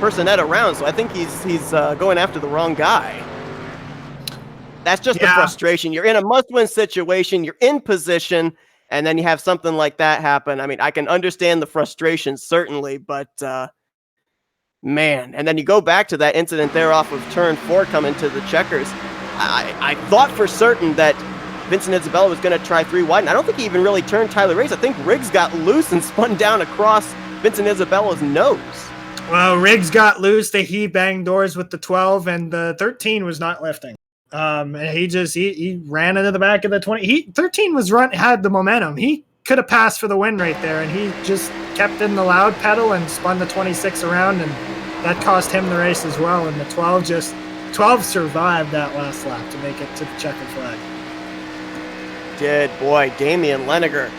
Personet around, so I think he's going after the wrong guy. That's just the frustration. You're in a must-win situation, you're in position, and then you have something like that happen. I mean, I can understand the frustration, certainly, but man. And then you go back to that incident there off of turn 4 coming to the checkers. I thought for certain that Vincent Isabella was going to try 3 wide, and I don't think he even really turned Tyler Riggs. I think Riggs got loose and spun down across Vincent Isabella's nose. Well, Riggs got loose. He banged doors with the 12, and the 13 was not lifting. And he ran into the back of the 20. 13 had the momentum. He could have passed for the win right there, and he just kept in the loud pedal and spun the 26 around, and that cost him the race as well. And the 12 survived that last lap to make it to the checkered flag. Boy, Damian Leniger.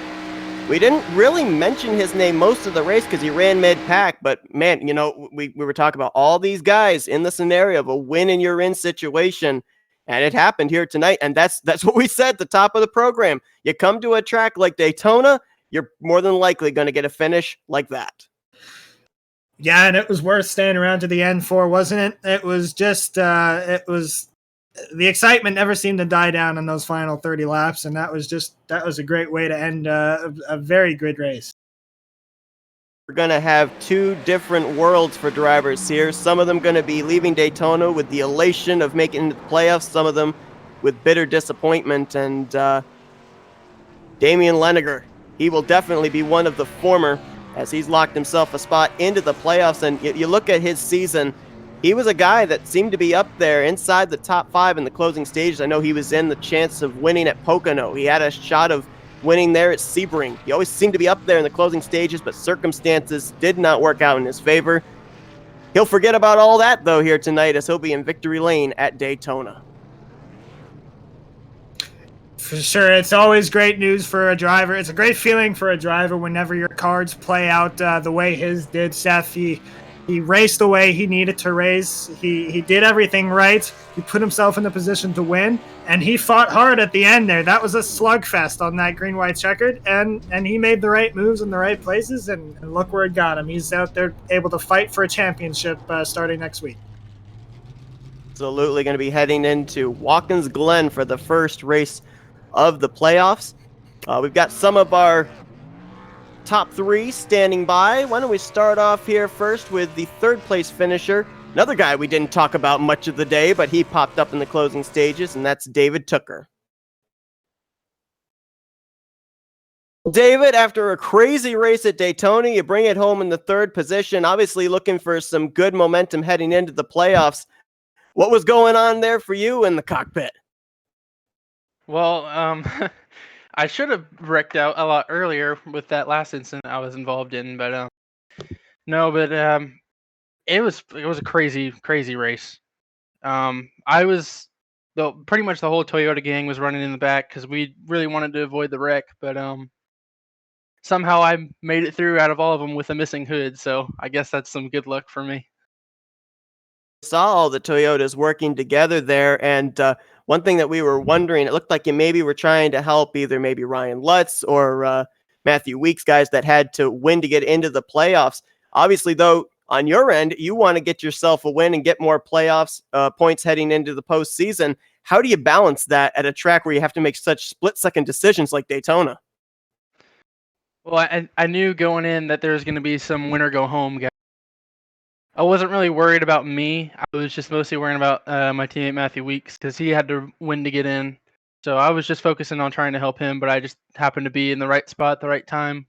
We didn't really mention his name most of the race because he ran mid-pack, but man, you know, we were talking about all these guys in the scenario of a win and you're in situation, and it happened here tonight, and that's what we said at the top of the program. You come to a track like Daytona, you're more than likely going to get a finish like that. Yeah, and it was worth staying around to the end for, wasn't it? It was just, the excitement never seemed to die down in those final 30 laps, and that was a great way to end a very good race. We're going to have 2 different worlds for drivers here. Some of them going to be leaving Daytona with the elation of making it to the playoffs, some of them with bitter disappointment, and Damian Leniger, he will definitely be one of the former, as he's locked himself a spot into the playoffs. And you look at his season, he was a guy that seemed to be up there inside the top 5 in the closing stages. I know he was in the chance of winning at Pocono. He had a shot of winning there at Sebring. He always seemed to be up there in the closing stages, but circumstances did not work out in his favor. He'll forget about all that, though, here tonight as he'll be in victory lane at Daytona. For sure, it's always great news for a driver. It's a great feeling for a driver whenever your cards play out the way his did, Seth. He raced the way he needed to race. He did everything right. He put himself in the position to win, and he fought hard at the end there. That was a slugfest on that green-white checkered, and he made the right moves in the right places, and look where it got him. He's out there able to fight for a championship starting next week. Absolutely going to be heading into Watkins Glen for the first race of the playoffs. We've got some of our top 3 standing by. Why don't we start off here first with the 3rd place finisher, another guy we didn't talk about much of the day, but he popped up in the closing stages, and that's David Tooker. David, after a crazy race at Daytona, you bring it home in the 3rd position, obviously looking for some good momentum heading into the playoffs. What was going on there for you in the cockpit? Well, I should have wrecked out a lot earlier with that last incident I was involved in, but it was a crazy race. Pretty much the whole Toyota gang was running in the back because we really wanted to avoid the wreck, but somehow I made it through out of all of them with a missing hood, so I guess that's some good luck for me. Saw all the Toyotas working together there, and one thing that we were wondering, it looked like you maybe were trying to help either maybe Ryan Lutz or Matthew Weeks, guys that had to win to get into the playoffs. Obviously, though, on your end, you want to get yourself a win and get more playoffs points heading into the postseason. How do you balance that at a track where you have to make such split-second decisions like Daytona? Well, I knew going in that there was going to be some winner go home guys. I wasn't really worried about me. I was just mostly worrying about my teammate Matthew Weeks because he had to win to get in. So I was just focusing on trying to help him, but I just happened to be in the right spot at the right time.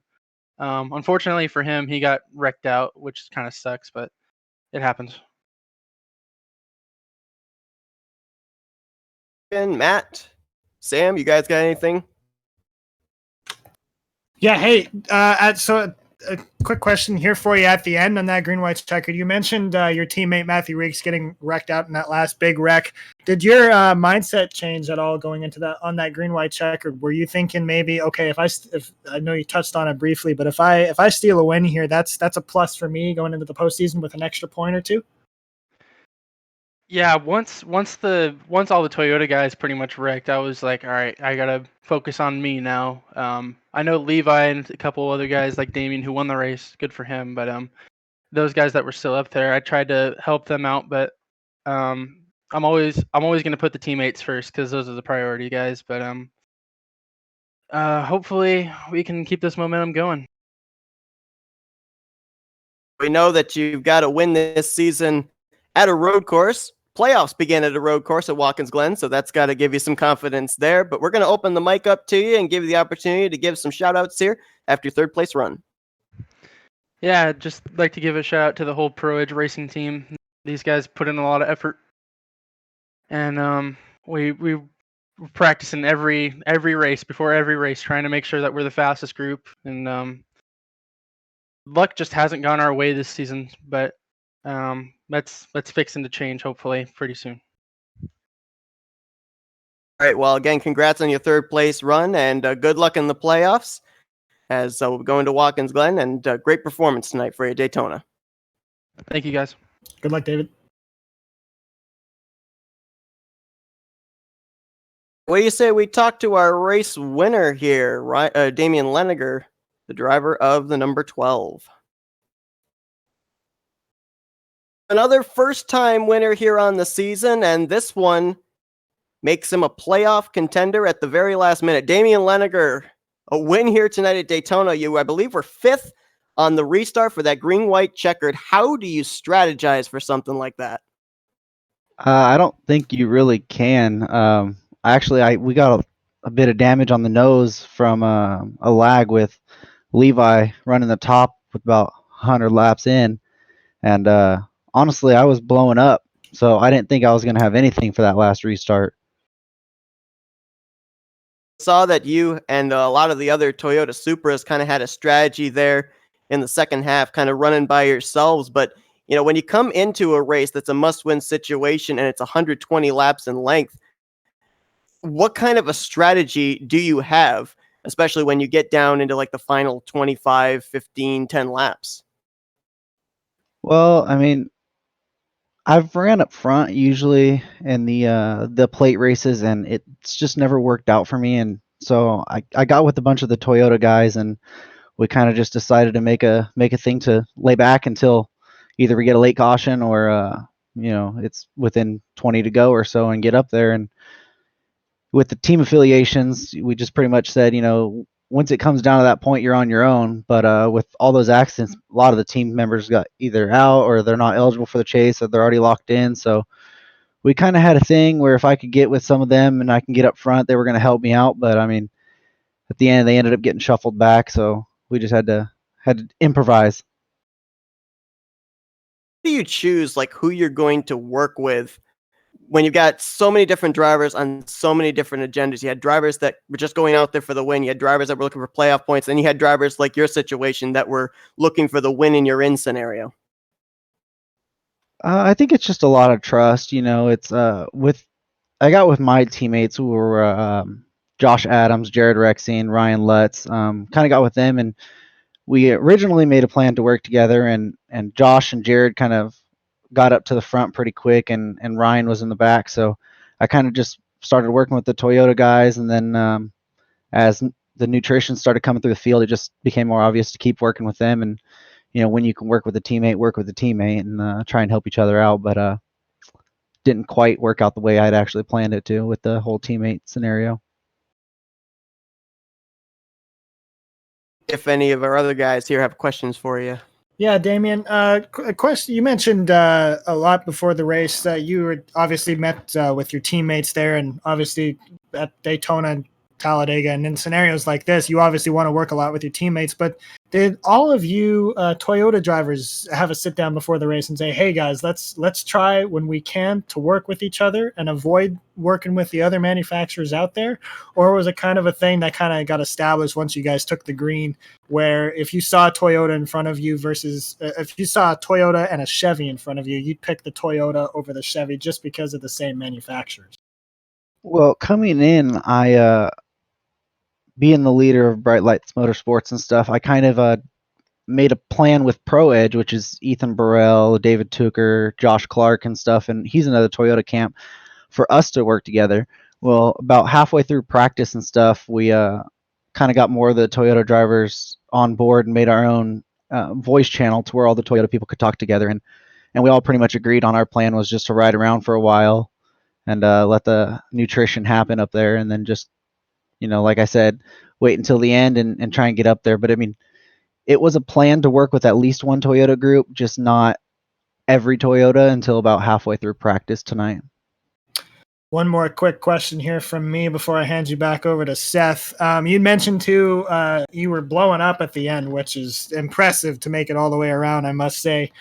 Unfortunately for him, he got wrecked out, which kind of sucks, but it happens. And Matt, Sam, you guys got anything? Yeah, hey, so a quick question here for you at the end on that green-white checkered. You mentioned your teammate Matthew Weeks getting wrecked out in that last big wreck. Did your mindset change at all going into that on that green-white checkered? Were you thinking maybe, okay, if I know you touched on it briefly, but if I steal a win here, that's a plus for me going into the postseason with an extra point or two? Yeah, once all the Toyota guys pretty much wrecked, I was like, all right, I gotta focus on me now. I know Levi and a couple other guys like Damien who won the race, good for him. But those guys that were still up there, I tried to help them out. But I'm always gonna put the teammates first because those are the priority guys. But hopefully we can keep this momentum going. We know that you've got to win this season at a road course. Playoffs begin at a road course at Watkins Glen, so that's got to give you some confidence there. But we're going to open the mic up to you and give you the opportunity to give some shout-outs here after your 3rd place run. Yeah, I'd just like to give a shout out to the whole Pro Edge racing team. These guys put in a lot of effort, and we practicing every race before every race, trying to make sure that we're the fastest group. And luck just hasn't gone our way this season, but that's fixing to change hopefully pretty soon. All right, well, again, congrats on your 3rd place run, and good luck in the playoffs as we're going to Watkins Glen, and great performance tonight for you at Daytona. Thank you, guys. Good luck, David. What do you say we talk to our race winner here, right? Damian Leniger, the driver of the number 12. Another first-time winner here on the season, and this one makes him a playoff contender at the very last minute. Damian Leniger, a win here tonight at Daytona. You, I believe, were 5th on the restart for that green-white checkered. How do you strategize for something like that? I don't think you really can. We got a bit of damage on the nose from a lag with Levi running the top with about 100 laps in, and honestly, I was blowing up, so I didn't think I was going to have anything for that last restart. Saw that you and a lot of the other Toyota Supras kind of had a strategy there in the second half, kind of running by yourselves. But when you come into a race that's a must-win situation and it's 120 laps in length, what kind of a strategy do you have, especially when you get down into like the final 25, 15, 10 laps? Well, I mean, I've ran up front usually in the plate races, and it's just never worked out for me. And so I got with a bunch of the Toyota guys, and we kind of just decided to make a thing to lay back until either we get a late caution or it's within 20 to go or so and get up there. And with the team affiliations, we just pretty much said, once it comes down to that point, you're on your own. But with all those accidents, a lot of the team members got either out or they're not eligible for the chase or they're already locked in. So we kind of had a thing where if I could get with some of them and I can get up front, they were going to help me out. But I mean, at the end, they ended up getting shuffled back. So we just had to improvise. How do you choose like who you're going to work with when you've got so many different drivers on so many different agendas? You had drivers that were just going out there for the win. You had drivers that were looking for playoff points. And you had drivers like your situation that were looking for the win in your in scenario. I think it's just a lot of trust. It's with I got with my teammates who were Josh Adams, Jared Rexing, Ryan Lutz. Kind of got with them, and we originally made a plan to work together. And Josh and Jared kind of got up to the front pretty quick, and Ryan was in the back. So I kind of just started working with the Toyota guys, and then as the nutrition started coming through the field, it just became more obvious to keep working with them. And when you can work with a teammate, work with a teammate, and try and help each other out. But didn't quite work out the way I'd actually planned it to with the whole teammate scenario. If any of our other guys here have questions for you. Yeah, Damien. A question. You mentioned a lot before the race. You were obviously met with your teammates there, and obviously at Daytona and Talladega, and in scenarios like this, you obviously want to work a lot with your teammates. But did all of you Toyota drivers have a sit down before the race and say, "Hey guys, let's try when we can to work with each other and avoid working with the other manufacturers out there," or was it kind of a thing that kind of got established once you guys took the green? Where if you saw a Toyota in front of you versus if you saw a Toyota and a Chevy in front of you, you'd pick the Toyota over the Chevy just because of the same manufacturers. Well, coming in, I being the leader of Bright Lights Motorsports and stuff, I kind of made a plan with Pro Edge, which is Ethan Burrell, David Tucker, Josh Clark, and stuff, and he's another Toyota camp, for us to work together. Well, about halfway through practice and stuff, we kind of got more of the Toyota drivers on board and made our own voice channel to where all the Toyota people could talk together, and we all pretty much agreed on our plan was just to ride around for a while and let the nutrition happen up there, and then just like I said, wait until the end and try and get up there. But I mean, it was a plan to work with at least one Toyota group, just not every Toyota until about halfway through practice tonight. One more quick question here from me before I hand you back over to Seth. You mentioned too you were blowing up at the end, which is impressive to make it all the way around, I must say.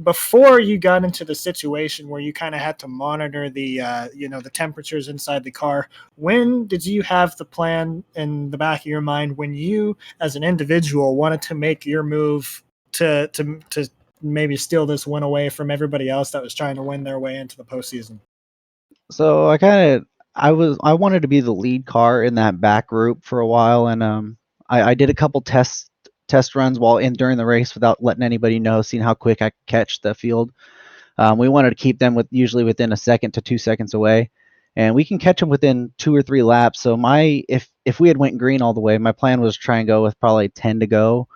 Before you got into the situation where you kind of had to monitor the the temperatures inside the car, when did you have the plan in the back of your mind when you as an individual wanted to make your move to maybe steal this win away from everybody else that was trying to win their way into the postseason? So I wanted to be the lead car in that back group for a while, and I did a couple test runs while in during the race without letting anybody know, seeing how quick I could catch the field. We wanted to keep them usually within a second to 2 seconds away, and we can catch them within 2 or 3 laps. So if we had went green all the way, my plan was to try and go with probably 10 to go,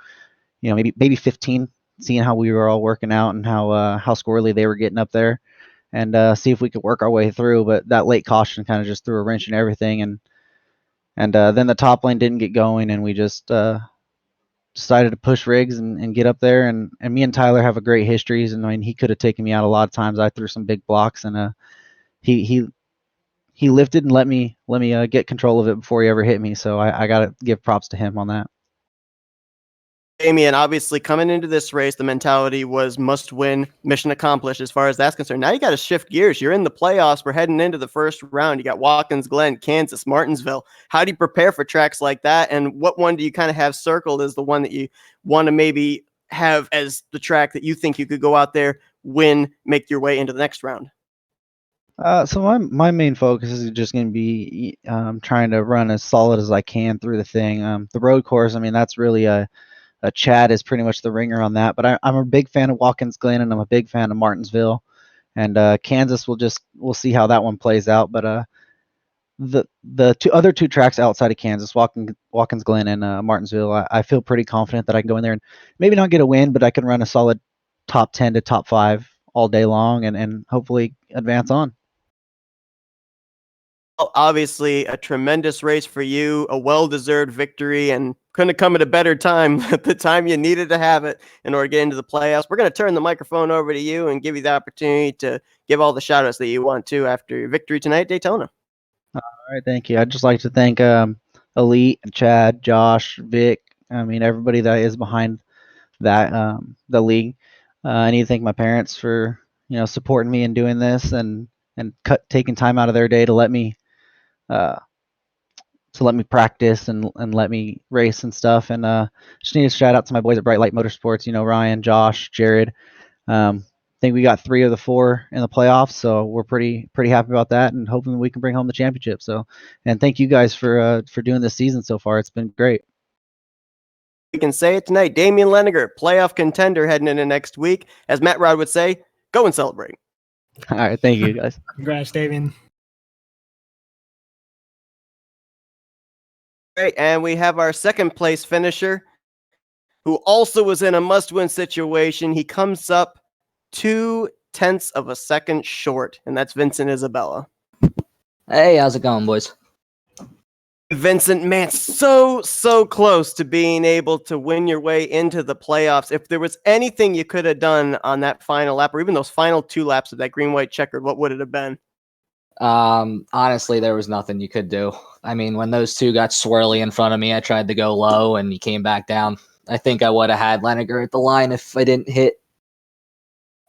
maybe 15, seeing how we were all working out and how squirrely they were getting up there, and see if we could work our way through. But that late caution kind of just threw a wrench in everything, and then the top lane didn't get going, and we just decided to push rigs and get up there. And me and Tyler have a great histories, and I mean he could have taken me out a lot of times. I threw some big blocks, and he lifted and let me get control of it before he ever hit me. So I gotta give props to him on that. Damian, obviously coming into this race, the mentality was must win, mission accomplished as far as that's concerned. Now you got to shift gears. You're in the playoffs. We're heading into the first round. You got Watkins Glen, Kansas, Martinsville. How do you prepare for tracks like that? And what one do you kind of have circled as the one that you want to maybe have as the track that you think you could go out there, win, make your way into the next round? So my main focus is just going to be trying to run as solid as I can through the thing. The road course, I mean, that's really a Chad is pretty much the ringer on that. But I'm a big fan of Watkins Glen, and I'm a big fan of Martinsville. And Kansas, we'll see how that one plays out. But the other two tracks outside of Kansas, Watkins Glen and Martinsville, I feel pretty confident that I can go in there and maybe not get a win, but I can run a solid top 10 to top 5 all day long and hopefully advance on. Obviously a tremendous race for you, a well-deserved victory, and couldn't have come at a better time at the time you needed to have it in order to get into the playoffs. We're going to turn the microphone over to you and give you the opportunity to give all the shout-outs that you want to after your victory tonight at Daytona. All right, thank you. I'd just like to thank Elite, Chad, Josh, Vic, I mean, everybody that is behind that the league. I need to thank my parents for supporting me in doing this and taking time out of their day to let me practice and let me race and stuff. And just need to shout out to my boys at Bright Light Motorsports. Ryan, Josh, Jared. I think we got 3 of the 4 in the playoffs, so we're pretty happy about that, and hoping we can bring home the championship. So, and thank you guys for doing this season so far. It's been great. We can say it tonight. Damian Leniger, playoff contender heading into next week. As Matt Rod would say, go and celebrate. All right, thank you guys. Congrats, Damian. Great, and we have our second place finisher, who also was in a must-win situation. He comes up 0.2 of a second short, and that's Vincent Isabella. Hey, how's it going, boys? Vincent, man, so close to being able to win your way into the playoffs. If there was anything you could have done on that final lap, or even those final 2 laps of that green-white checkered, what would it have been? Honestly, there was nothing you could do. I mean, when those 2 got swirly in front of me, I tried to go low, and he came back down. I think I would have had Leniger at the line if I didn't hit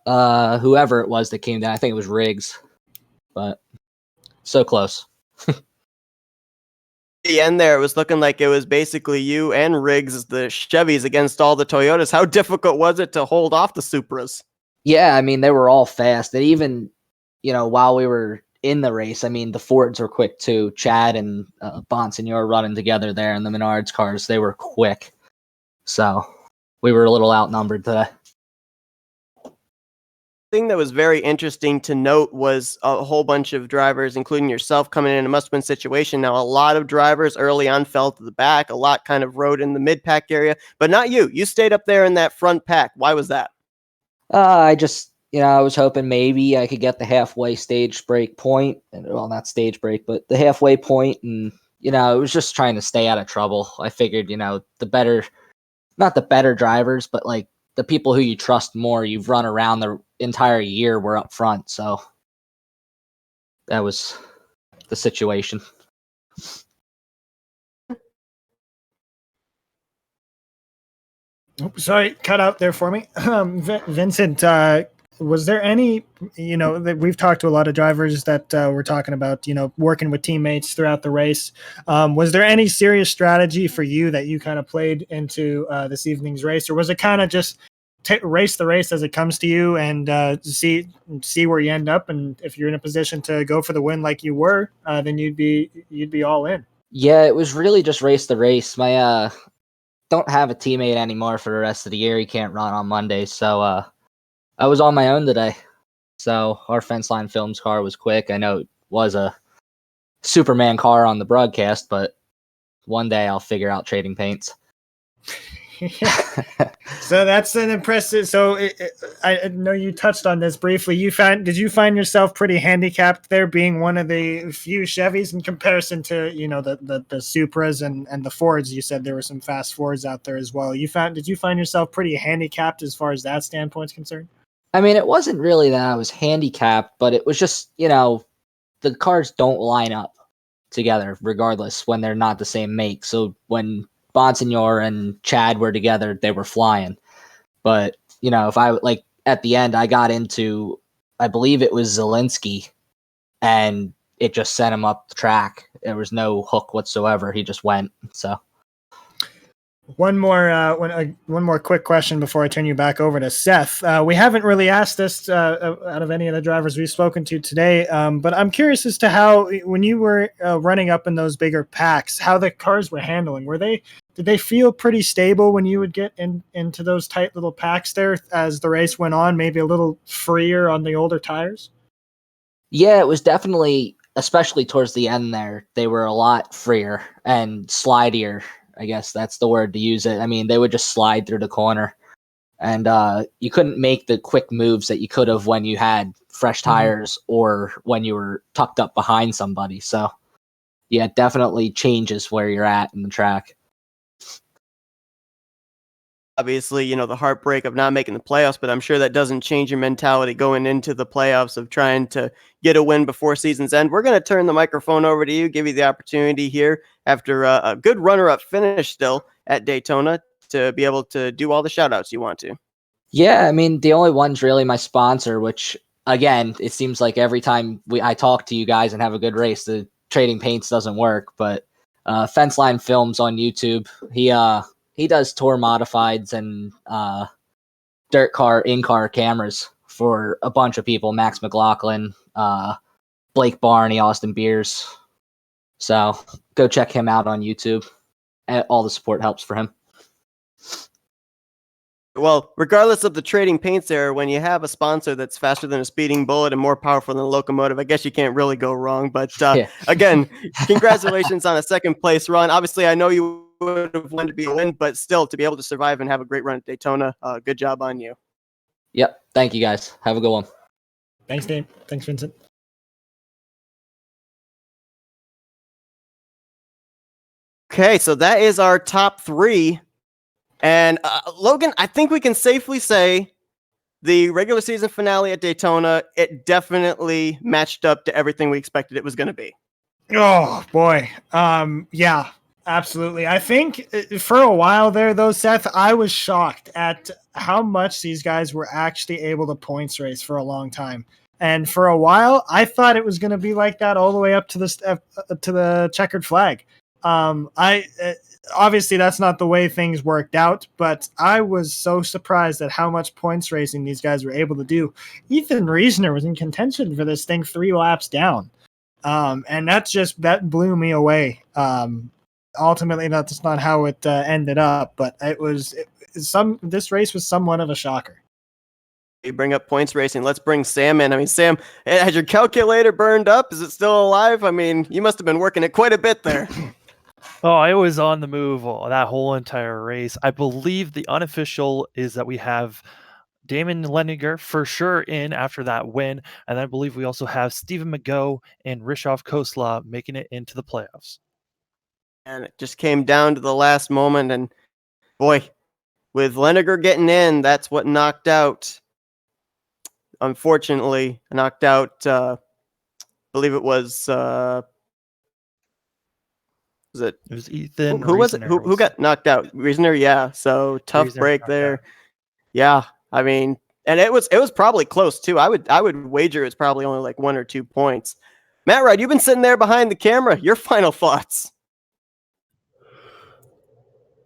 whoever it was that came down. I think it was Riggs, but so close. The end there, it was looking like it was basically you and Riggs, the Chevys, against all the Toyotas. How difficult was it to hold off the Supras? Yeah, I mean, they were all fast. And even, while we were in the race, I mean, the Fords were quick too. Chad and Bonsignor running together there in the Menards cars, they were quick. So we were a little outnumbered today. Thing that was very interesting to note was a whole bunch of drivers, including yourself, coming in a must-win situation. Now, a lot of drivers early on fell to the back. A lot kind of rode in the mid-pack area, but not you. You stayed up there in that front pack. Why was that? I just, I was hoping maybe I could get the halfway stage break point. Well, not stage break, but the halfway point. And, it was just trying to stay out of trouble. I figured, not the better drivers, but like the people who you trust more, you've run around the entire year, were up front. So that was the situation. Oh, sorry, cut out there for me. Vincent, was there any, that we've talked to a lot of drivers that were talking about, working with teammates throughout the race. Was there any serious strategy for you that you kind of played into this evening's race, or was it kind of just race the race as it comes to you and see where you end up? And if you're in a position to go for the win like you were, then you'd be all in. Yeah, it was really just race the race. My don't have a teammate anymore for the rest of the year. He can't run on Monday, so I was on my own today. So our fence line films car was quick. I know it was a Superman car on the broadcast, but one day I'll figure out trading paints. So that's an impressive. So I know you touched on this briefly. Did you find yourself pretty handicapped there, being one of the few Chevys in comparison to the Supras and the Fords? You said there were some fast Fords out there as well. Did you find yourself pretty handicapped as far as that standpoint's concerned? I mean, it wasn't really that I was handicapped, but it was just the cars don't line up together regardless when they're not the same make. So when Bonsignor and Chad were together, they were flying. But, if I, like, at the end, I got into, I believe it was Zelensky, and it just sent him up the track. There was no hook whatsoever. He just went. So one more quick question before I turn you back over to Seth. We haven't really asked this out of any of the drivers we've spoken to today, but I'm curious as to how, when you were running up in those bigger packs, how the cars were handling. Did they feel pretty stable when you would get into those tight little packs there as the race went on, maybe a little freer on the older tires? Yeah, it was definitely, especially towards the end there, they were a lot freer and slidier. I guess that's the word to use it. I mean, they would just slide through the corner, and you couldn't make the quick moves that you could have when you had fresh tires or when you were tucked up behind somebody. So, yeah, it definitely changes where you're at in the track. Obviously, the heartbreak of not making the playoffs, but I'm sure that doesn't change your mentality going into the playoffs of trying to get a win before season's end. We're going to turn the microphone over to you, give you the opportunity here after a good runner-up finish still at Daytona to be able to do all the shout-outs you want to. Yeah, I mean, the only one's really my sponsor, which, again, it seems like every time I talk to you guys and have a good race, the trading paints doesn't work, but Fence Line Films on YouTube, he does tour modifieds and dirt car, in-car cameras for a bunch of people. Max McLaughlin, Blake Barney, Austin Beers. So go check him out on YouTube. All the support helps for him. Well, regardless of the trading paints there, when you have a sponsor that's faster than a speeding bullet and more powerful than a locomotive, I guess you can't really go wrong. But again, congratulations on a second place run. Obviously, I know you would have wanted to be a win, but still to be able to survive and have a great run at Daytona, good job on you. Yep. Thank you, guys. Have a good one. Thanks, Dave. Thanks, Vincent. Okay, so that is our top three. And Logan, I think we can safely say the regular season finale at Daytona, it definitely matched up to everything we expected it was going to be. Oh, boy. Yeah, absolutely. I think for a while there, though, Seth, I was shocked at how much these guys were actually able to points race for a long time. And for a while, I thought it was going to be like that all the way up to the checkered flag. Obviously, that's not the way things worked out, but I was so surprised at how much points racing these guys were able to do. Ethan Reisner was in contention for this thing 3 laps down. And that blew me away. Ultimately, that's not how it ended up, but this race was somewhat of a shocker. You bring up points racing. Let's bring Sam in. I mean, Sam, has your calculator burned up? Is it still alive? I mean, you must have been working it quite a bit there. Oh, I was on the move that whole entire race. I believe the unofficial is that we have Damon Leniger for sure in after that win. And I believe we also have Stephen McGough and Rishoff Kosla making it into the playoffs. And it just came down to the last moment. And boy, with Leniger getting in, that's what unfortunately, knocked out, I believe it was it was Ethan. Who was it? Who got knocked out? Reisner, yeah. So tough Reisner break there. Out. Yeah, I mean, and it was probably close too. I would wager it's probably only like 1 or 2 points. Matt Wright, you've been sitting there behind the camera. Your final thoughts?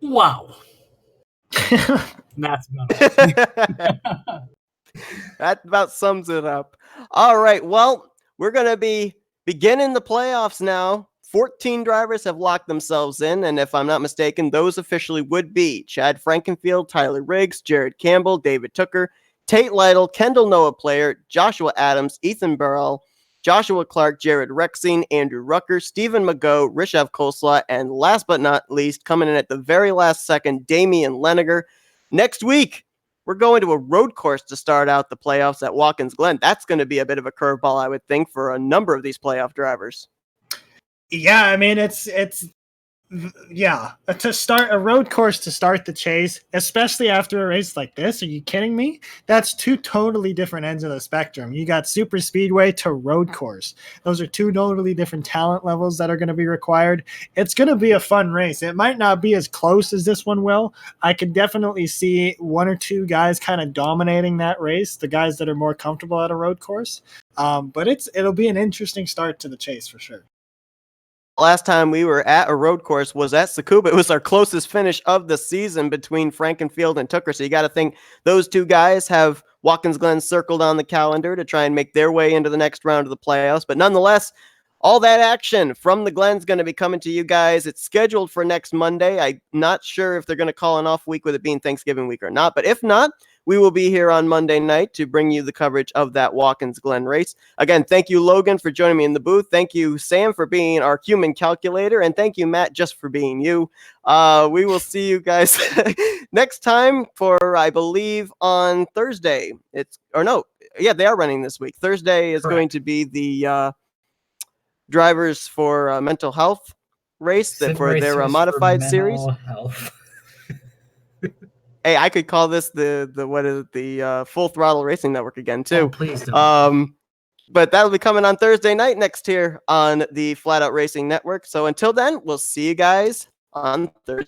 Wow. That's about it. That about sums it up. All right. Well, we're going to be beginning the playoffs now. 14 drivers have locked themselves in, and if I'm not mistaken, those officially would be Chad Frankenfield, Tyler Riggs, Jared Campbell, David Tooker, Tate Lytle, Kendall Noah Player, Joshua Adams, Ethan Burrell, Joshua Clark, Jared Rexing, Andrew Rucker, Stephen McGough, Rishav Kosla, and last but not least, coming in at the very last second, Damian Leniger. Next week, we're going to a road course to start out the playoffs at Watkins Glen. That's going to be a bit of a curveball, I would think, for a number of these playoff drivers. Yeah, I mean, it's Yeah, to start a road course to start the chase, especially after a race like this. Are you kidding me? That's two totally different ends of the spectrum. You got super speedway to road course. Those are two totally different talent levels that are going to be required. It's going to be a fun race. It might not be as close as this one will. I could definitely see one or two guys kind of dominating that race, the guys that are more comfortable at a road course. But it'll be an interesting start to the chase for sure. Last time we were at a road course was at Tsukuba. It was our closest finish of the season between Frankenfield and Tooker. So you got to think those two guys have Watkins Glen circled on the calendar to try and make their way into the next round of the playoffs. But nonetheless, all that action from the Glen's going to be coming to you guys. It's scheduled for next Monday. I'm not sure if they're going to call an off week with it being Thanksgiving week or not. But if not, we will be here on Monday night to bring you the coverage of that Watkins Glen race. Again, thank you, Logan, for joining me in the booth. Thank you, Sam, for being our human calculator. And thank you, Matt, just for being you. We will see you guys next time for, I believe, on Thursday. They are running this week. Thursday is going to be the drivers for mental health race for their modified series. Health. Hey, I could call this the Full Throttle Racing Network again too. Oh, please don't. But that'll be coming on Thursday night next here on the Flatout Racing Network. So until then, we'll see you guys on Thursday.